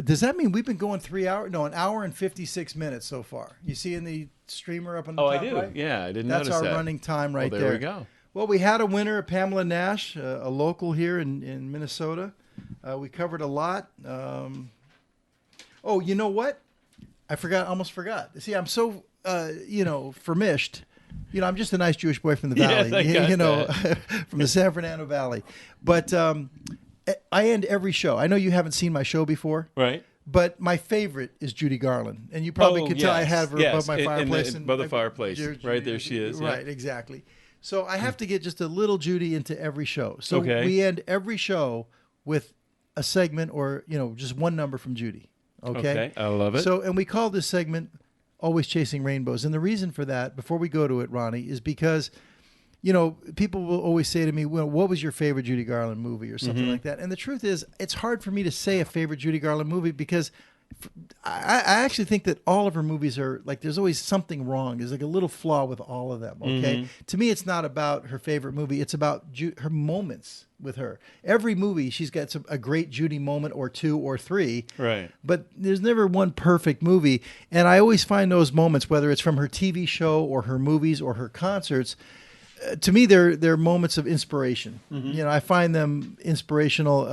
Does that mean we've been going 3 hours? No, 1 hour and 56 minutes so far. You see in the streamer up on the top I do. right? Yeah, I didn't That's notice our that. running time right Well, there. there we go. Well, we had a winner, Pamela Nash, a local here in Minnesota. We covered a lot. Oh, you know what? I almost forgot. See, I'm so, vermished. I'm just a nice Jewish boy from the valley, from the San Fernando Valley. But I end every show. I know you haven't seen my show before. Right. But my favorite is Judy Garland. And you probably can tell I have her above my fireplace. Above the fireplace. Right there she is. Right, exactly. So I have to get just a little Judy into every show. So Okay. we end every show with a segment or, just one number from Judy. Okay? I love it. So, and we call this segment Always Chasing Rainbows. And the reason for that, before we go to it, Ronnie, is because, people will always say to me, well, what was your favorite Judy Garland movie or something like that? And the truth is, it's hard for me to say a favorite Judy Garland movie because I actually think that all of her movies are like, there's always something wrong. There's like a little flaw with all of them. Okay. To me, it's not about her favorite movie. It's about her moments with her. Every movie, she's got a great Judy moment or 2 or 3. Right. But there's never one perfect movie. And I always find those moments, whether it's from her TV show or her movies or her concerts, to me, they're moments of inspiration. I find them inspirational.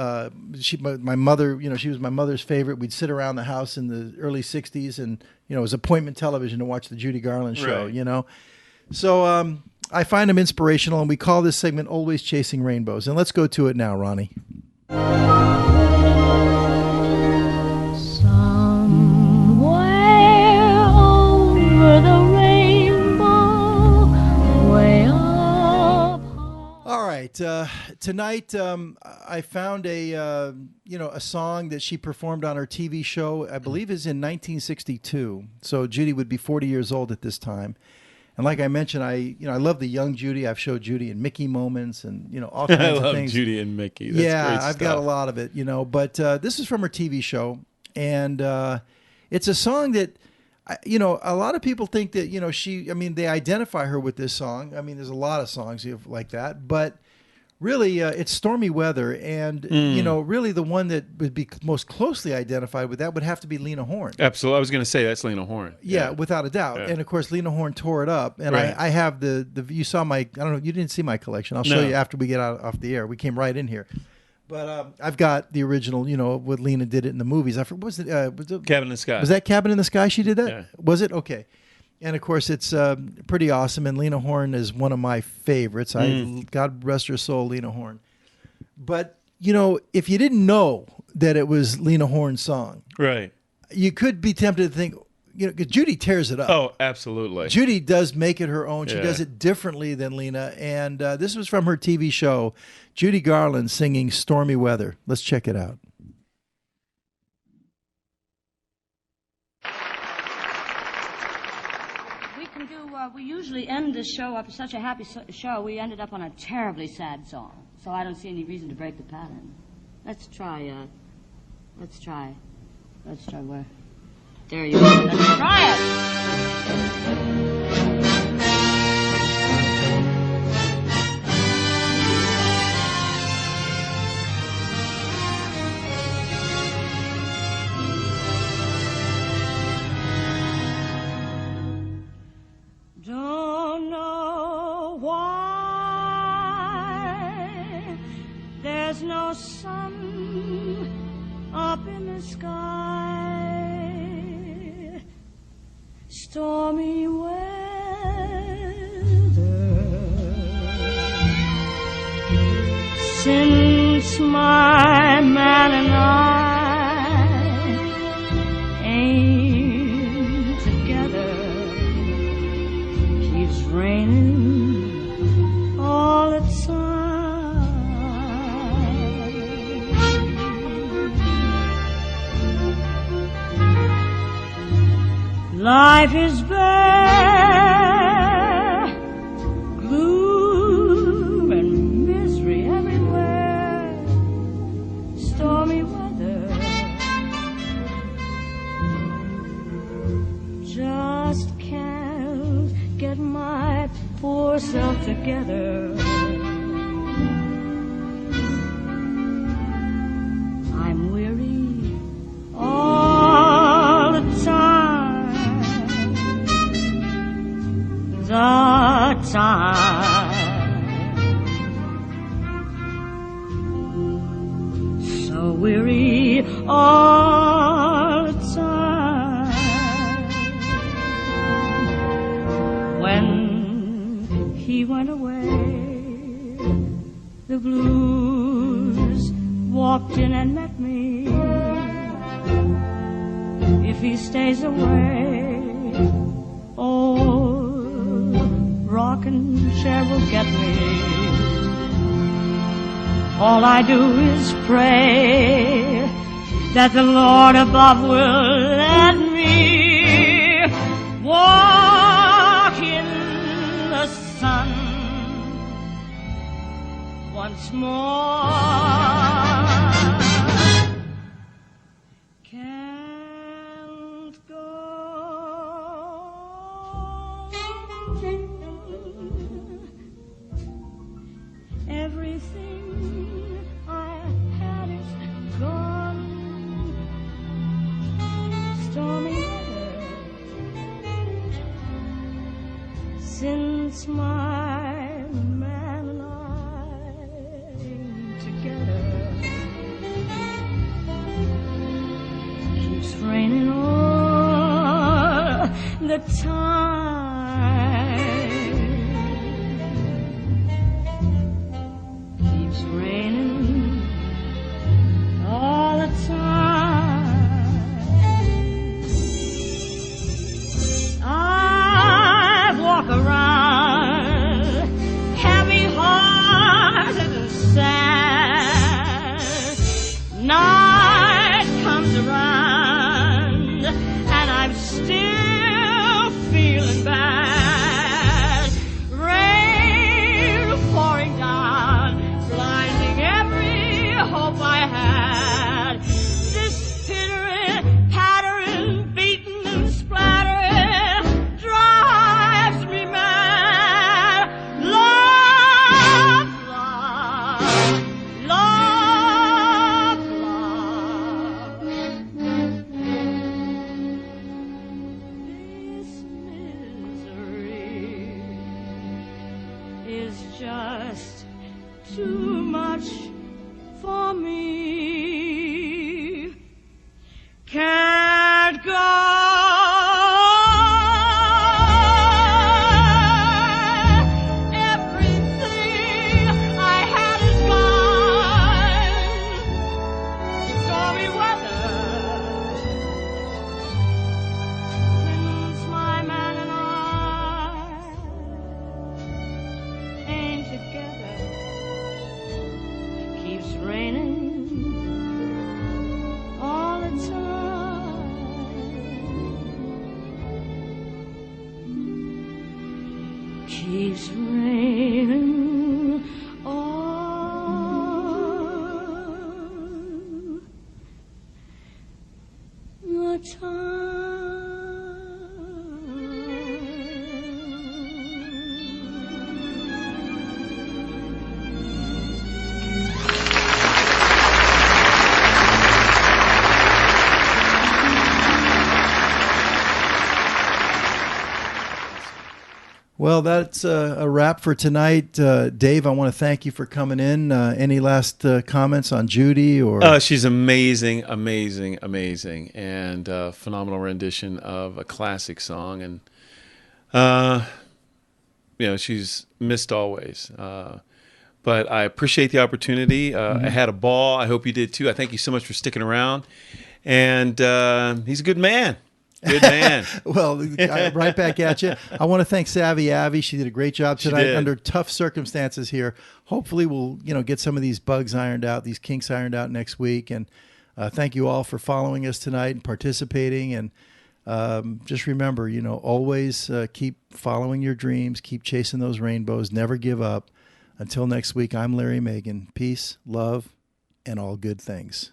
My mother, she was my mother's favorite. We'd sit around the house in the early 60s and, it was appointment television to watch the Judy Garland show, Right. So I find them inspirational, and we call this segment Always Chasing Rainbows. And let's go to it now, Ronnie. Somewhere over the rainbow, way up. All right. Tonight, I found a song that she performed on her TV show. I believe is in 1962. So Judy would be 40 years old at this time. And like I mentioned, I love the young Judy. I've showed Judy in Mickey moments and all kinds I of love things. Judy and Mickey. That's yeah, great I've got a stuff. lot of it. But this is from her TV show, and it's a song that. A lot of people think that, they identify her with this song. I mean, there's a lot of songs like that, but really it's Stormy Weather. And, really the one that would be most closely identified with that would have to be Lena Horne. Absolutely. I was going to say that's Lena Horne. Yeah, without a doubt. Yeah. And of course, Lena Horne tore it up. And Right. I have you saw my, I don't know, you didn't see my collection. I'll show No. you after we get off the air. We came right in here. But I've got the original, what Lena did it in the movies. Was it Cabin in the Sky. Was that Cabin in the Sky she did that? Yeah. Was it? Okay. And of course, it's pretty awesome. And Lena Horne is one of my favorites. God rest her soul, Lena Horne. But, if you didn't know that it was Lena Horne's song. Right. You could be tempted to think, 'cause Judy tears it up. Oh, absolutely. Judy does make it her own. She Yeah. does it differently than Lena. And this was from her TV show, Judy Garland singing Stormy Weather. Let's check it out. We usually end the show after such a happy show. We ended up on a terribly sad song. So I don't see any reason to break the pattern. Let's try where? There you go. Let's try it. Don't know why there's no sun up in the sky. Stormy weather since my man and I ain't together. Keeps raining all the time. Life is bare, gloom and misery everywhere. Stormy weather, just can't get my poor self together. I'm weary all the time. So weary all the time. When he went away, the blues walked in and met me. If he stays away, oh, rocking chair will get me. All I do is pray that the Lord above will let me walk in the sun once more. Can't go. Everything I had is gone. Stormy weather since my man and I ain't together. Keeps raining all the time. All the time. I walk around heavy-hearted and sad. Night comes around and I'm still feeling bad. Rain pouring down, blinding every hope I had. This pittering, pattering, beating and splattering drives me mad. Love, love, love, love. This misery is just too much for me. Can't go. Everything I had is gone. together keeps raining all the time. Keeps raining all the time. Well, that's a wrap for tonight. Dave, I want to thank you for coming in. Any last comments on Judy? Or she's amazing, amazing, amazing, and phenomenal rendition of a classic song. And she's missed always. But I appreciate the opportunity. I had a ball. I hope you did too. I thank you so much for sticking around. And he's a good man. Good man. Well, right back at you. I want to thank Savvy Abby. She did a great job tonight under tough circumstances here. Hopefully we'll, get some of these bugs ironed out, these kinks ironed out next week. And thank you all for following us tonight and participating. And just remember, always keep following your dreams, keep chasing those rainbows, never give up. Until next week, I'm Larry Megan. Peace, love, and all good things.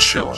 Chill.